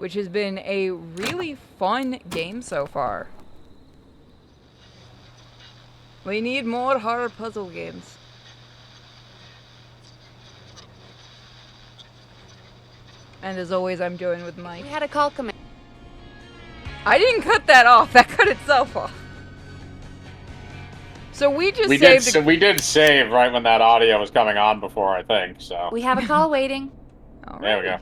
which has been a really fun game so far. We need more horror puzzle games. And as always, I'm joined with Mike. We had a call come in. I didn't cut that off. That cut itself off. So we did save right when that audio was coming on before, I think, so. We have a call waiting. There we go.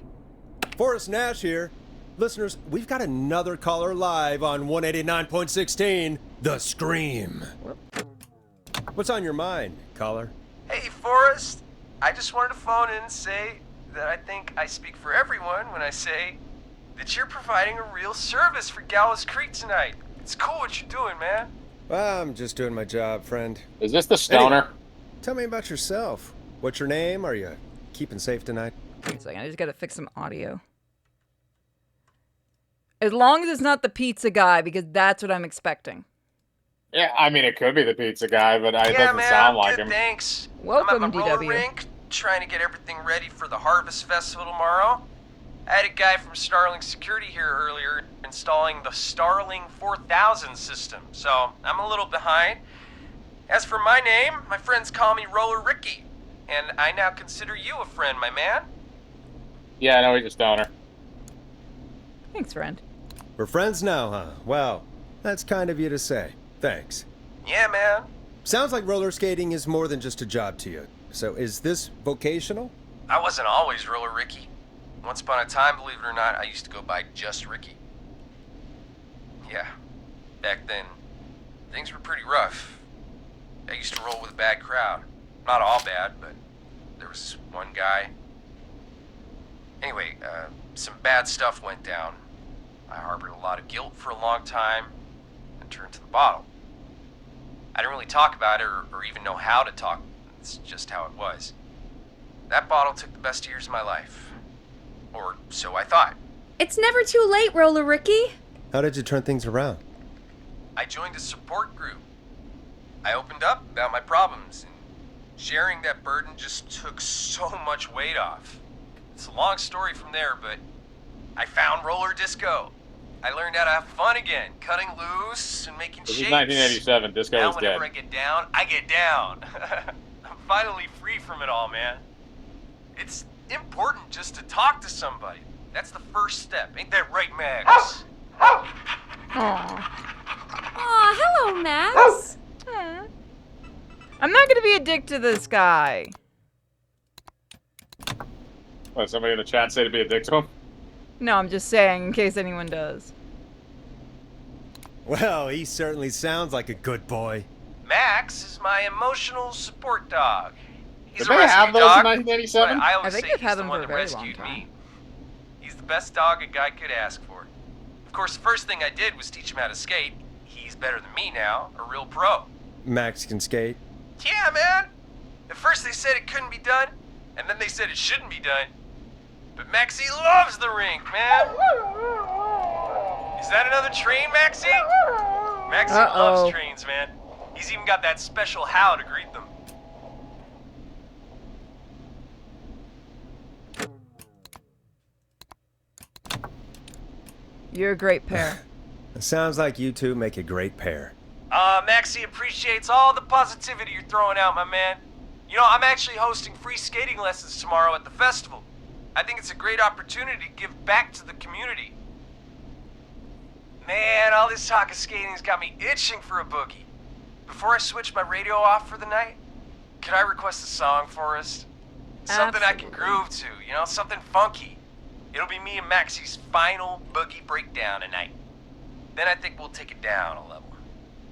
Forrest Nash here. Listeners, we've got another caller live on 189.16, The Scream. What's on your mind, caller? Hey, Forrest. I just wanted to phone in and say that I think I speak for everyone when I say that you're providing a real service for Gallows Creek tonight. It's cool what you're doing, man. Well, I'm just doing my job, friend. Is this the stoner? Anyway, tell me about yourself. What's your name? Are you keeping safe tonight? Wait a second, I just gotta fix some audio. As long as it's not the pizza guy, because that's what I'm expecting. Yeah, I mean, it could be the pizza guy, but it doesn't man, sound like good, him. Thanks. Welcome, I'm at my roller DW. rink, trying to get everything ready for the Harvest Festival tomorrow. I had a guy from Starling Security here earlier installing the Starling 4000 system, so I'm a little behind. As for my name, my friends call me Roller Ricky, and I now consider you a friend, my man. Yeah, no, he's a stoner. Thanks, friend. We're friends now, huh? Well, that's kind of you to say. Thanks. Yeah, man. Sounds like roller skating is more than just a job to you. So is this vocational? I wasn't always Roller Ricky. Once upon a time, believe it or not, I used to go by just Ricky. Yeah, back then, things were pretty rough. I used to roll with a bad crowd. Not all bad, but there was one guy. Anyway, some bad stuff went down. I harbored a lot of guilt for a long time and turned to the bottle. I didn't really talk about it or even know how to talk. It's just how it was. That bottle took the best years of my life. Or so I thought. It's never too late, Roller Ricky. How did you turn things around? I joined a support group. I opened up about my problems, and sharing that burden just took so much weight off. It's a long story from there, but I found roller disco. I learned how to have fun again, cutting loose and making This shapes. is 1987. Disco Now is dead. whenever I get down, I get down. I'm finally free from it all, man. It's important just to talk to somebody. That's the first step. Ain't that right, Max? Aw, hello, Max. I'm not gonna be a dick to this guy. What, somebody in the chat say to be a dick to him? No, I'm just saying, in case anyone does. Well, he certainly sounds like a good boy. Max is my emotional support dog. He's Did a they rescue have those dog, in 1987? but I always I think say they've he's had the them one for a that very long rescued time. me. He's the best dog a guy could ask for. Of course, the first thing I did was teach him how to skate. He's better than me now, a real pro. Max can skate. Yeah, man. At first they said it couldn't be done, and then they said it shouldn't be done. But Maxie loves the rink, man. Is that another train, Maxie? Maxie loves trains, man. He's even got that special how to greet them. You're a great pair. It sounds like you two make a great pair. Maxie appreciates all the positivity you're throwing out, my man. You know, I'm actually hosting free skating lessons tomorrow at the festival. I think it's a great opportunity to give back to the community. Man, all this talk of skating's got me itching for a boogie. Before I switch my radio off for the night, could I request a song for us? Something I can groove to, you know, something funky. It'll be me and Maxie's final boogie breakdown tonight. Then I think we'll take it down a level.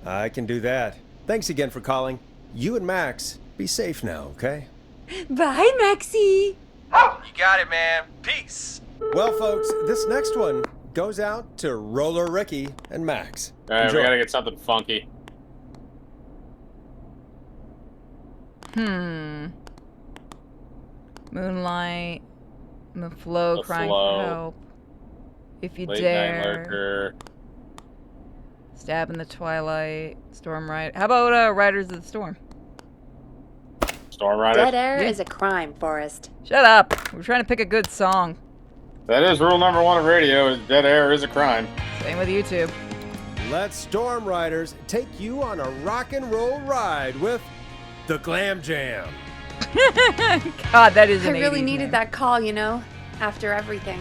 I can do that. Thanks again for calling. You and Max, be safe now, okay? Bye, Maxie. You got it, man. Peace. Well, folks, this next one goes out to Roller Ricky and Max. Alright, Enjoy. we gotta get something funky. Moonlight, the flow, The crying Flow. for help. If you Late dare. Night Lurker. Stab in the Twilight. Storm Rider. How about Riders of the Storm? Storm Rider. Dead air Yeah. is a crime, Forrest. Shut up. We're trying to pick a good song. That is rule number 1 of radio: is dead air is a crime. Same with YouTube. Let's Storm Riders take you on a rock and roll ride with the Glam Jam. God, that is I an really 80s needed name. that call, you know, after everything.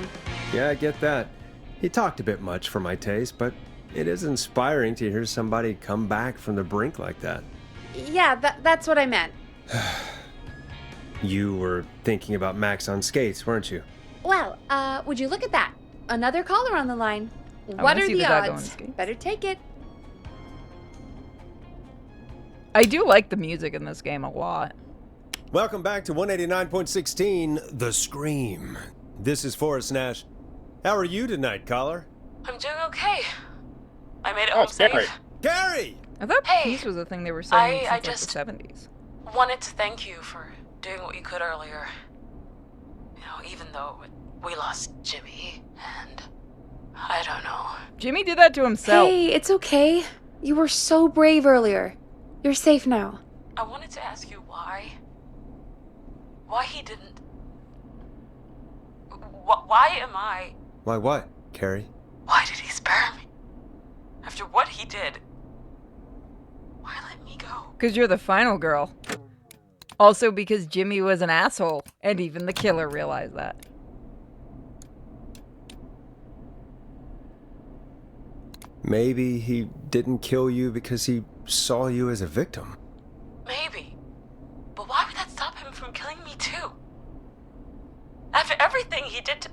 Yeah, I get that. He talked a bit much for my taste, but it is inspiring to hear somebody come back from the brink like that. Yeah, that's what I meant. You were thinking about Max on skates, weren't you? Well, would you look at that? Another caller on the line. What wanna are see the the dog go on odds? skates. Better take it. I do like the music in this game a lot. Welcome back to 189.16, The Scream. This is Forrest Nash. How are you tonight, caller? I'm doing okay. I made it Oh, home it's Gary. safe. Gary! I thought Hey, peace was a thing they were saying I since just- like the 70s. Wanted to thank you for doing what you could earlier. You know, even though we lost Jimmy, and I don't know. Jimmy did that to himself. Hey, it's okay. You were so brave earlier. You're safe now. I wanted to ask you why. Why he didn't. Why am I. Why what, Carrie? Why did he spare me? After what he did. Why let me go? Because you're the final girl. Also because Jimmy was an asshole, and even the killer realized that. Maybe he didn't kill you because he saw you as a victim. Maybe. But why would that stop him from killing me too? After everything he did to.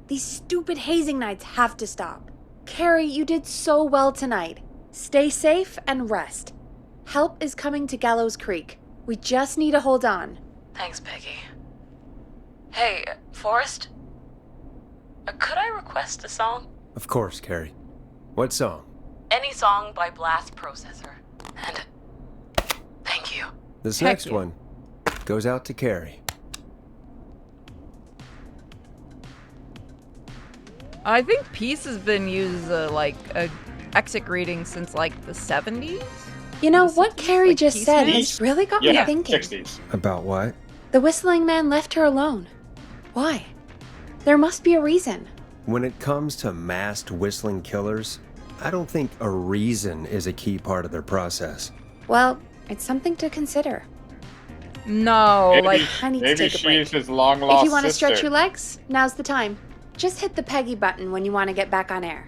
These stupid hazing nights have to stop. Carrie, you did so well tonight. Stay safe and rest. Help is coming to Gallows Creek. We just need to hold on. Thanks, Peggy. Hey, Forrest? Could I request a song? Of course, Carrie. What song? Any song by Blast Processor. And thank you. This Heck next yeah. one goes out to Carrie. I think peace has been used as a exit greeting since like the 70s. You know, The what 60s, Carrie like just Peace said Man? has really got me Yeah, thinking. 60s. About what? The whistling man left her alone. Why? There must be a reason. When it comes to masked whistling killers, I don't think a reason is a key part of their process. Well, it's something to consider. No, Maybe, like I need to maybe take a break. she's his long lost If you want to sister. stretch your legs, now's the time. Just hit the Peggy button when you want to get back on air.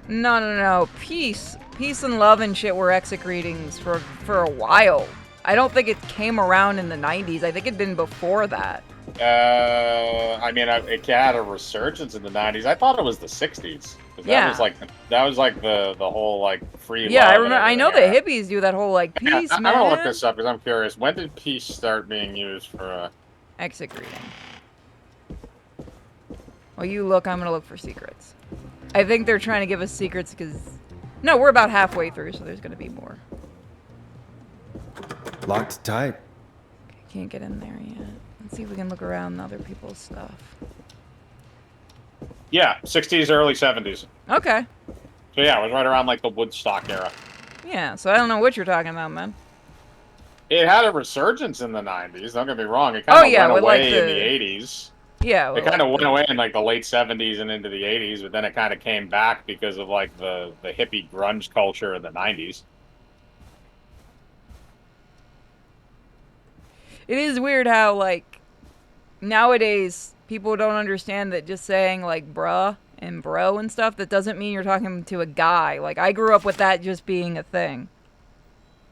no. Peace and love and shit were exit greetings for a while. I don't think it came around in the 90s. I think it'd been before that. I mean, it had a resurgence in the 90s. I thought it was the 60s. 'Cause Yeah. That was like the whole like free. Yeah, love I and remember. I know the everything. hippies do that whole like Yeah, peace, I'm man. gonna look this up because I'm curious. When did peace start being used for? Exit greeting. While you look, I'm gonna look for secrets. I think they're trying to give us secrets because... No, we're about halfway through, so there's gonna be more. Locked tight. Can't get in there yet. Let's see if we can look around other people's stuff. Yeah, 60s, early 70s. Okay. So yeah, it was right around like the Woodstock era. Yeah, so I don't know what you're talking about, man. It had a resurgence in the 90s. Don't get me wrong. It kind of yeah, went with, away like, in the- the 80s. Yeah. It kind of went away in like the late 70s and into the 80s, but then it kind of came back because of like the hippie grunge culture in the 90s. It is weird how, like, nowadays people don't understand that just saying, like, bruh and bro and stuff, that doesn't mean you're talking to a guy. Like, I grew up with that just being a thing.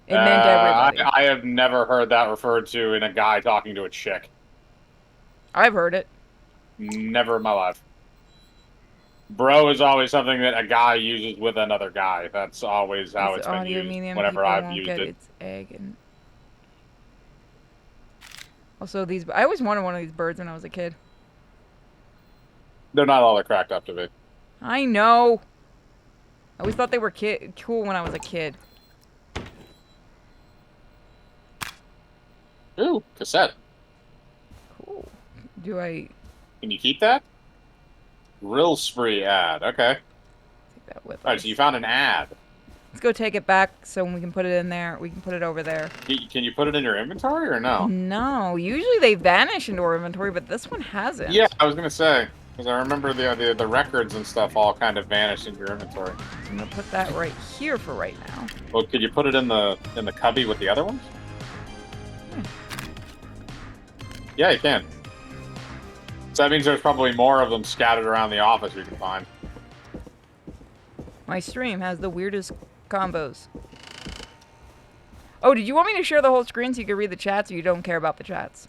It meant everybody. I have never heard that referred to in a guy talking to a chick. I've heard it. Never in my life. Bro is always something that a guy uses with another guy. That's always how It's it's been audio used medium, whenever people I've won't used get it. its egg and... Also, these... I always wanted one of these birds when I was a kid. They're not all they're cracked up to be. I know. I always thought they were cool when I was a kid. Ooh, cassette. Cool. Do I Can you keep that? Grill spree ad. Okay. take that with Alright, us? so you found an ad. Let's go take it back so we can put it in there. We can put it over there. Can you put it in your inventory or no? No, usually they vanish into our inventory, but this one hasn't. Yeah, I was gonna say. Because I remember the records and stuff all kind of vanished in your inventory. I'm gonna put that right here for right now. Well, could you put it in the cubby with the other ones? Yeah, you can. So that means there's probably more of them scattered around the office you can find. My stream has the weirdest combos. Oh, did you want me to share the whole screen so you can read the chats, or you don't care about the chats?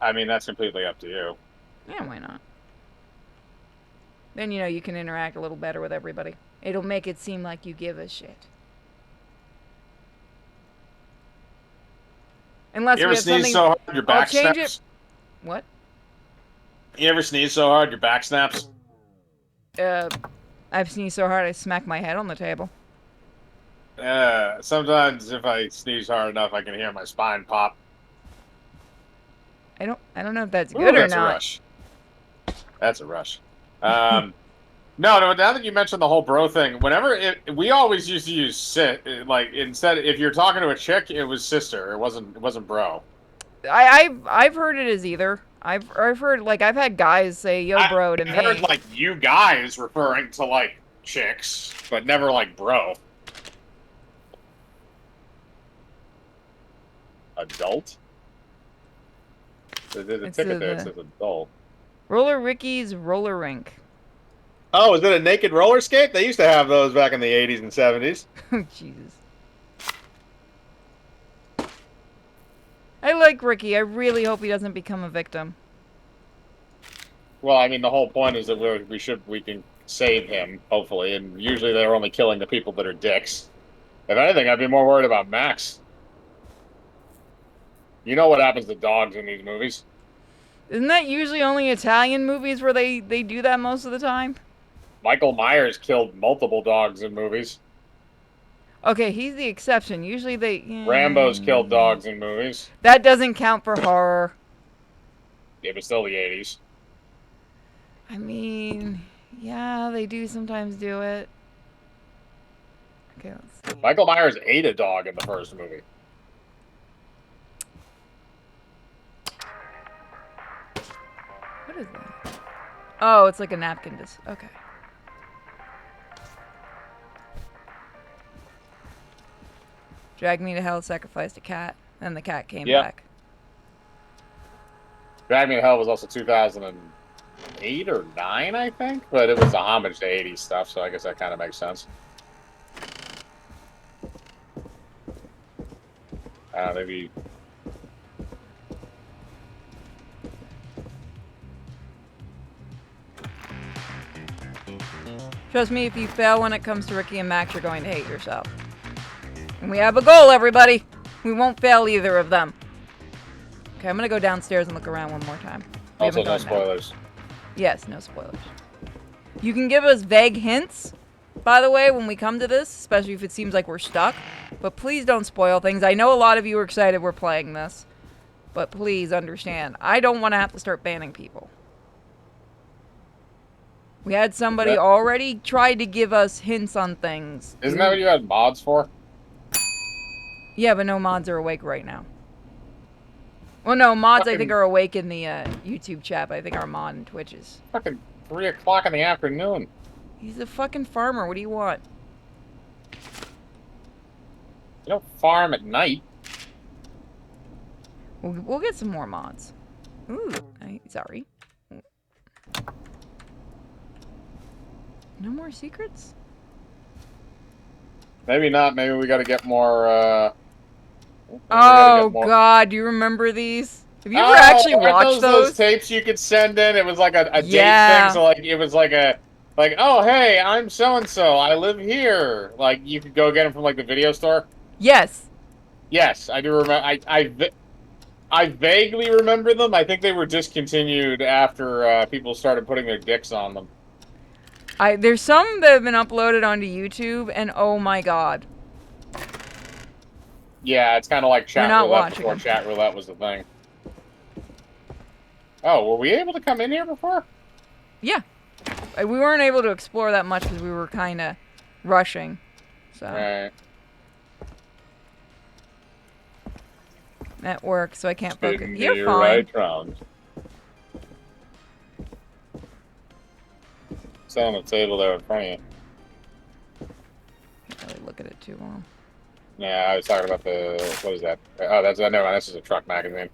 I mean, that's completely up to you. Yeah, why not? Then, you know, you can interact a little better with everybody. It'll make it seem like you give a shit. Unless You we ever have sneeze something... so hard your I'll back change snaps? it. What? You ever sneeze so hard your back snaps? I've sneezed so hard I smacked my head on the table. Sometimes if I sneeze hard enough, I can hear my spine pop. I don't know if that's Ooh, good or that's not. a rush. That's a rush. No, now that you mentioned the whole bro thing, we always used to use like instead, if you're talking to a chick, it was sister. It wasn't bro. I've heard it as either. I've heard, like, I've had guys say yo bro to me. I heard like you guys referring to like chicks, but never like bro. Adult? The It's ticket there says adult. Roller Ricky's roller rink. Oh, is it a naked roller skate? They used to have those back in the 80s and 70s. Jesus. I like Ricky. I really hope he doesn't become a victim. Well, I mean, the whole point is that we can save him, hopefully, and usually they're only killing the people that are dicks. If anything, I'd be more worried about Max. You know what happens to dogs in these movies? Isn't that usually only Italian movies where they do that most of the time? Michael Myers killed multiple dogs in movies. Okay, he's the exception. Usually they... Rambo's killed dogs in movies. That doesn't count for horror. Yeah, but still the 80s. I mean, yeah, they do sometimes do it. Okay, let's see. Michael Myers ate a dog in the first movie. What is that? Oh, it's like a napkin. Okay. Drag me to hell, sacrificed a cat, and the cat came back. Drag Me to Hell was also 2008 or 9, I think, but it was a homage to 80s stuff, so I guess that kind of makes sense. Maybe... Trust me, if you fail when it comes to Ricky and Max, you're going to hate yourself. And we have a goal, everybody! We won't fail either of them. Okay, I'm gonna go downstairs and look around one more time. Also, no spoilers. Yes, no spoilers. You can give us vague hints, by the way, when we come to this, especially if it seems like we're stuck. But please don't spoil things. I know a lot of you are excited we're playing this. But please understand, I don't want to have to start banning people. We had somebody already try to give us hints on things. Isn't that what you had mods for? Yeah, but no mods are awake right now. Well, no, mods I think are awake in the YouTube chat, but I think our mod in Twitch is. Fucking 3 o'clock in the afternoon. He's a fucking farmer. What do you want? You don't farm at night. We'll get some more mods. Ooh, sorry. No more secrets? Maybe not. Maybe we gotta get more, Oh, God. Do you remember these? Have you ever actually watched those tapes you could send in? It was like a date thing. So, like, it was like oh, hey, I'm so-and-so. I live here. Like, you could go get them from, like, the video store. Yes. Yes, I do remember. I vaguely remember them. I think they were discontinued after people started putting their dicks on them. There's some that have been uploaded onto YouTube, and oh my God. Yeah, it's kind of like chat roulette before them. chat roulette was the thing. Oh, were we able to come in here before? Yeah. We weren't able to explore that much because we were kind of rushing. So. Right. At work, so I can't focus. Spin You're me fine. right round. It's on the table there in front of you. Can't really look at it too long. Yeah, I was talking about what is that? Oh, that's never mind. This is a truck magazine.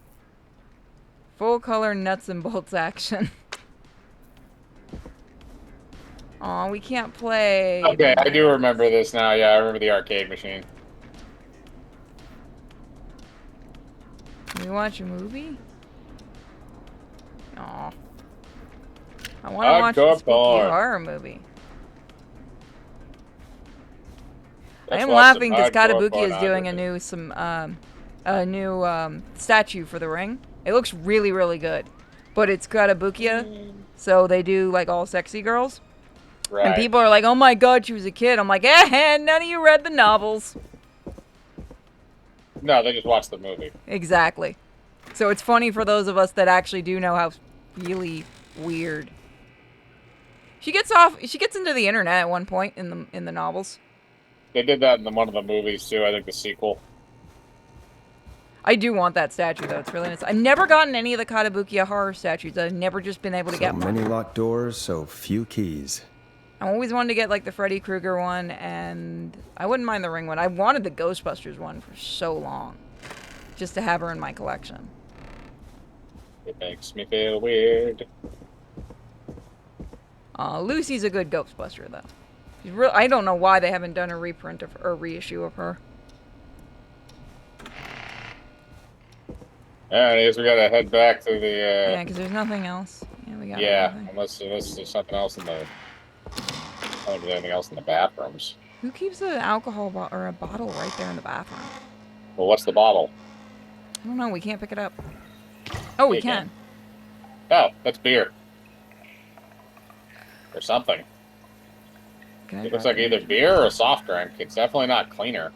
Full color nuts and bolts action. Aw, we can't play. Okay, I do remember this now. Yeah, I remember the arcade machine. Can we watch a movie? Aw. I want to watch a spooky horror movie. I am laughing because Katabuki is doing a new statue for the ring. It looks really, really good. But it's Katabukiya, so they do like all sexy girls. Right. And people are like, oh my god, she was a kid. I'm like, none of you read the novels. No, they just watched the movie. Exactly. So it's funny for those of us that actually do know how really weird. She gets into the internet at one point in the novels. They did that in one of the movies too. I think the sequel. I do want that statue though. It's really nice. I've never gotten any of the Katabukiya horror statues. I've never just been able to get one. So many locked doors, so few keys. I always wanted to get like the Freddy Krueger one, and I wouldn't mind the Ring one. I wanted the Ghostbusters one for so long, just to have her in my collection. It makes me feel weird. Lucy's a good Ghostbuster though. She's I don't know why they haven't done a reprint of or reissue of her. Alright, I guess we gotta head back to the. Yeah, because there's nothing else. Yeah, we got. Yeah, nothing. unless there's something else in the. I don't think there's anything else in the bathrooms. Who keeps an alcohol or a bottle right there in the bathroom? Well, what's the bottle? I don't know. We can't pick it up. Oh, we You can. Oh, that's beer. Or something. It looks like either beer or a soft drink. It's definitely not cleaner.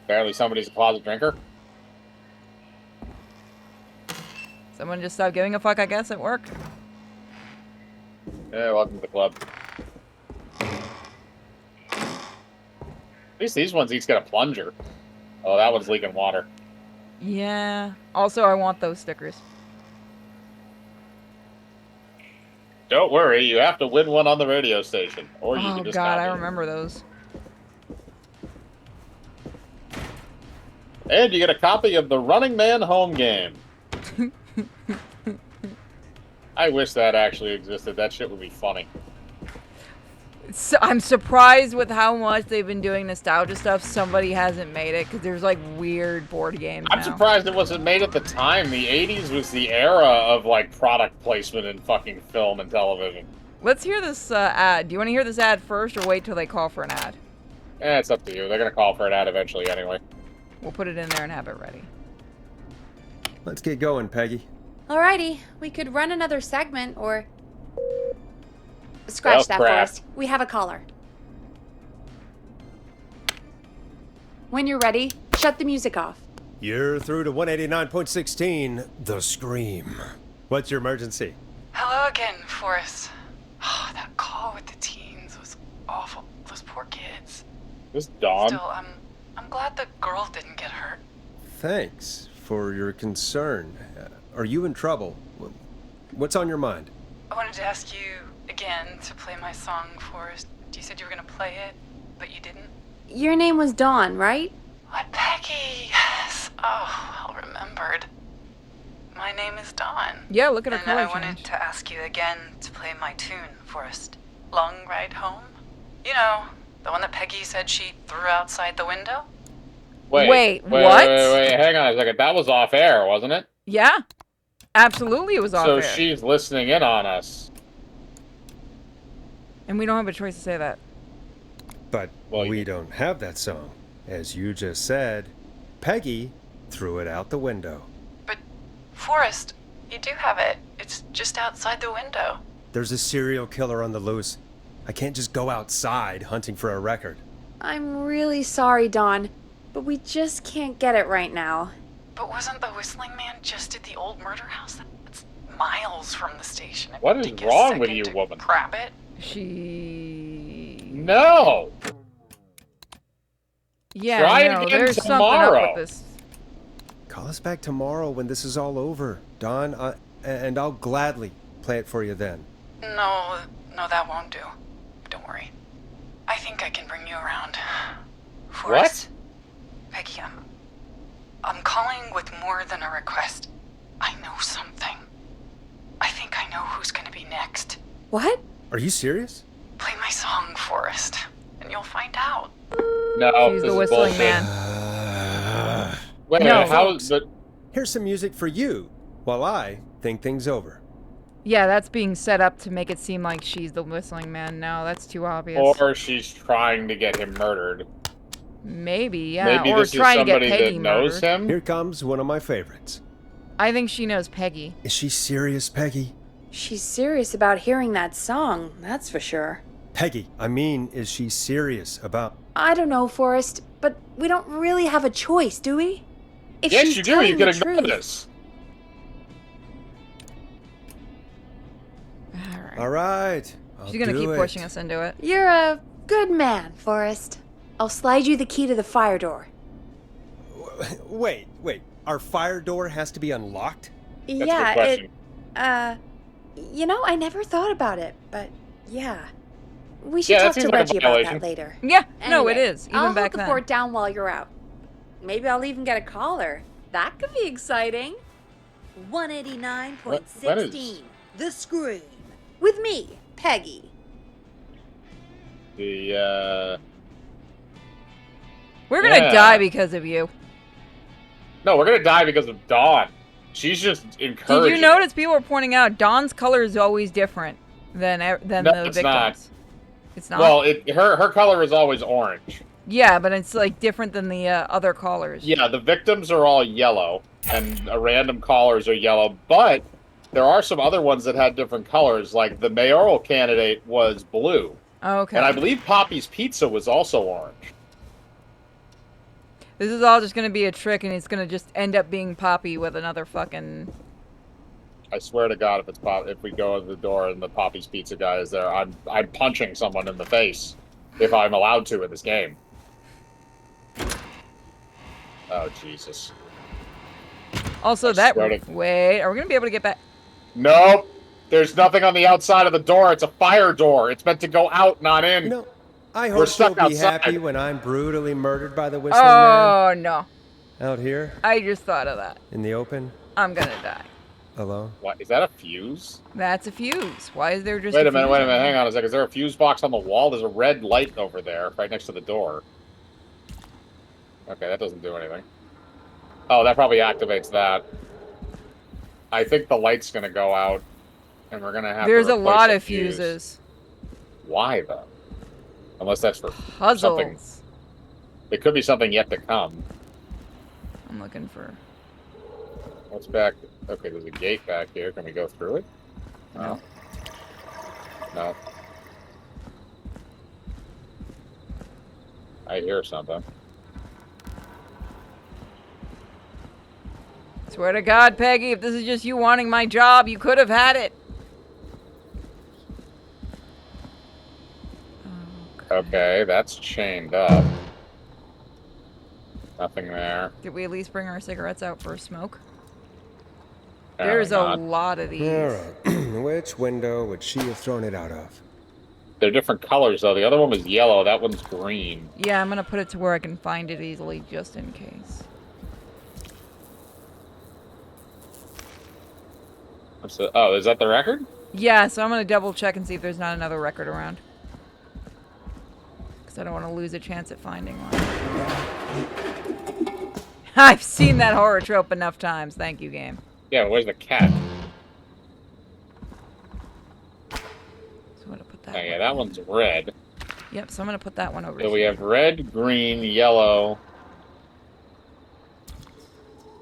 Apparently somebody's a closet drinker. Someone just stopped giving a fuck, I guess. It worked. Yeah, welcome to the club. At least these ones each got a plunger. Oh, that one's leaking water. Yeah. Also, I want those stickers. Don't worry, you have to win one on the radio station. Or you Oh can just god, I copy it. remember those. And you get a copy of the Running Man home game. I wish that actually existed. That shit would be funny. So, I'm surprised with how much they've been doing nostalgia stuff. Somebody hasn't made it because there's like weird board games. I'm now. surprised it wasn't made at the time. The 80s was the era of like product placement in fucking film and television. Let's hear this ad. Do you want to hear this ad first or wait till they call for an ad? It's up to you. They're gonna call for an ad eventually anyway. We'll put it in there and have it ready. Let's get going, Peggy. Alrighty, we could run another segment or... Scratch that, crap. Forrest. We have a caller. When you're ready, shut the music off. You're through to 189.16, The Scream. What's your emergency? Hello again, Forrest. Oh, that call with the teens was awful. Those poor kids. This Dawn. Still, I'm glad the girl didn't get hurt. Thanks for your concern. Are you in trouble? What's on your mind? I wanted to ask you again to play my song, Forrest. You said you were gonna play it, but you didn't. Your name was Dawn, right? What, Peggy? Yes. Oh, well remembered. My name is Dawn. Yeah, look at her And color I wanted change. to ask you again to play my tune, Forrest. Long Ride Home? You know, the one that Peggy said she threw outside the window? Wait, what? Wait, hang on a second. That was off air, wasn't it? Yeah. Absolutely, it was off So air. she's listening in on us. And we don't have a choice to say that. But Well, we don't have that song. As you just said, Peggy threw it out the window. But, Forrest, you do have it. It's just outside the window. There's a serial killer on the loose. I can't just go outside hunting for a record. I'm really sorry, Dawn, but we just can't get it right now. But wasn't the Whistling Man just at the old murder house? That's miles from the station. It What would is take you a wrong with second you, to woman? Grab it. No! Yeah, Try no, again there's tomorrow. something up with this. Call us back tomorrow when this is all over, Don, and I'll gladly play it for you then. No, No, that won't do. Don't worry. I think I can bring you around. What? Peggy, I'm calling with more than a request. I know something. I think I know who's gonna be next. What? Are you serious? Play my song, Forrest, and you'll find out. No, She's this the is whistling bullshit. man. Wait a No. minute, how is the... Here's some music for you while I think things over. Yeah, that's being set up to make it seem like she's the whistling man. No, that's too obvious. Or she's trying to get him murdered. Maybe, yeah. Maybe or this is trying to get somebody Peggy that knows murdered. him? Here comes one of my favorites. I think she knows Peggy. Is she serious, Peggy? She's serious about hearing that song, that's for sure. Peggy, I mean, is she serious about... I don't know, Forrest, but we don't really have a choice, do we? If Yes, she's you do. telling You can the ignore truth, this. Alright. All right. She's gonna keep pushing us into it. You're a good man, Forrest. I'll slide you the key to the fire door. Wait. Our fire door has to be unlocked? That's a yeah, good question. I never thought about it, but yeah. We should Yeah, that talk to seems like a Reggie about violation. that later. Yeah, no, it Anyway, is. Even I'll back hold the then. fort down while you're out. Maybe I'll even get a caller. That could be exciting. 189.16. What is- The Scream. With me, Peggy. We're gonna Yeah. die because of you. No, we're gonna die because of Dawn. She's just encouraging. Did you notice people were pointing out Dawn's color is always different than No, the it's victims? not. It's not. Well, her color is always orange. Yeah, but it's like different than the other callers. Yeah, the victims are all yellow, and random callers are yellow, but there are some other ones that had different colors, like the mayoral candidate was blue. Okay. And I believe Poppy's Pizza was also orange. This is all just gonna be a trick, and it's gonna just end up being Poppy with another fucking. I swear to God, if we go to the door and the Poppy's Pizza guy is there, I'm punching someone in the face if I'm allowed to in this game. Oh Jesus! Also, I that. swear to- Wait, are we gonna be able to get back? Nope. There's nothing on the outside of the door. It's a fire door. It's meant to go out, not in. You know, I We're hope stuck you'll be outside. happy when I'm brutally murdered by the whistling man. Oh no! Out here, I just thought of that. in the open, I'm gonna die. alone. What is that? A fuse? That's a fuse. Why is there just? Wait a minute. fuse Wait a on minute. there? Hang on a second. Is there a fuse box on the wall? There's a red light over there, right next to the door. Okay, that doesn't do anything. Oh, that probably activates that. I think the light's gonna go out, and we're gonna have. There's to a replace lot the of fuse. fuses. Why though? Unless that's for something. Puzzles. It could be something yet to come. I'm looking for. What's back? Okay, there's a gate back here. Can we go through it? No. No. I hear something. Swear to God, Peggy, if this is just you wanting my job, you could have had it. Okay, that's chained up. Nothing there. Did we at least bring our cigarettes out for a smoke? Apparently There's a not. lot of these. All right. Which window would she have thrown it out of? They're different colors, though. The other one was yellow. That one's green. Yeah, I'm gonna put it to where I can find it easily, just in case. Oh, is that the record? Yeah, so I'm gonna double check and see if there's not another record around. Because I don't want to lose a chance at finding one. I've seen that horror trope enough times. Thank you, game. Yeah, where's the cat? So I'm gonna put that. Oh, yeah, one that in. one's red. Yep. So I'm gonna put that one over. So we here. have red, green, yellow.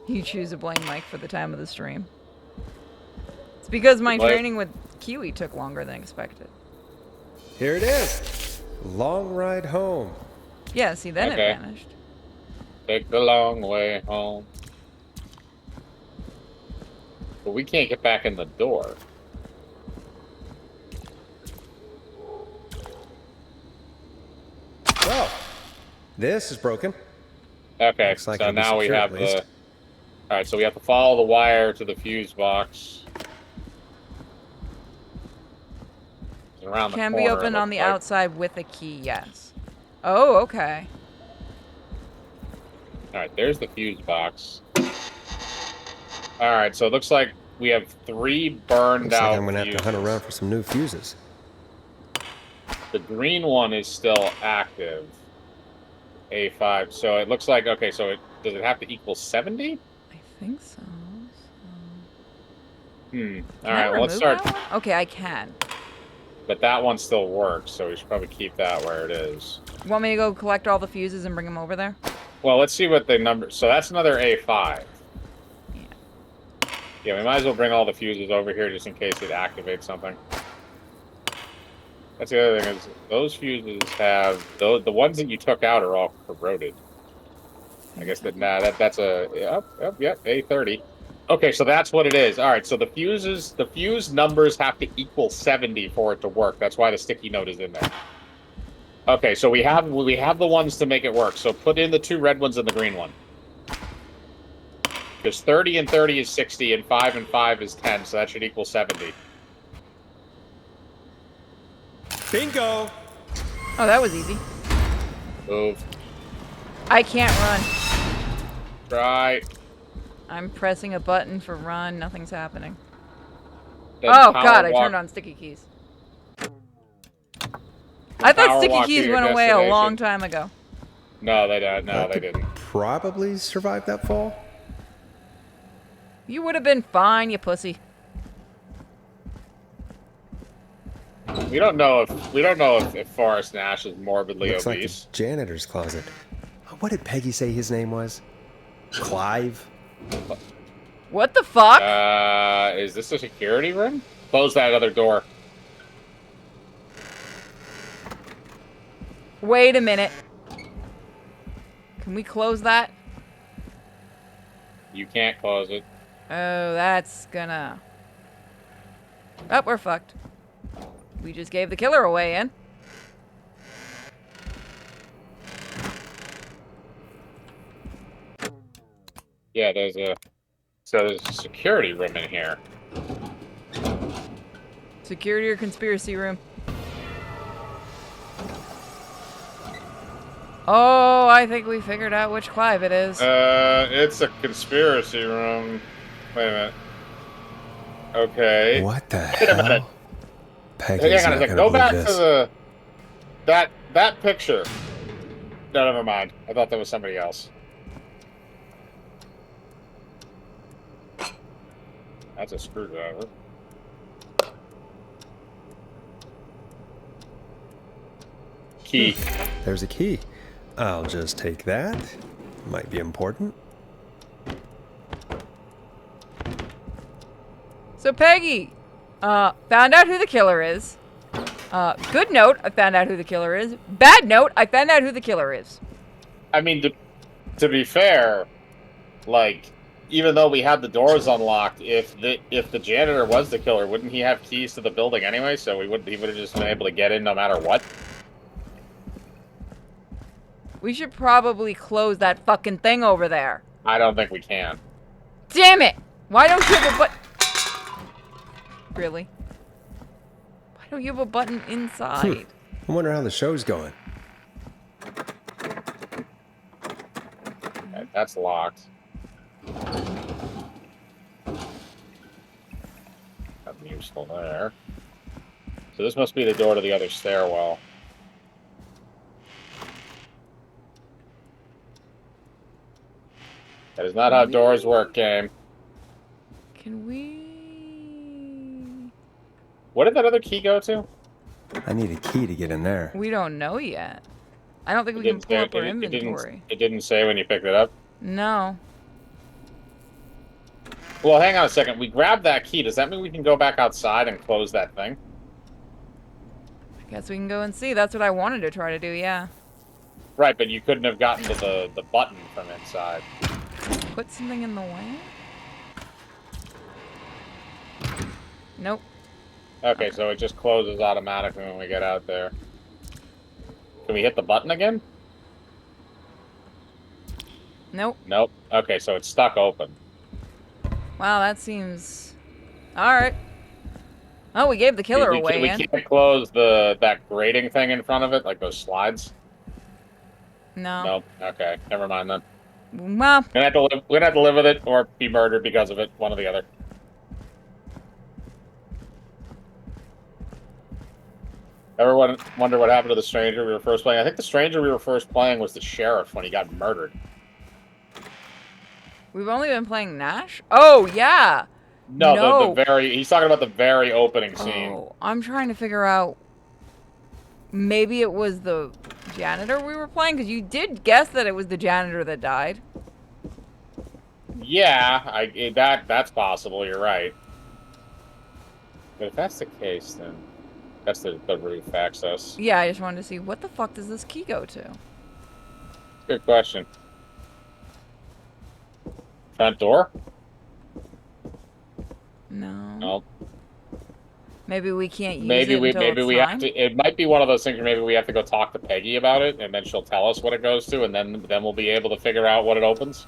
You choose to blame Mike for the time of the stream. It's because my What? training with Kiwi took longer than expected. Here it is. Long ride home. Yeah. See, then Okay. it vanished. Take the long way home. But we can't get back in the door. Well, this is broken. Okay, Looks like so it'll be now we secure, have at least. the... Alright, so we have to follow the wire to the fuse box. Is there around the Can corner. be opened it on looks the like. outside with a key, yes. Oh, okay. All right, there's the fuse box. All right, so it looks like we have 3 burned Looks like out I'm gonna have to hunt fuses. around for some new fuses. The green one is still active. A5. So it looks like, okay, so does it have to equal 70? I think so. All Can I right, well, let's remove start. that one? Okay, I can. But that one still works, so we should probably keep that where it is. Want me to go collect all the fuses and bring them over there? Well, let's see what the number. So that's another A5. Yeah, we might as well bring all the fuses over here just in case it activates something. That's the other thing is those fuses have the ones that you took out are all corroded. I guess that's a yep, A30. Okay, so that's what it is. All right, so the fuse numbers have to equal 70 for it to work. That's why the sticky note is in there. Okay, so we have the ones to make it work. So put in the 2 red ones and the green one. Because 30 and 30 is 60, and 5 and 5 is 10, so that should equal 70. Bingo! Oh, that was easy. Move. I can't run. Try. I'm pressing a button for run. Nothing's happening. Then Oh, power God, I walk- turned on sticky keys. I thought power sticky walk to keys your went away a destination. long time ago. No, they don't. No, they could didn't. Probably survive that fall. You would have been fine, you pussy. We don't know if Forrest Nash is morbidly Looks like obese. the janitor's closet. What did Peggy say his name was? Clive? What the fuck? Is this a security room? Close that other door. Wait a minute. Can we close that? You can't close it. Oh, that's gonna... Oh, we're fucked. We just gave the killer away in. Yeah, there's a security room in here. Security or conspiracy room? Oh, I think we figured out which Clive it is. It's a conspiracy room. Wait a minute. Okay. What the Wait a minute. hell? Peggy's Hang on a not second. gonna Go back believe to this. that picture. No, never mind. I thought that was somebody else. That's a screwdriver. Key. There's a key. I'll just take that. Might be important. So Peggy, found out who the killer is. Good note, I found out who the killer is. Bad note, I found out who the killer is. I mean, to be fair, like, even though we had the doors unlocked, if the janitor was the killer, wouldn't he have keys to the building anyway? So he would have just been able to get in no matter what. We should probably close that fucking thing over there. I don't think we can. Damn it! Why don't you have a button? Really? Why don't you have a button inside? I wonder how the show's going. Okay, that's locked. Nothing useful there. So this must be the door to the other stairwell. That is not how doors work, game. Can we... What did that other key go to? I need a key to get in there. We don't know yet. I don't think we It can didn't pull say- up our it inventory. It didn't say when you picked it up. No. Well, hang on a second. We grabbed that key. Does that mean we can go back outside and close that thing? I guess we can go and see. That's what I wanted to try to do, yeah. Right, but you couldn't have gotten to the button from inside. Put something in the way? Nope. Okay, so it just closes automatically when we get out there. Can we hit the button again? Nope. Nope. Okay, so it's stuck open. Wow, that seems... Alright. Oh, we gave the killer we away, Ann. can't close that grating thing in front of it, like those slides. No. Nope. Okay, never mind then. Well, We're gonna have to live with it, or be murdered because of it. One or the other. Everyone wonder what happened to the stranger we were first playing. I think the stranger we were first playing was the sheriff when he got murdered. we've only been playing Nash? Oh, yeah. No, he's talking about the very opening scene. Oh, I'm trying to figure out. Maybe it was the janitor we were playing, because you did guess that it was the janitor that died. Yeah, that's possible. You're right. But if that's the case, then that's the roof access. Yeah, I just wanted to see, what the fuck does this key go to? Good question. Front door? No. No. Maybe we can't use Maybe it we until maybe it's we time? have to. It might be one of those things where maybe we have to go talk to Peggy about it, and then she'll tell us what it goes to, and then we'll be able to figure out what it opens.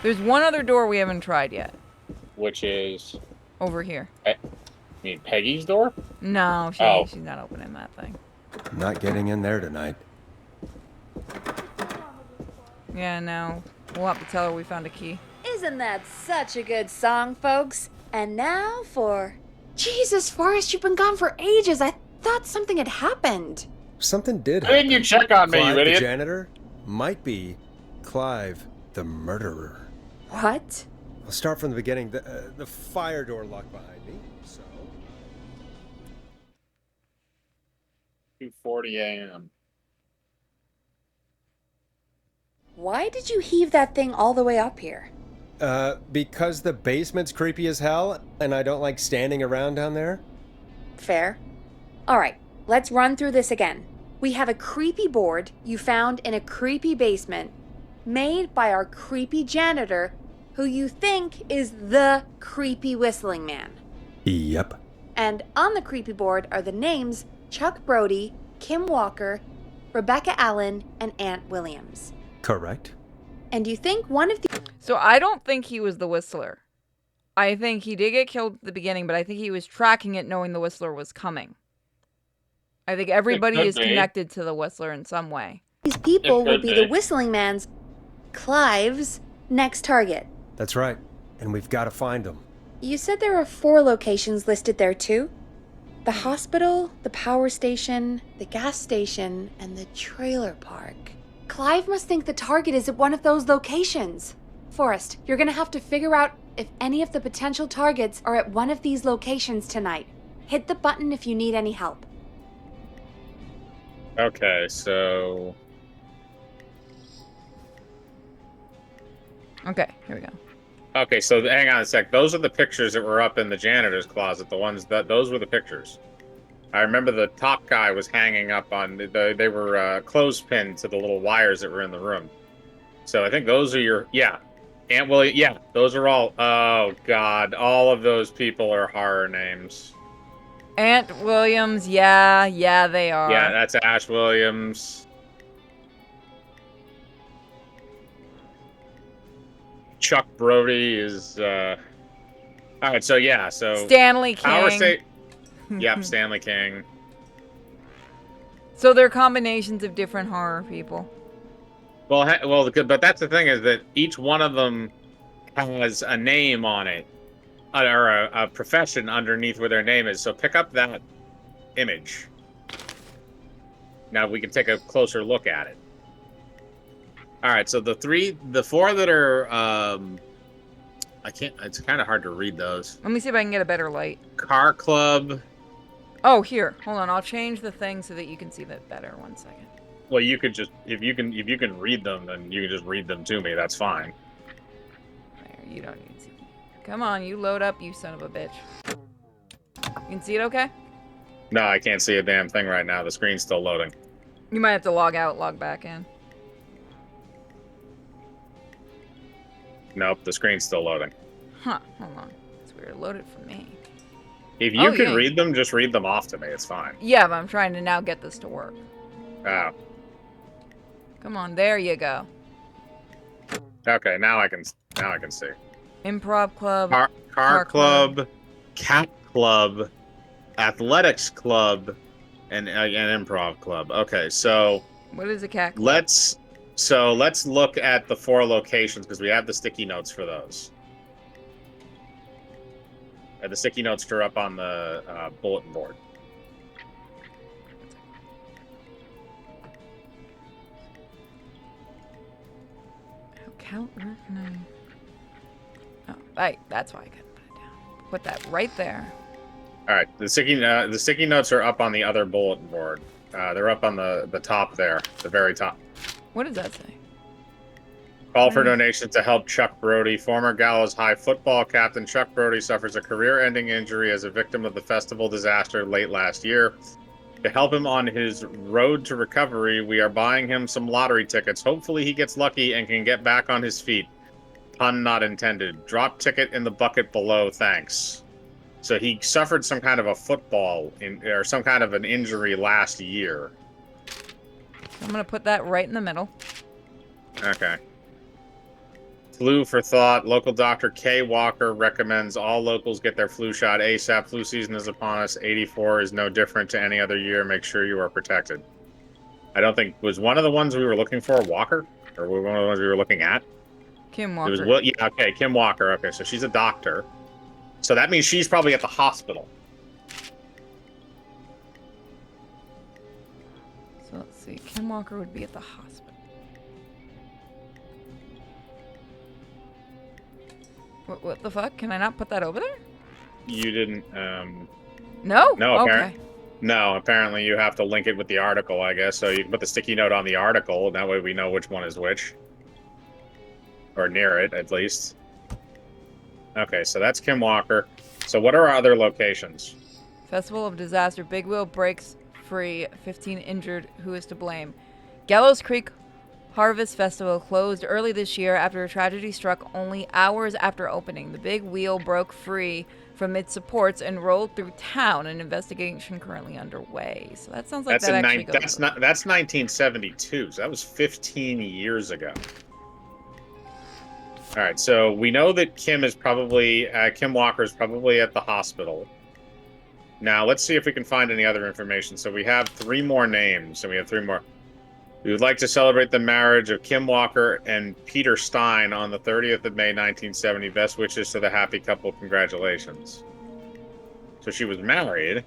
There's one other door we haven't tried yet. Which is Over here. you mean Peggy's door? No, she's not opening that thing. Not getting in there tonight. Yeah, no. We'll have to tell her we found a key. Isn't that such a good song, folks? And now for... Jesus, Forrest, you've been gone for ages. I thought something had happened. Something did Why happen. didn't you check on me, Clive, you the idiot? janitor, might be Clive, the murderer. What? I'll start from the beginning. The fire door locked behind me, so... 2:40 a.m. Why did you heave that thing all the way up here? Because the basement's creepy as hell, and I don't like standing around down there. Fair. All right, let's run through this again. We have a creepy board you found in a creepy basement, made by our creepy janitor, who you think is the creepy whistling man. Yep. And on the creepy board are the names Chuck Brody, Kim Walker, Rebecca Allen, and Aunt Williams. Correct. And you think one of the... So I don't think he was the Whistler. I think he did get killed at the beginning, but I think he was tracking it knowing the Whistler was coming. I think everybody could is be. connected to the Whistler in some way. These people It will could be be. the whistling man's, Clive's, next target. That's right. And we've got to find them. You said there are 4 locations listed there too? The hospital, the power station, the gas station, and the trailer park. Clive must think the target is at one of those locations. Forrest, you're gonna have to figure out if any of the potential targets are at one of these locations tonight. Hit the button if you need any help. Okay, so Okay, here we go. okay, so hang on a sec. Those are the pictures that were up in the janitor's closet. Those were the pictures. I remember the top guy was hanging up on they were clothespin to the little wires that were in the room. So I think those are your Aunt Willie. Yeah, those are all. Oh God, all of those people are horror names. Aunt Williams, yeah, they are. Yeah, that's Ash Williams. Chuck Brody is. All right, so Stanley Power King. State. Yep, Stanley King. So they're combinations of different horror people. But that's the thing is that each one of them has a name on it, or a profession underneath where their name is. So pick up that image. Now we can take a closer look at it. All right, so the 4 that are, I can't. It's kind of hard to read those. Let me see if I can get a better light. Car Club. Oh, here. Hold on. I'll change the thing so that you can see that better. 1 second. Well, you could just if you can read them, then you can just read them to me. That's fine. There, you don't need to see. Come on, you load up, you son of a bitch. You can see it okay? No, I can't see a damn thing right now. The screen's still loading. You might have to log out, log back in. Nope, the screen's still loading. Huh, hold on. It's weird. It loaded for me. If you Oh, can yeah. read them, just read them off to me. It's fine. Yeah, but I'm trying to now get this to work. Oh. Come on, there you go. Okay, now I can see. Improv club. Car Car Club. Club, Cat club, athletics club, and an improv club. Okay, so What is a cat club? let's look at the 4 locations because we have the sticky notes for those. The sticky notes are up on the bulletin board. Count where can I? Oh, right. That's why I couldn't put it down. Put that right there. All right, the sticky notes are up on the other bulletin board. They're up on the top there, the very top. What does that say? Call for donations to help Chuck Brody. Former Gallows High football captain Chuck Brody suffers a career-ending injury as a victim of the festival disaster late last year. To help him on his road to recovery, we are buying him some lottery tickets. Hopefully he gets lucky and can get back on his feet. Pun not intended. Drop ticket in the bucket below, thanks. So he suffered some kind of a or some kind of an injury last year. I'm going to put that right in the middle. Okay. Flu for thought. Local doctor Kay Walker recommends all locals get their flu shot ASAP. Flu season is upon us. 84 is no different to any other year. Make sure you are protected. I don't think... Was one of the ones we were looking for Walker? Or one of the ones we were looking at? Kim Walker. It was, yeah, okay, Kim Walker. Okay, so she's a doctor. So that means she's probably at the hospital. So let's see. Kim Walker would be at the hospital. What the fuck? Can I not put that over there? You didn't, No? No, okay. No, apparently you have to link it with the article, I guess. So you can put the sticky note on the article, and that way we know which one is which. Or near it, at least. Okay, so that's Kim Walker. So what are our other locations? Festival of Disaster. Big Wheel breaks free. 15 injured. Who is to blame? Gallows Creek Harvest Festival closed early this year after a tragedy struck only hours after opening. The Big Wheel broke free from its supports and rolled through town. An investigation currently underway. So that sounds like that's 1972. So that was 15 years ago. All right, so we know that Kim Walker is probably at the hospital. Now, let's see if we can find any other information. So we have 3 more names, and we have 3 more. We would like to celebrate the marriage of Kim Walker and Peter Stein on the 30th of May, 1970. Best wishes to the happy couple. Congratulations. So she was married.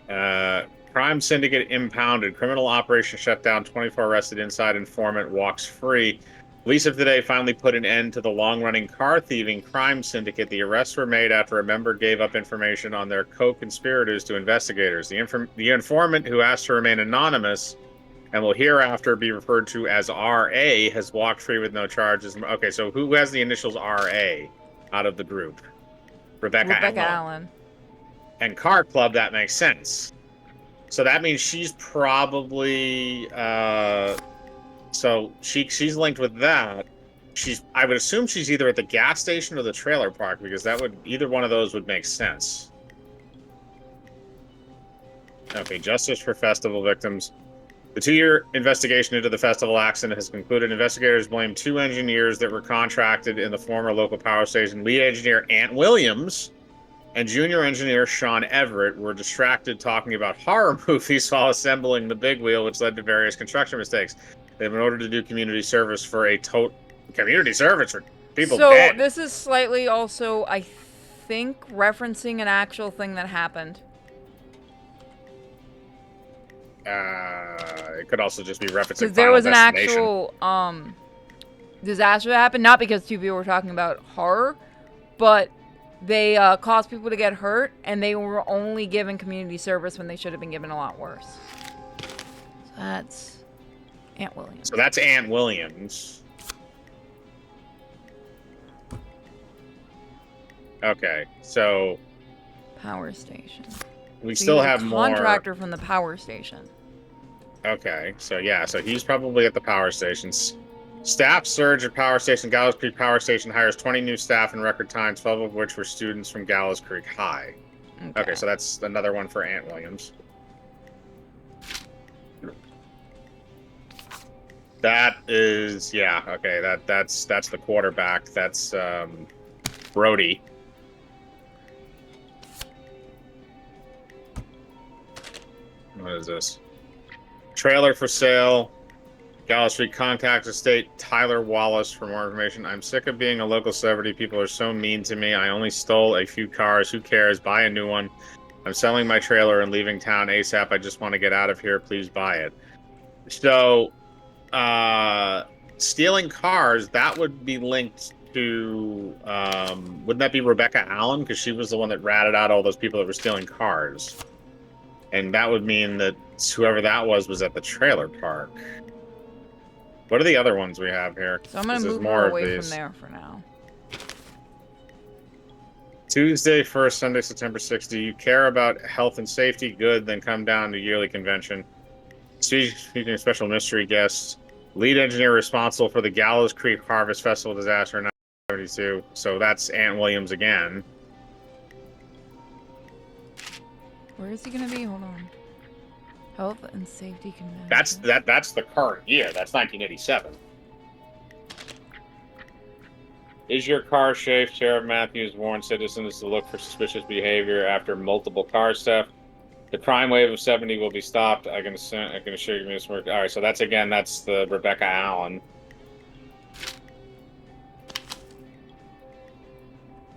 Crime syndicate impounded. Criminal operation shut down. 24 arrested. Inside informant walks free. Police of today finally put an end to the long-running car thieving crime syndicate. The arrests were made after a member gave up information on their co-conspirators to investigators. The informant, who asked to remain anonymous and will hereafter be referred to as R.A., has walked free with no charges. Okay, so who has the initials R.A. out of the group? Rebecca Allen. And Car Club, that makes sense. So that means she's probably... So she's linked with that. I would assume she's either at the gas station or the trailer park, because either one of those would make sense. Okay, justice for festival victims. The 2-year investigation into the festival accident has concluded. Investigators blame 2 engineers that were contracted in the former local power station. Lead engineer Ant Williams and junior engineer Sean Everett were distracted talking about horror movies while assembling the big wheel, which led to various construction mistakes. They've been ordered to do community service for community service for people dead. So this is slightly also, I think, referencing an actual thing that happened. It could also just be referencing because there was an actual disaster that happened, not because 2 people were talking about horror, but they caused people to get hurt, and they were only given community service when they should have been given a lot worse. So that's Ant Williams. So that's Ant Williams. Okay, so power station. We still have more. Contractor from the power station. Okay, so yeah, so he's probably at the power stations. Staff surge at power station. Gallows Creek Power Station hires 20 new staff in record time, 12 of which were students from Gallows Creek High. Okay, so that's another one for Ant Williams. That is, yeah, okay, that's the quarterback. That's Brody. What is this? Trailer for sale. Gallows Street, contact estate Tyler Wallace for more information. I'm sick of being a local celebrity. People are so mean to me. I only stole a few cars. Who cares? Buy a new one. I'm selling my trailer and leaving town ASAP. I just want to get out of here. Please buy it. So, stealing cars, that would be linked to, wouldn't that be Rebecca Allen? Because she was the one that ratted out all those people that were stealing cars. And that would mean that whoever that was at the trailer park. What are the other ones we have here? So I'm going to move more her away from these. there for now. Tuesday, 1st, Sunday, September 6th. Do you care about health and safety? Good, then come down to yearly convention. Speaking of special mystery guests, lead engineer responsible for the Gallows Creek Harvest Festival disaster in 1972. So that's Ant Williams again. Where is he going to be? Hold on. Health and safety convention. That's the current year. That's 1987. Is your car safe? Sheriff Matthews warned citizens to look for suspicious behavior after multiple car theft. The crime wave of 70 will be stopped. I can assure you this work. All right, so that's the Rebecca Allen.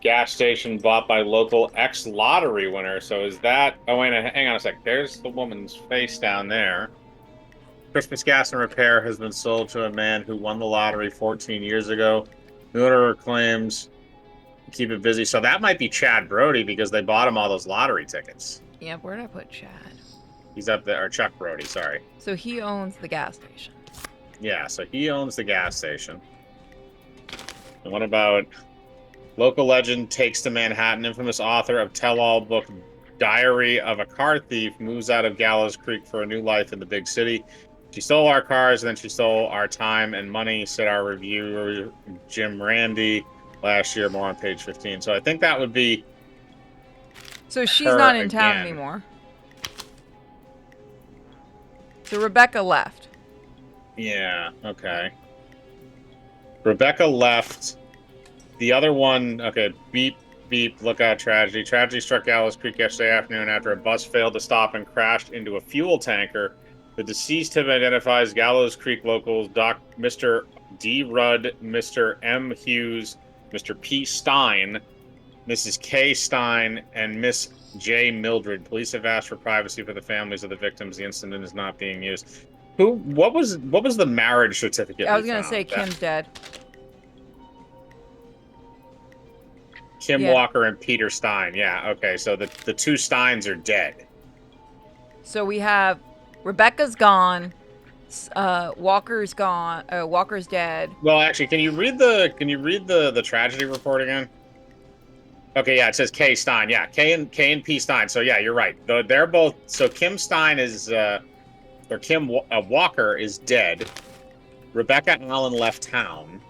Gas station bought by local ex-lottery winner. So is that... Oh, wait, hang on a sec. There's the woman's face down there. Christmas gas and repair has been sold to a man who won the lottery 14 years ago. The owner claims keep it busy. So that might be Chad Brody because they bought him all those lottery tickets. Yeah, where did I put Chad? He's up there. Or Chuck Brody, sorry. So he owns the gas station. Yeah, so he owns the gas station. And what about... Local legend takes to Manhattan. Infamous author of tell-all book Diary of a Car Thief moves out of Gallows Creek for a new life in the big city. She stole our cars, and then she stole our time and money, said our reviewer Jim Randy last year. More on page 15. So I think that would be... So she's not in town again. anymore. So Rebecca left. Yeah, okay. Rebecca left... The other one, okay, beep, beep, look out, tragedy. Tragedy struck Gallows Creek yesterday afternoon after a bus failed to stop and crashed into a fuel tanker. The deceased have identified as Gallows Creek locals Mr. D. Rudd, Mr. M. Hughes, Mr. P. Stein, Mrs. K. Stein, and Miss J. Mildred. Police have asked for privacy for the families of the victims. The incident is not being used. What was the marriage certificate? I was going to say Kim's dead. Kim Walker and Peter Stein. Yeah, okay. So the two Steins are dead. So we have Rebecca's gone. Walker's gone. Walker's dead. Well, actually, can you read the tragedy report again? Okay, yeah, it says K Stein. Yeah, K and P Stein. So yeah, you're right. They're both. So Kim Stein is or Kim Walker is dead. Rebecca Allen left town.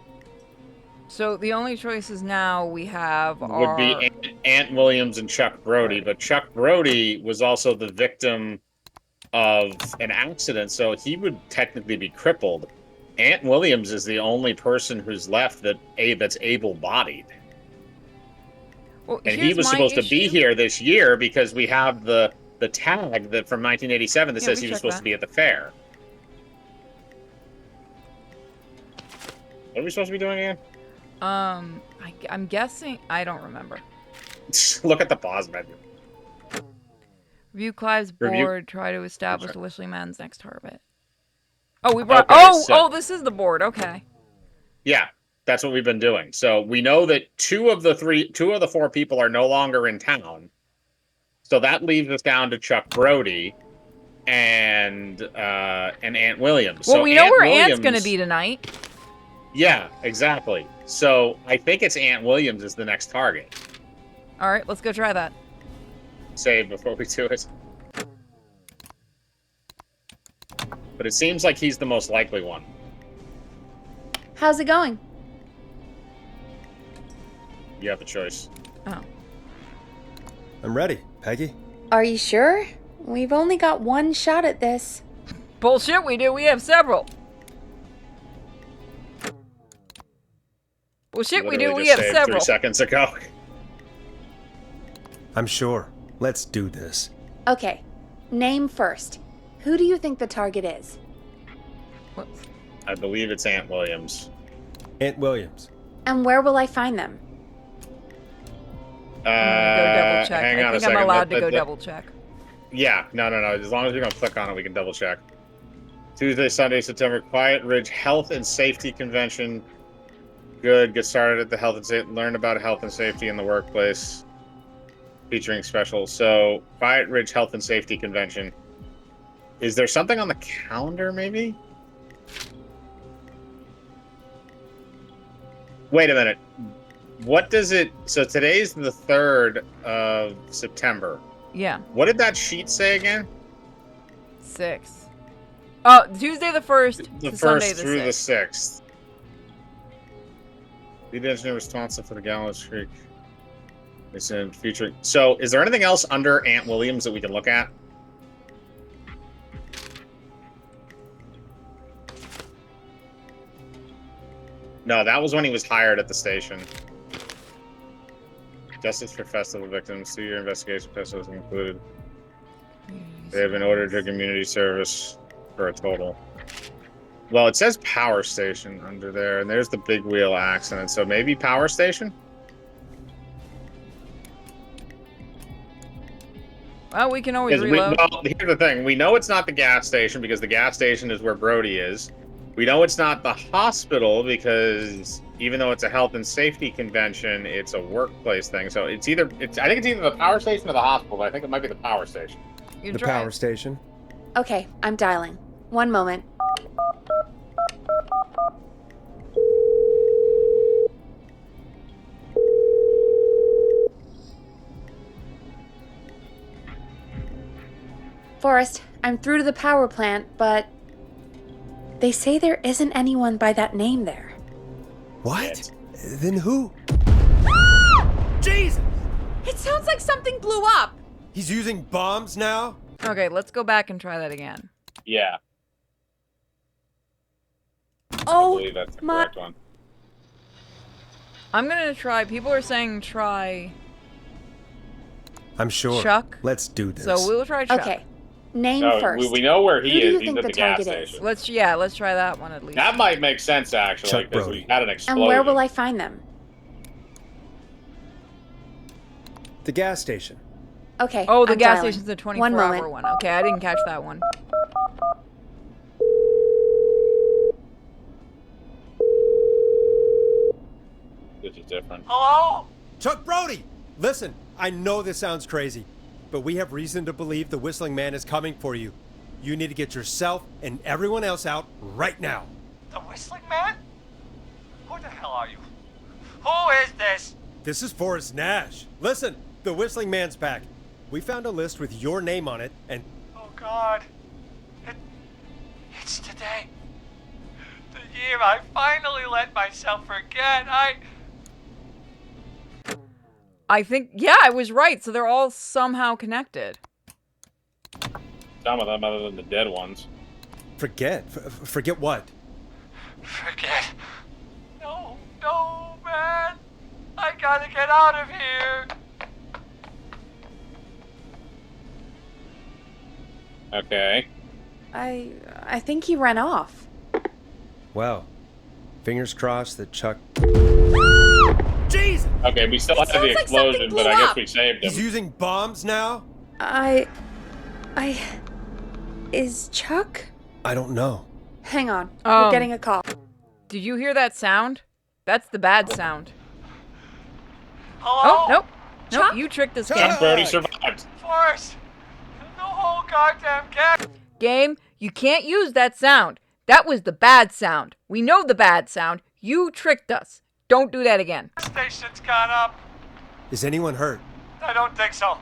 So the only choices now we have would be Ant Williams and Chuck Brody, but Chuck Brody was also the victim of an accident, so he would technically be crippled. Ant Williams is the only person who's left that's able-bodied. Well, and he was supposed to be here this year because we have the tag that from 1987 that says he was supposed to be at the fair. What are we supposed to be doing again? I'm guessing. I don't remember. Look at the pause menu. Review Clive's board. Try to establish the Wishley Man's next target. Oh, we brought. This is the board. Okay. Yeah, that's what we've been doing. So we know that two of the four people are no longer in town. So that leaves us down to Chuck Brody and Ant Williams. Well, so we know where Ant's going to be tonight. Yeah, exactly. So I think it's Ant Williams is the next target. All right, let's go try that. Save before we do it. But it seems like he's the most likely one. How's it going? You have the choice. Oh. I'm ready, Peggy. Are you sure? We've only got one shot at this. Bullshit, we do. We have several. Bullshit, we do. We have several. 3 seconds ago. I'm sure. Let's do this. Okay, name first. Who do you think the target is? Whoops. I believe it's Aunt Williams. Aunt Williams. And where will I find them? I'm gonna go double check. Hang on I a think second. I'm allowed to go double check. Yeah, no. As long as you're gonna click on it, we can double check. Tuesday, Sunday, September. Quiet Ridge Health and Safety Convention. Good. Get started at the health and safety. Learn about health and safety in the workplace. Featuring specials. So, Quiet Ridge Health and Safety Convention. Is there something on the calendar, maybe? Wait a minute. What does it... So today's the 3rd of September. Yeah, What did that sheet say again? 6. Oh, Tuesday the 1st The to 1st Sunday the through 6th. the 6th. Lead engineer responsible for the Gallows Creek. It's in future. So, is there anything else under Aunt Williams that we can look at? No, that was when he was hired at the station. Justice for festival victims. 2-year investigation process was included. They have been ordered to community service for a total. Well, it says power station under there, and there's the big wheel accident. So maybe power station? Well, we can always Well, here's the thing. We know it's not the gas station because the gas station is where Brody is. We know it's not the hospital because even though it's a health and safety convention, it's a workplace thing. So I think it's either the power station or the hospital, but I think it might be the power station. The power station. Okay, I'm dialing. One moment. Forrest, I'm through to the power plant, but they say there isn't anyone by that name there. What? Then who? Jesus! It sounds like something blew up. He's using bombs now? Okay, let's go back and try that again. Yeah, I Oh, believe that's the my- correct one. I'm gonna try. People are saying try I'm sure. Chuck. Let's do this. So we'll try Chuck. okay. Name No, first. we know where Who he do you is. He's think at the the gas target is? station. Let's try that one at least. That might make sense, actually, Chuck because Brody. we had an explosion. And where will I find them? The gas station. Okay. Oh, the I'm gas dialing. station's the One 24-hour moment. one. Okay, I didn't catch that one. This is different. Hello? Chuck Brody! Listen, I know this sounds crazy, but we have reason to believe the Whistling Man is coming for you. You need to get yourself and everyone else out right now. The Whistling Man? Who the hell are you? Who is this? This is Forrest Nash. Listen, the Whistling Man's back. We found a list with your name on it, and Oh God. It's today. The year I finally let myself forget. I think, yeah, I was right. So they're all somehow connected. Some of them, other than the dead ones. forget. Forget what? Forget. No, man. I gotta get out of here. Okay. I think he ran off. Well, fingers crossed that Chuck... Jesus! Okay, we still It had the sounds like explosion, something but I blew guess up. we saved him. He's using bombs now? Is Chuck? I don't know. Hang on. We're Um, getting a call. Did you hear that sound? That's the bad sound. Hello? Oh, nope. Nope, Chuck? you tricked us, Chuck! game. Brody survived. Forrest. The whole goddamn gang. Game, you can't use that sound. That was the bad sound. We know the bad sound. You tricked us. Don't do that again. Station's gone up. Is anyone hurt? I don't think so.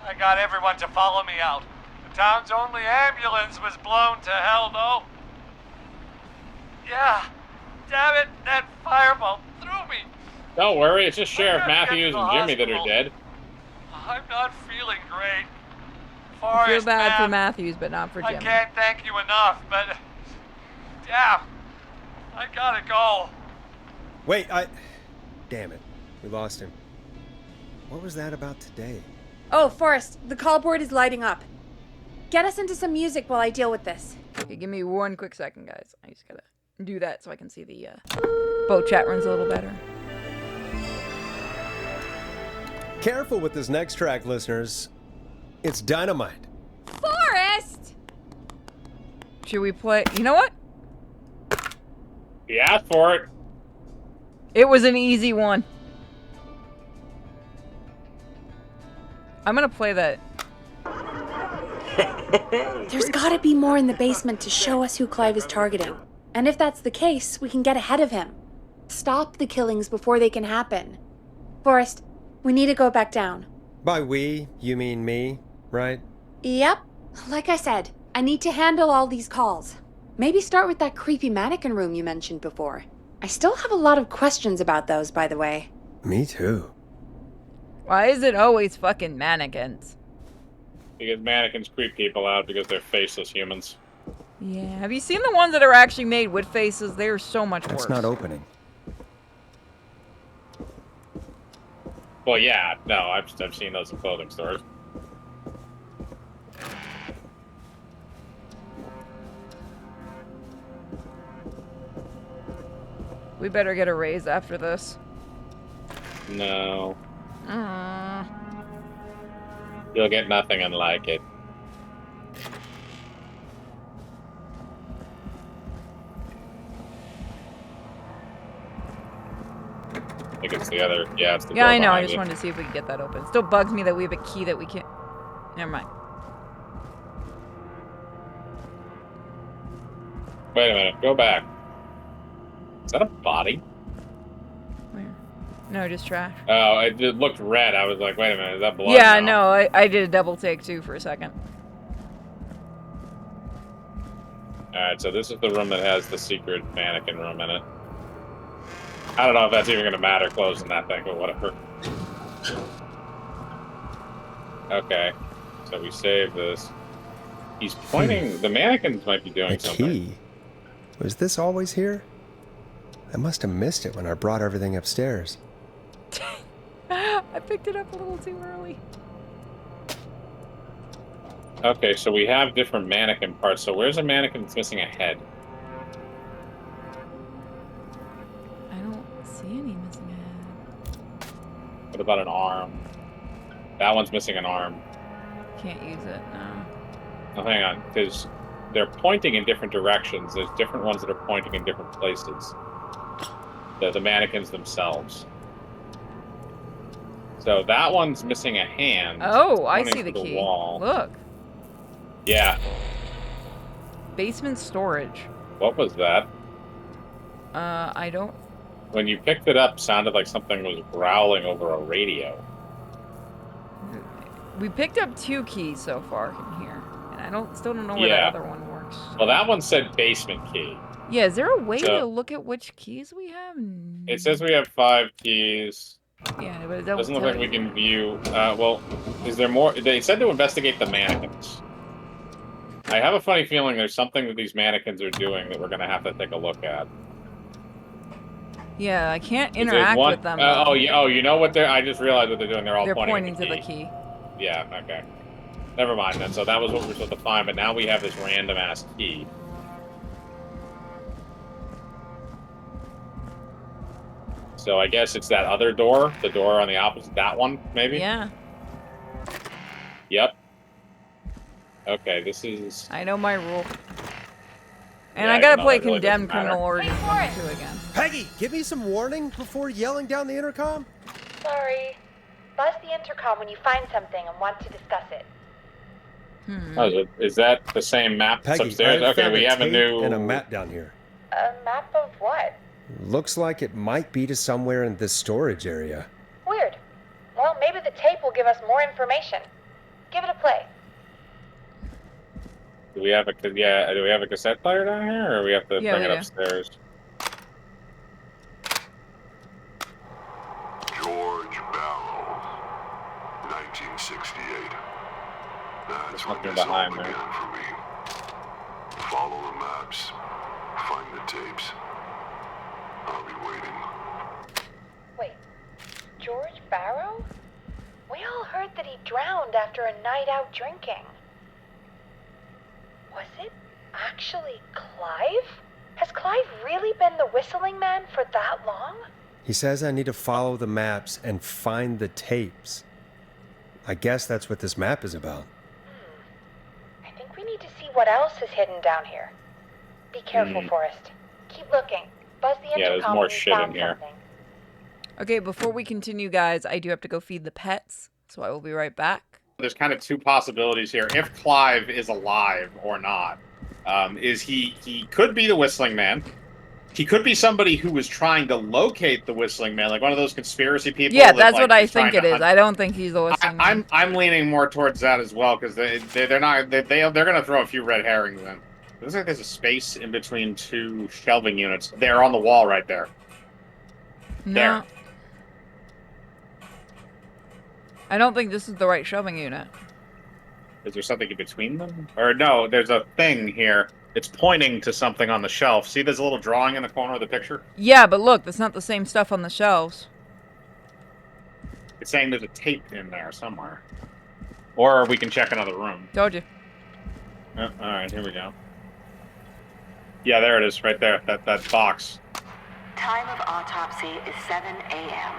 I got everyone to follow me out. The town's only ambulance was blown to hell, though. Yeah. Damn it, that fireball threw me. Don't worry, it's just I Sheriff gotta get Matthews to and the Jimmy that are hospital. dead. I'm not feeling great. I feel Forrest, bad for man, Matthews, but not for I Jimmy. can't thank you enough, but... Damn. I gotta go. Wait, Damn it. We lost him. What was that about today? Oh, Forrest, the call board is lighting up. Get us into some music while I deal with this. Okay, give me one quick second, guys. I just gotta do that so I can see the boat chat runs a little better. Careful with this next track, listeners. It's dynamite. Forrest! Should we play? You know what? He asked for it. It was an easy one. I'm gonna play that. There's gotta be more in the basement to show us who Clive is targeting. And if that's the case, we can get ahead of him. Stop the killings before they can happen. Forrest, we need to go back down. By we, you mean me, right? Yep. Like I said, I need to handle all these calls. Maybe start with that creepy mannequin room you mentioned before. I still have a lot of questions about those, by the way. Me too. Why is it always fucking mannequins? Because mannequins creep people out because they're faceless humans. Yeah. Have you seen the ones that are actually made with faces? They are so much worse. That's not opening. Well, yeah, no, I've seen those in clothing stores. We better get a raise after this. No. You'll get nothing and like it. I think it's the other. Yeah, it's the Yeah, door I know. I behind just you. wanted to see if we could get that open. It still bugs me that we have a key that we can't. Never mind. Wait a minute. Go back. Is that a body? Where? No, just trash. Oh, it looked red. I was like, wait a minute. Is that blood? Yeah, no, I did a double take too for a second. Alright, so this is the room that has the secret mannequin room in it. I don't know if that's even going to matter closing that thing, but whatever. Okay, so we save this. He's pointing... The mannequins might be doing A something. key? Was this always here? I must have missed it when I brought everything upstairs. I picked it up a little too early. Okay, so we have different mannequin parts. So where's a mannequin that's missing a head? I don't see any missing head. What about an arm? That one's missing an arm. Can't use it, no. Oh, hang on, because they're pointing in different directions. There's different ones that are pointing in different places. The mannequins themselves. So that one's missing a hand. Oh, I pointing see the to key. wall. Look. Yeah. Basement storage. What was that? I don't... When you picked it up, sounded like something was growling over a radio. We picked up 2 keys so far in here. And I still don't know where Yeah. that other one works. Well, that one said basement key. Yeah, is there a way So- to look at which keys we have? It says we have 5 keys. Yeah, but it Doesn't look like we can view. Well, is there more? They said to investigate the mannequins. I have a funny feeling there's something that these mannequins are doing that we're going to have to take a look at. Yeah, I can't There's interact one- with them. oh, yeah. Oh, you know what they're? I just realized what they're doing. They're all They're pointing pointing to the key. Yeah. Okay. Never mind then. So that was what we were supposed to find, but now we have this random ass key. So I guess it's that other door, the door on the opposite, that one, maybe? Yeah, Yep. Okay, this is... I know my rule. And Yeah, I gotta no, play that really Condemned doesn't matter. Criminal Ordinance 1 and 2 again. Peggy, give me some warning before yelling down the intercom. Sorry. Buzz the intercom when you find something and want to discuss it. Oh, is that the same map that's Peggy, upstairs? I Okay, found we have a tape new... and a map down here. A map of what? Looks like it might be to somewhere in this storage area. Weird. Well, maybe the tape will give us more information. Give it a play. Do we have a cassette player down here, or we have to Yeah, bring we it do. upstairs? George Barrow, 1968. That's when Something this all behind there. began for me. Follow the maps, find the tapes. I'll be waiting. Wait, George Barrow? We all heard that he drowned after a night out drinking. Was it actually Clive? Has Clive really been the whistling man for that long? He says I need to follow the maps and find the tapes. I guess that's what this map is about. I think we need to see what else is hidden down here. Be careful, Forrest. Keep looking. Buzz the Yeah, there's intercom more when you shit in found here. something. Okay, before we continue, guys, I do have to go feed the pets, so I will be right back. There's kind of two possibilities here. If Clive is alive or not, is he could be the Whistling Man. He could be somebody who was trying to locate the Whistling Man, like one of those conspiracy people. Yeah, that, that's like, what I is trying think it to is. I don't think he's the whistling man. I'm leaning more towards that as well because they're not they're gonna throw a few red herrings in. It looks like there's a space in between two shelving units. They're on the wall right there. No. There. I don't think this is the right shoving unit. Is there something in between them? Or no, there's a thing here. It's pointing to something on the shelf. See, there's a little drawing in the corner of the picture? Yeah, but look, that's not the same stuff on the shelves. It's saying there's a tape in there somewhere. Or we can check another room. Told you. Oh, alright, here we go. Yeah, there it is, right there. That box. Time of autopsy is 7 a.m.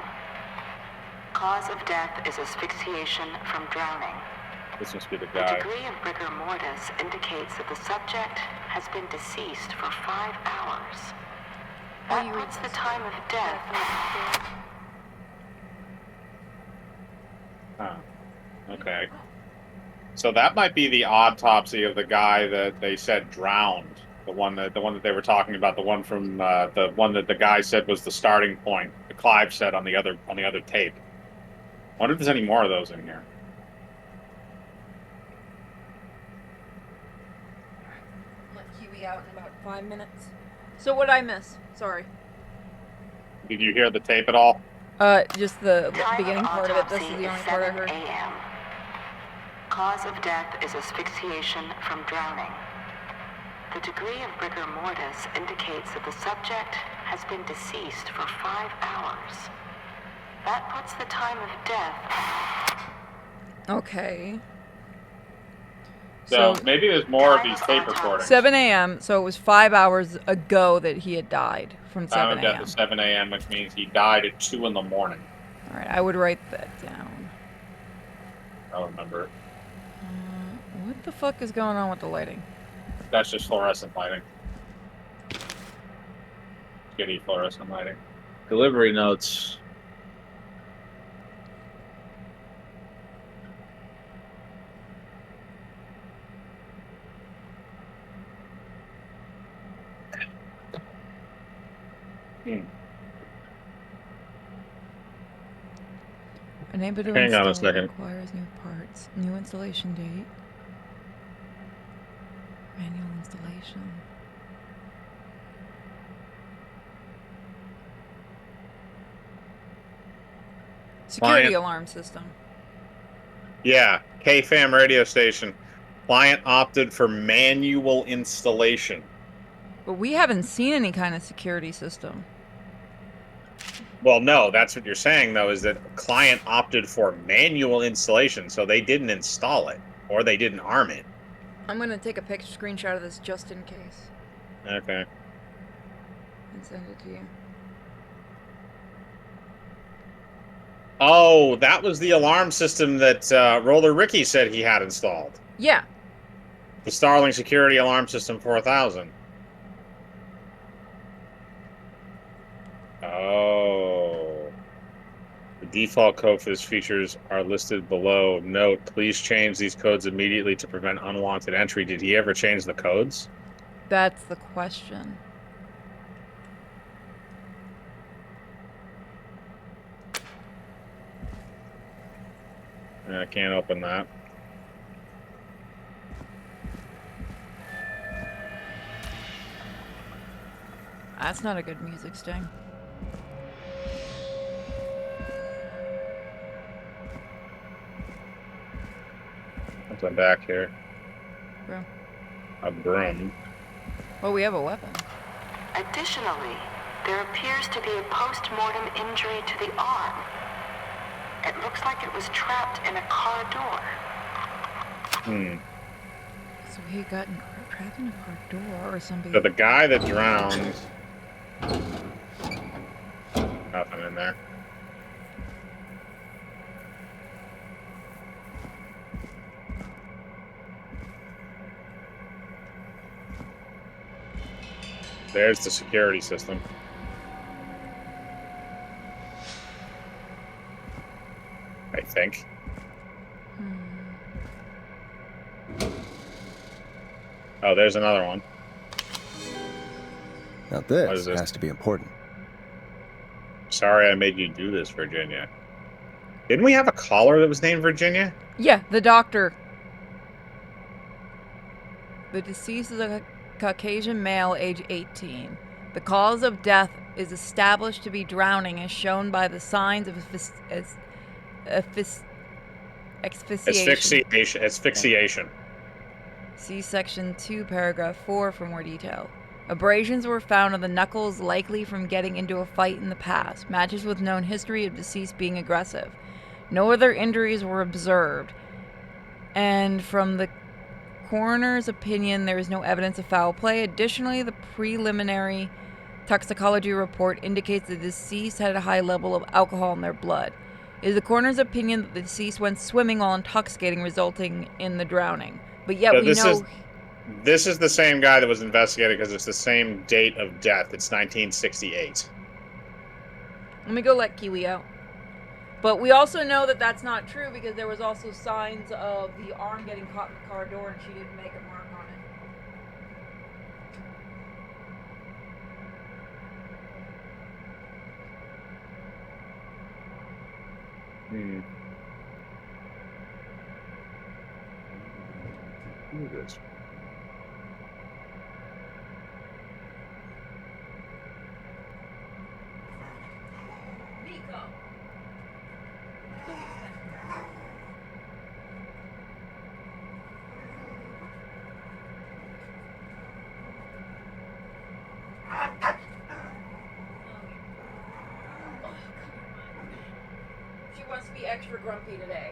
Cause of death is asphyxiation from drowning. This must be the The guy. degree of rigor mortis indicates that the subject has been deceased for 5 hours. That puts the time of death. Oh, okay. So that might be the autopsy of the guy that they said drowned. The one that they were talking about. The one from the one that the guy said was the starting point. The Clive said on the other tape. I wonder if there's any more of those in here. Let Huey out in about 5 minutes. So what'd I miss? Sorry. Did you hear the tape at all? Just the Time beginning of part of it. This autopsy is the only part I 7 heard. a.m. Cause of death is asphyxiation from drowning. The degree of rigor mortis indicates that the subject has been deceased for 5 hours. That puts the time of death. Okay. So maybe there's more of these tape Time of recordings. 7 a.m., so it was 5 hours ago that he had died from Time 7 of death a.m. is 7 a.m., which means he died at 2 in the morning. Alright, I would write that down. I don't remember. What the fuck is going on with the lighting? That's just fluorescent lighting. Shitty fluorescent lighting. Delivery notes. Unable to Hang on a install, second. requires new parts. New installation date. Manual installation. Security Client. alarm system. Yeah, KFAM radio station. Client opted for manual installation. But we haven't seen any kind of security system. Well, no, that's what you're saying, though, is that client opted for manual installation, so they didn't install it, or they didn't arm it. I'm gonna take a picture screenshot of this just in case Okay. and send it to you. Oh, that was the alarm system that Roller Ricky said he had installed. Yeah. The Starling Security Alarm System 4000. Oh. The default code for this features are listed below. Note, please change these codes immediately to prevent unwanted entry. Did he ever change the codes? That's the question. I can't open that. That's not a good music sting. What's on back here? Broom. A broom. Well, we have a weapon. Additionally, there appears to be a post-mortem injury to the arm. It looks like it was trapped in a car door. Hmm. So he got encrypted. trapped in a car door or something. So the guy that drowned. Nothing in there. There's the security system. I think. Oh, there's another one. Now What this is this? has to be important. Sorry I made you do this, Virginia. Didn't we have a caller that was named Virginia? Yeah, the doctor. The deceased is a Caucasian male, age 18. The cause of death is established to be drowning, as shown by the signs of asphyxiation. Asphyxiation. See section 2, paragraph 4 for more detail. Abrasions were found on the knuckles, likely from getting into a fight in the past. Matches with known history of deceased being aggressive. No other injuries were observed. And from the coroner's opinion, there is no evidence of foul play. Additionally, the preliminary toxicology report indicates the deceased had a high level of alcohol in their blood. It is the coroner's opinion that the deceased went swimming while intoxicating, resulting in the drowning. But yet So we know... This is the same guy that was investigated because it's the same date of death. It's 1968. Let me go let Kiwi out. But we also know that that's not true because there was also signs of the arm getting caught in the car door and she didn't make a mark on it. Who is this? Nico! She wants to be extra grumpy today.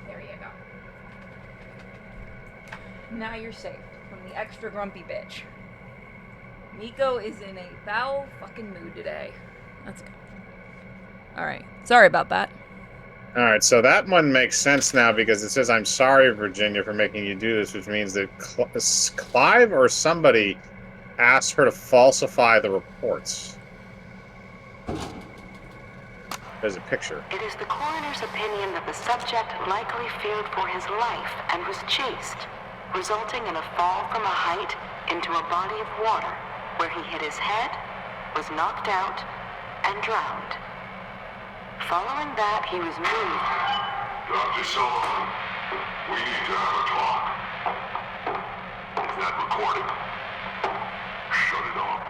There you go. Now you're safe from the extra grumpy bitch. Nico is in a foul fucking mood today. Let's go. Alright. Sorry about that. Alright, so that one makes sense now because it says, I'm sorry, Virginia, for making you do this, which means that Clive or somebody asked her to falsify the reports. There's a picture. It is the coroner's opinion that the subject likely feared for his life and was chased, resulting in a fall from a height into a body of water where he hit his head, was knocked out, and drowned. Following that, he was moved. Dr. Sullivan, we need to have a talk. Is that recording? Shut it off.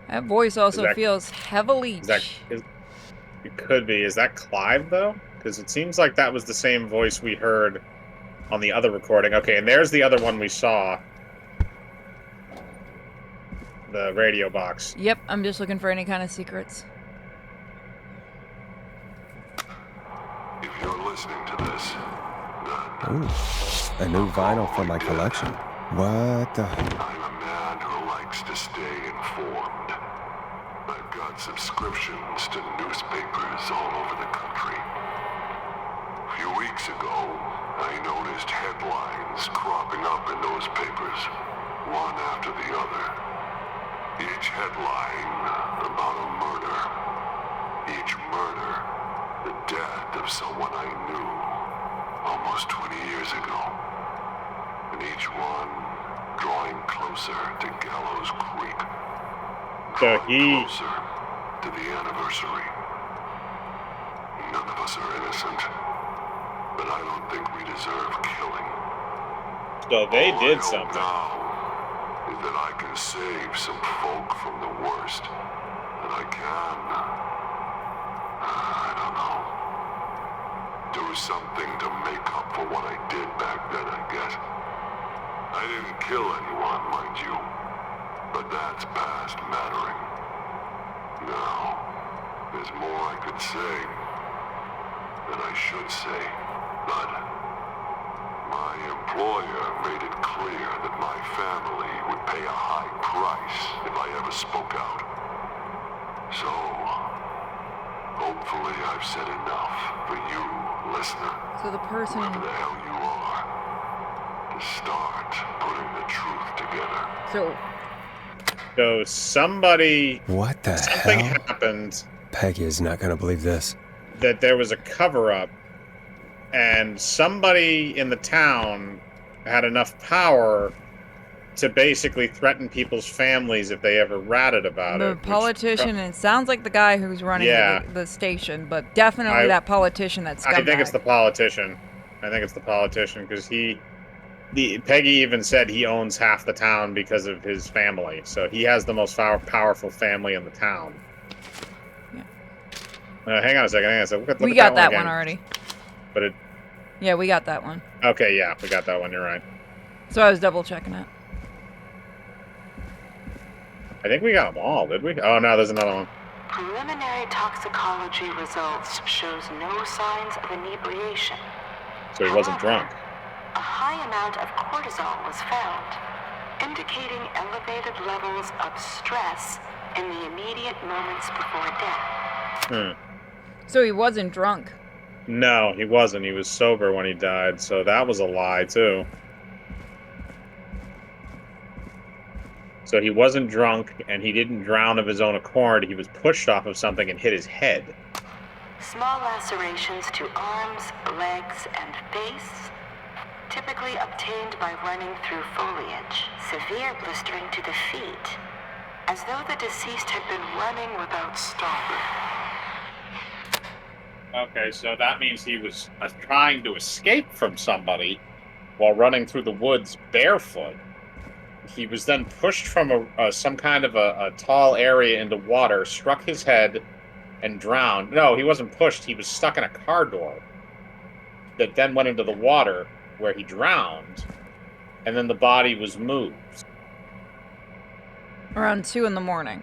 That voice also that- feels heavily... It could be. Is that Clive, though? Because it seems like that was the same voice we heard on the other recording. Okay, and there's the other one we saw. The radio box. Yep, I'm just looking for any kind of secrets. If you're listening to this, then Ooh, a new vinyl for my collection. What the... I'm a man who likes to stay informed. I've got subscriptions to newspapers all over the country. A few weeks ago, I noticed headlines cropping up in those papers, one after the other. Each headline about a murder. Each murder, the death of someone I knew almost 20 years ago. And each one drawing closer to Gallows Creek. So Drawing closer to the anniversary. None of us are innocent, but I don't think we deserve killing. So they All did I hope something. now is that I can save some folk from the worst. That I can. I don't know. Do something to make up for what I did back then, I guess. I didn't kill anyone, mind you. But that's past mattering. Now, there's more I could say. That I should say. But my employer made it clear that my family would pay a high price if I ever spoke out. So, hopefully I've said enough for you, listener, So the person. whoever the hell you are, to start putting the truth together. So somebody, What the something hell? happened Peggy is not going to believe this. that there was a cover-up, and somebody in the town had enough power to basically threaten people's families if they ever ratted about The it. politician, and it sounds like the guy who's running Yeah. the station, but definitely that politician, that scumbag. I think it's the politician. I think it's the politician because Peggy even said he owns half the town because of his family. So he has the most powerful family in the town. Yeah. Hang on a second. Look We at got that again. one already. But it. Yeah, we got that one. Okay, yeah, we got that one. You're right. So I was double checking it. I think we got them all, did we? Oh no, there's another one. Preliminary toxicology results shows no signs of inebriation. So he wasn't drunk. A high amount of cortisol was found, indicating elevated levels of stress in the immediate moments before death. So he wasn't drunk. No, he wasn't. He was sober when he died, so that was a lie, too. So he wasn't drunk, and he didn't drown of his own accord. He was pushed off of something and hit his head. Small lacerations to arms, legs, and face, typically obtained by running through foliage. Severe blistering to the feet, as though the deceased had been running without stopping. Okay, so that means he was trying to escape from somebody while running through the woods barefoot. He was then pushed from some kind of a tall area into water, struck his head, and drowned. No, he wasn't pushed. He was stuck in a car door that then went into the water where he drowned, and then the body was moved. Around 2 in the morning.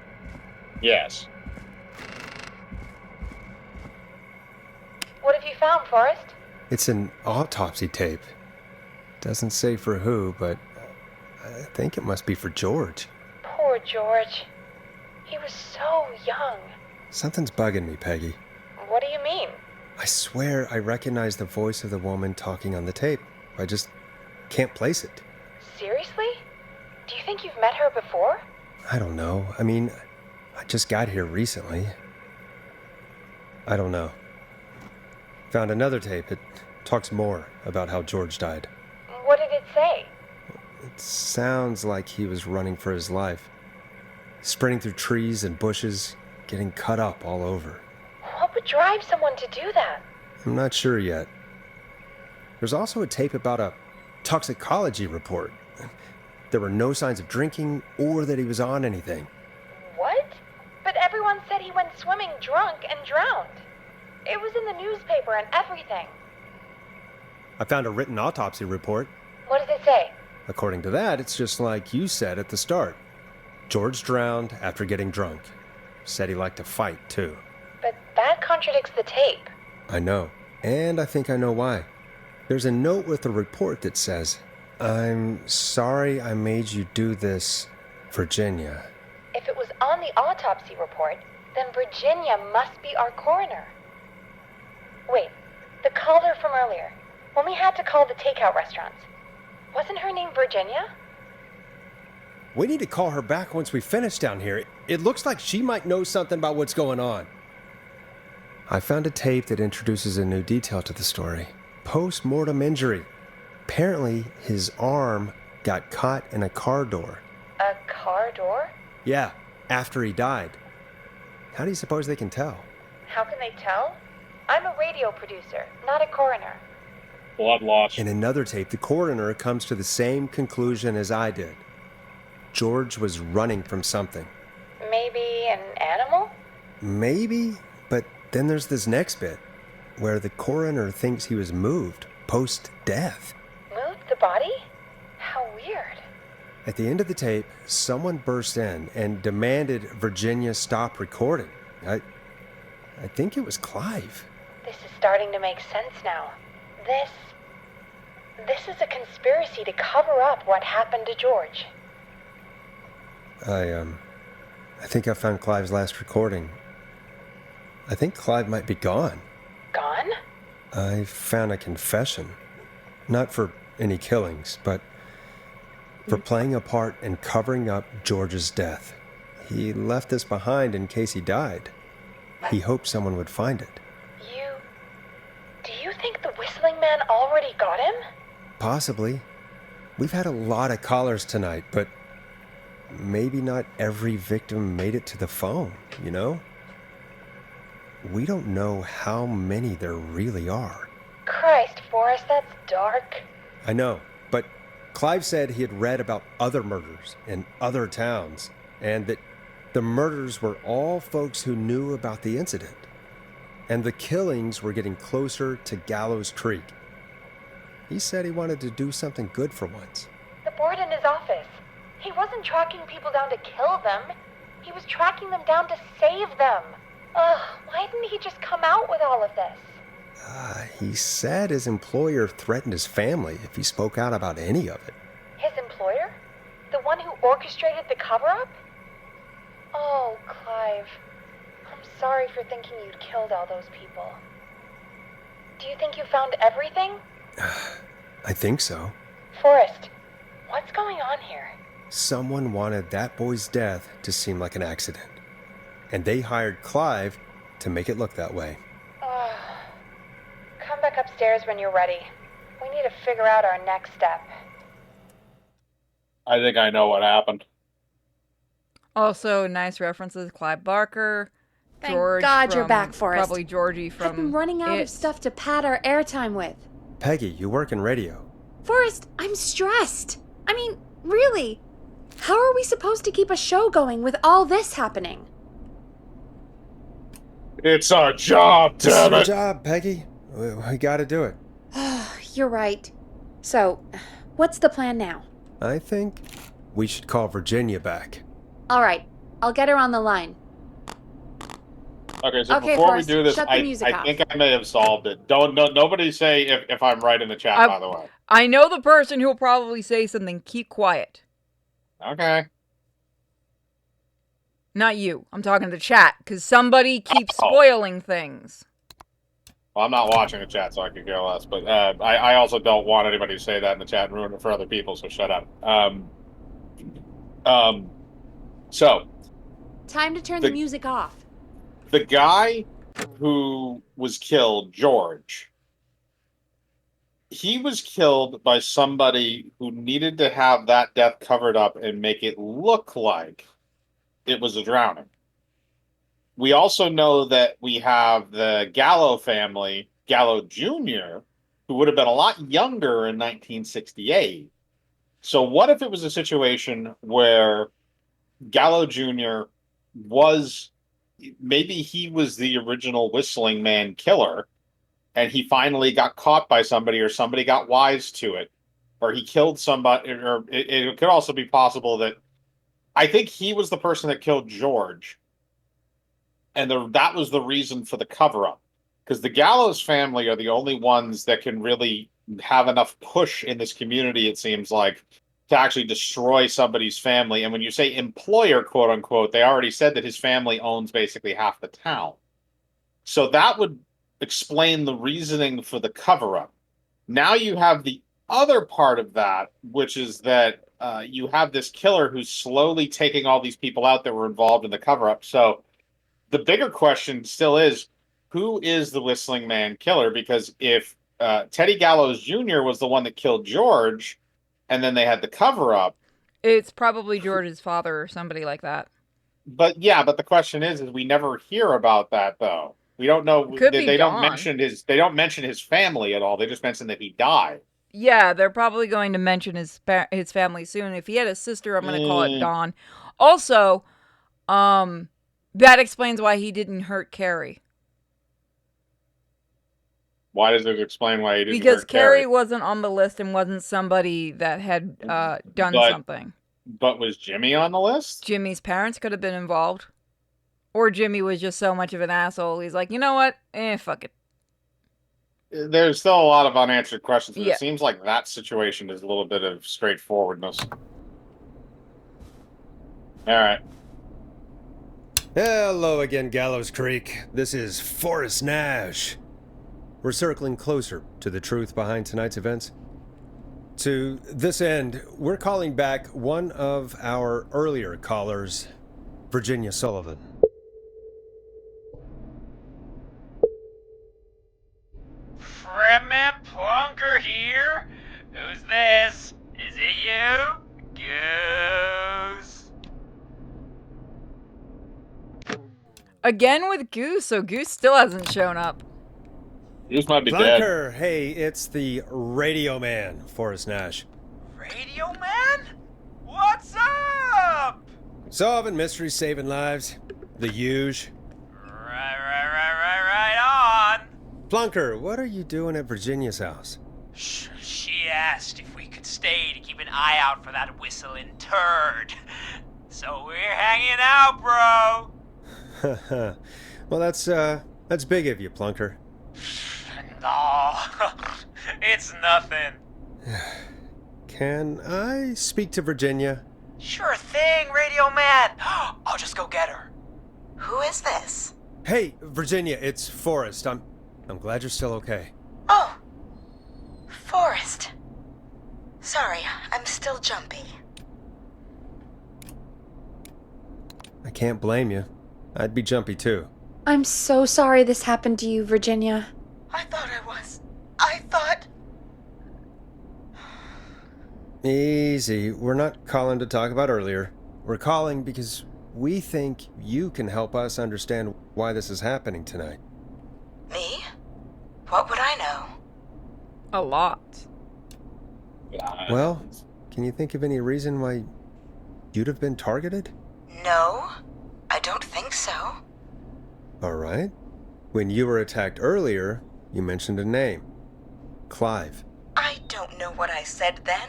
Yes. What have you found, Forrest? It's an autopsy tape. Doesn't say for who, but I think it must be for George. Poor George. He was so young. Something's bugging me, Peggy. What do you mean? I swear I recognize the voice of the woman talking on the tape. I just can't place it. Seriously? Do you think you've met her before? I don't know. I mean, I just got here recently. I don't know. Found another tape. It talks more about how George died. What did it say? It sounds like he was running for his life. Sprinting through trees and bushes, getting cut up all over. What would drive someone to do that? I'm not sure yet. There's also a tape about a toxicology report. There were no signs of drinking or that he was on anything. What? But everyone said he went swimming drunk and drowned. It was in the newspaper and everything. I found a written autopsy report. What does it say? According to that, it's just like you said at the start. George drowned after getting drunk. Said he liked to fight, too. But that contradicts the tape. I know. And I think I know why. There's a note with the report that says, "I'm sorry I made you do this, Virginia." If it was on the autopsy report, then Virginia must be our coroner. Wait, the caller from earlier, when we had to call the takeout restaurants, wasn't her name Virginia? We need to call her back once we finish down here. It looks like she might know something about what's going on. I found a tape that introduces a new detail to the story. Post-mortem injury. Apparently, his arm got caught in a car door. A car door? Yeah, after he died. How do you suppose they can tell? How can they tell? I'm a radio producer, not a coroner. Blood loss. In another tape, the coroner comes to the same conclusion as I did. George was running from something. Maybe an animal? Maybe, but then there's this next bit, where the coroner thinks he was moved post-death. Moved the body? How weird. At the end of the tape, someone burst in and demanded Virginia stop recording. I think it was Clive. This is starting to make sense now. This is a conspiracy to cover up what happened to George. I think I found Clive's last recording. I think Clive might be gone. Gone? I found a confession. Not for any killings, but for playing a part in covering up George's death. He left this behind in case he died. He hoped someone would find it. Do you think the Whistling Man already got him? Possibly. We've had a lot of callers tonight, but maybe not every victim made it to the phone, you know? We don't know how many there really are. Christ, Forrest, that's dark. I know, but Clive said he had read about other murders in other towns, and that the murders were all folks who knew about the incident. And the killings were getting closer to Gallows Creek. He said he wanted to do something good for once. The board in his office. He wasn't tracking people down to kill them. He was tracking them down to save them. Ugh, why didn't he just come out with all of this? He said his employer threatened his family if he spoke out about any of it. His employer? The one who orchestrated the cover-up? Oh, Clive. I'm sorry for thinking you'd killed all those people. Do you think you found everything? I think so. Forrest, what's going on here? Someone wanted that boy's death to seem like an accident. And they hired Clive to make it look that way. Come back upstairs when you're ready. We need to figure out our next step. I think I know what happened. Also, nice references. Clive Barker. Thank George God you're from- back, Forrest. Probably Georgie from I've been running out It. of stuff to pad our airtime with. Peggy, you work in radio. Forrest, I'm stressed. I mean, really. How are we supposed to keep a show going with all this happening? It's our job, damn Good it! job, Peggy. We gotta do it. You're right. So, what's the plan now? I think we should call Virginia back. All right, I'll get her on the line. Okay, so Okay, before Forrest, we do this, shut the music I off. think I may have solved it. Nobody say if I'm right in the chat, by the way. I know the person who will probably say something. Keep quiet. Okay. Not you. I'm talking to the chat, because somebody keeps Oh. spoiling things. Well, I'm not watching the chat, so I could care less. But I also don't want anybody to say that in the chat and ruin it for other people, so shut up. So, Time to turn The- the music off. the guy who was killed, George, he was killed by somebody who needed to have that death covered up and make it look like it was a drowning. We also know that we have the Gallo family, Gallo Jr., who would have been a lot younger in 1968. So what if it was a situation where Gallo Jr. was, maybe he was the original Whistling Man killer, and he finally got caught by somebody, or somebody got wise to it, or he killed somebody, or it could also be possible that I think he was the person that killed George, and that was the reason for the cover-up. Because the Gallows family are the only ones that can really have enough push in this community, it seems like, to actually destroy somebody's family. And when you say employer, quote unquote, they already said that his family owns basically half the town. So that would explain the reasoning for the cover-up. Now you have the other part of that, which is that you have this killer who's slowly taking all these people out that were involved in the cover-up. So the bigger question still is, who is the Whistling Man killer? Because if Teddy Gallows Jr. was the one that killed George, and then they had the cover-up. It's probably George's father or somebody like that. But yeah, but the question is we never hear about that though. We don't know. Could be They don't Dawn. mention his family at all. They just mention that he died. Yeah, they're probably going to mention his family soon. If he had a sister, I'm going to call it Mm. Dawn. Also, that explains why he didn't hurt Carrie. Why does it explain why he didn't Because hurt Carrie wasn't on the list and wasn't somebody that had done But- something. But was Jimmy on the list? Jimmy's parents could have been involved. Or Jimmy was just so much of an asshole. He's like, you know what? Fuck it. there's still a lot of unanswered questions, but Yeah. it seems like that situation is a little bit of straightforwardness. All right. Hello again, Gallows Creek. This is Forrest Nash. We're circling closer to the truth behind tonight's events. To this end, we're calling back one of our earlier callers, Virginia Sullivan. Fretman Plunker here? Who's this? Is it you? Goose? Again with Goose, so Goose still hasn't shown up. Goose might be dead. Plunker, hey, it's the Radio Man, Forrest Nash. Radio Man? What's up? Solving mysteries, saving lives. The huge. Right on. Plunker, what are you doing at Virginia's house? She asked if we could stay to keep an eye out for that whistling turd. So we're hanging out, bro. Well, that's big of you, Plunker. No, it's nothing. Can I speak to Virginia? Sure thing, Radio Man. I'll just go get her. Who is this? Hey, Virginia, it's Forrest. I'm glad you're still okay. Oh, Forrest. Sorry, I'm still jumpy. I can't blame you. I'd be jumpy too. I'm so sorry this happened to you, Virginia. I thought I was. I thought... Easy. We're not calling to talk about earlier. We're calling because we think you can help us understand why this is happening tonight. Me? What would I know? A lot. Well, can you think of any reason why you'd have been targeted? No, I don't think so. All right. When you were attacked earlier, you mentioned a name. Clive. I don't know what I said then.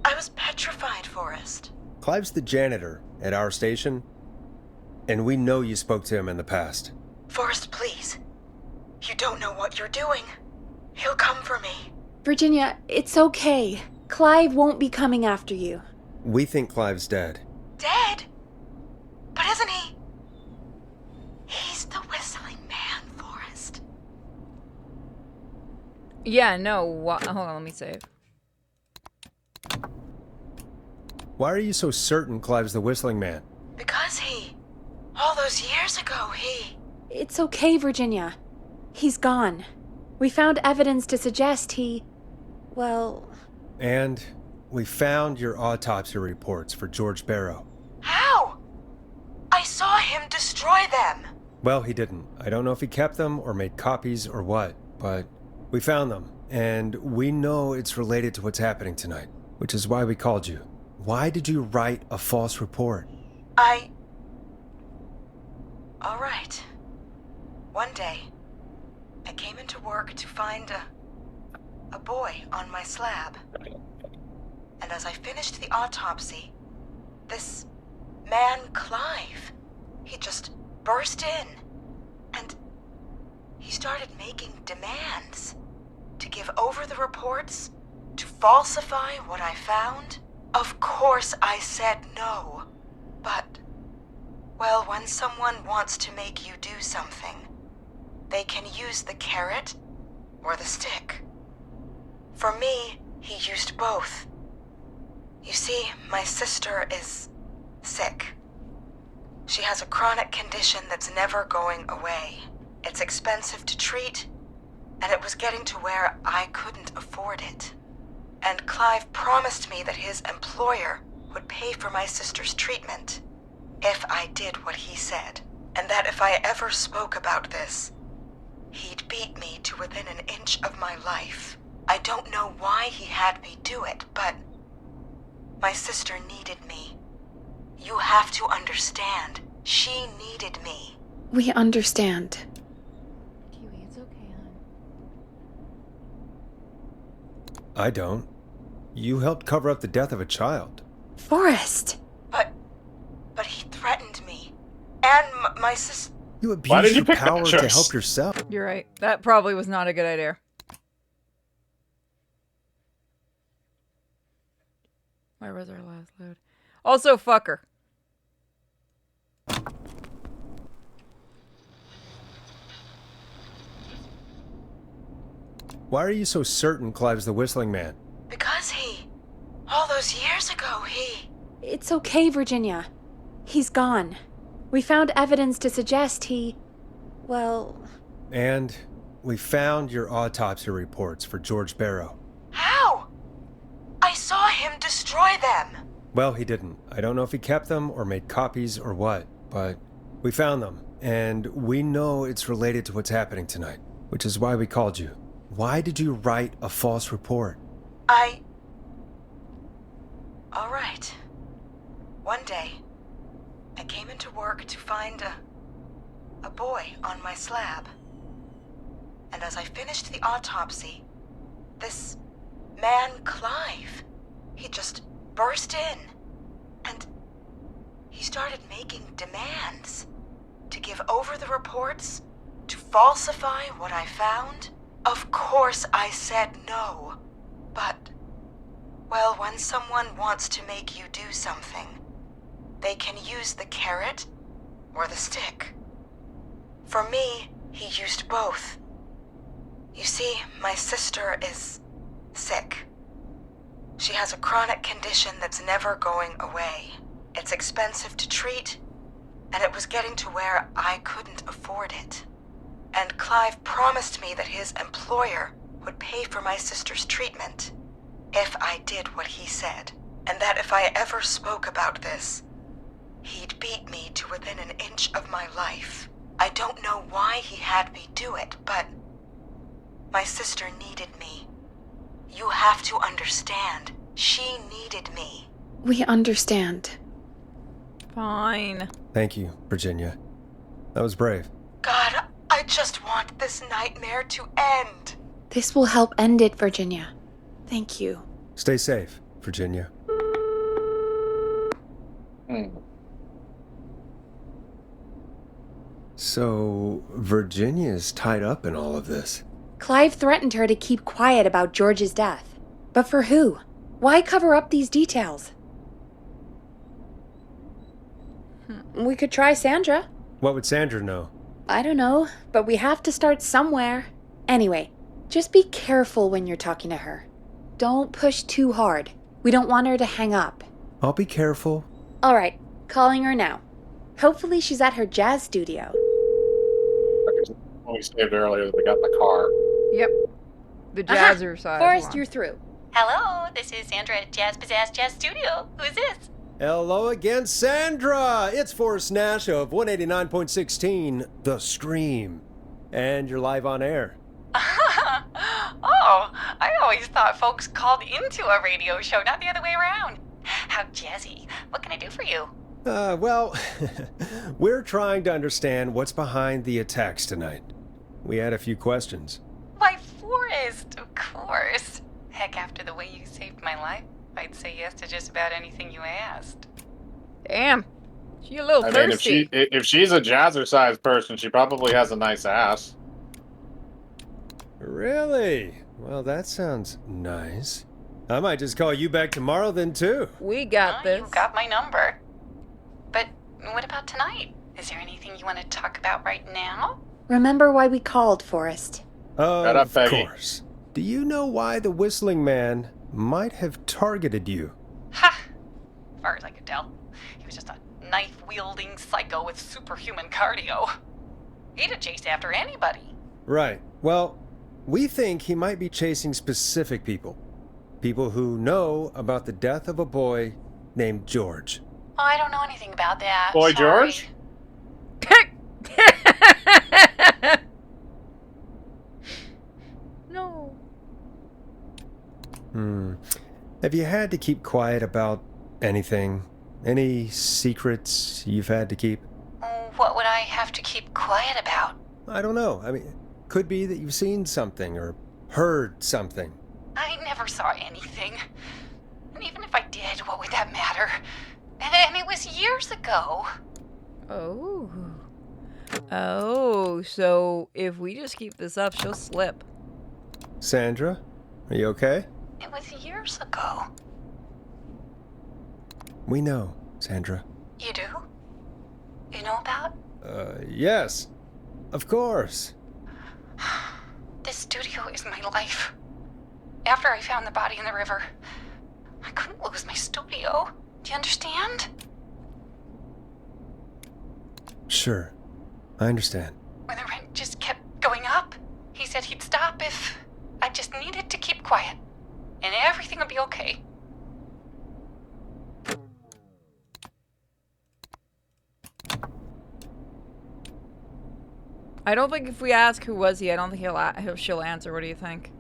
I was petrified, Forrest. Clive's the janitor at our station, and we know you spoke to him in the past. Forrest, please. You don't know what you're doing. He'll come for me. Virginia, it's okay. Clive won't be coming after you. We think Clive's dead. Dead? But isn't he? He's the whistling man, Forrest. Yeah, no, hold on, let me save. Why are you so certain Clive's the whistling man? Because all those years ago, It's okay, Virginia. He's gone. We found evidence to suggest well... And we found your autopsy reports for George Barrow. How? I saw him destroy them. Well, he didn't. I don't know if he kept them or made copies or what, but we found them, and we know it's related to what's happening tonight, which is why we called you. Why did you write a false report? All right. One day, I came into work to find a boy on my slab. And as I finished the autopsy, this man, Clive, he just burst in. And he started making demands to give over the reports, to falsify what I found. Of course I said no. But, well, when someone wants to make you do something, they can use the carrot or the stick. For me, he used both. You see, my sister is sick. She has a chronic condition that's never going away. It's expensive to treat, and it was getting to where I couldn't afford it. And Clive promised me that his employer would pay for my sister's treatment if I did what he said, and that if I ever spoke about this, he'd beat me to within an inch of my life. I don't know why he had me do it, but my sister needed me. You have to understand, she needed me. We understand. Kiwi, it's okay, hon. I don't. You helped cover up the death of a child. Forrest! But he threatened me. And my sister... You Why did abused you your pick that power to choice? help yourself. You're right. That probably was not a good idea. Why was our last load? Also, fuck her. Why are you so certain Clive's the Whistling Man? Because all those years ago, It's okay, Virginia. He's gone. We found evidence to suggest well... And we found your autopsy reports for George Barrow. How? I saw him destroy them. Well, he didn't. I don't know if he kept them or made copies or what, but we found them, and we know it's related to what's happening tonight, which is why we called you. Why did you write a false report? All right. One day, I came into work to find a boy on my slab. And as I finished the autopsy, this man, Clive, he just burst in. And he started making demands to give over the reports, to falsify what I found. Of course I said no, but, well, when someone wants to make you do something, they can use the carrot or the stick. For me, he used both. You see, my sister is sick. She has a chronic condition that's never going away. It's expensive to treat, and it was getting to where I couldn't afford it. And Clive promised me that his employer would pay for my sister's treatment if I did what he said, and that if I ever spoke about this, he'd beat me to within an inch of my life. I don't know why he had me do it, but my sister needed me. You have to understand, she needed me. We understand. Fine. Thank you, Virginia. That was brave. God, I just want this nightmare to end. This will help end it, Virginia. Thank you. Stay safe, Virginia. So, Virginia's tied up in all of this. Clive threatened her to keep quiet about George's death. But for who? Why cover up these details? We could try Sandra. What would Sandra know? I don't know, but we have to start somewhere. Anyway, just be careful when you're talking to her. Don't push too hard. We don't want her to hang up. I'll be careful. All right, calling her now. Hopefully she's at her jazz studio. When we saved earlier, they got in the car. Yep. The jazzercise Forrest, one. you're through. Hello, this is Sandra at Jazz Pizzazz Jazz Studio. Who is this? Hello again, Sandra! It's Forrest Nash of 189.16, The Scream. And you're live on air. Oh, I always thought folks called into a radio show, not the other way around. How jazzy. What can I do for you? Well, we're trying to understand what's behind the attacks tonight. We had a few questions. Why, Forrest, of course. Heck, after the way you saved my life, I'd say yes to just about anything you asked. Damn. She a little I mean, thirsty. if she's a jazzercise person, she probably has a nice ass. Really? Well, that sounds nice. I might just call you back tomorrow then, too. We got this. You got my number. But what about tonight? Is there anything you want to talk about right now? Remember why we called, Forrest. Shut up, Of Peggy. course. Do you know why the Whistling Man might have targeted you? Ha! As far as I could tell, he was just a knife-wielding psycho with superhuman cardio. He'd have chased after anybody. Right. Well, we think he might be chasing specific people. People who know about the death of a boy named George. Oh, I don't know anything about that. Boy Sorry. George? No. Have you had to keep quiet about anything? Any secrets you've had to keep? What would I have to keep quiet about? I don't know. I mean, could be that you've seen something or heard something. I never saw anything. And even if I did, what would that matter? And it was years ago. Oh. Oh, so if we just keep this up, she'll slip. Sandra, are you okay? It was years ago. We know, Sandra. You do? You know about? Yes. Of course. This studio is my life. After I found the body in the river, I couldn't lose my studio. Do you understand? Sure. I understand. When the rent just kept going up, he said he'd stop if I just needed to keep quiet. And everything would be okay. I don't think if we ask who was he, I don't think she'll answer. What do you think?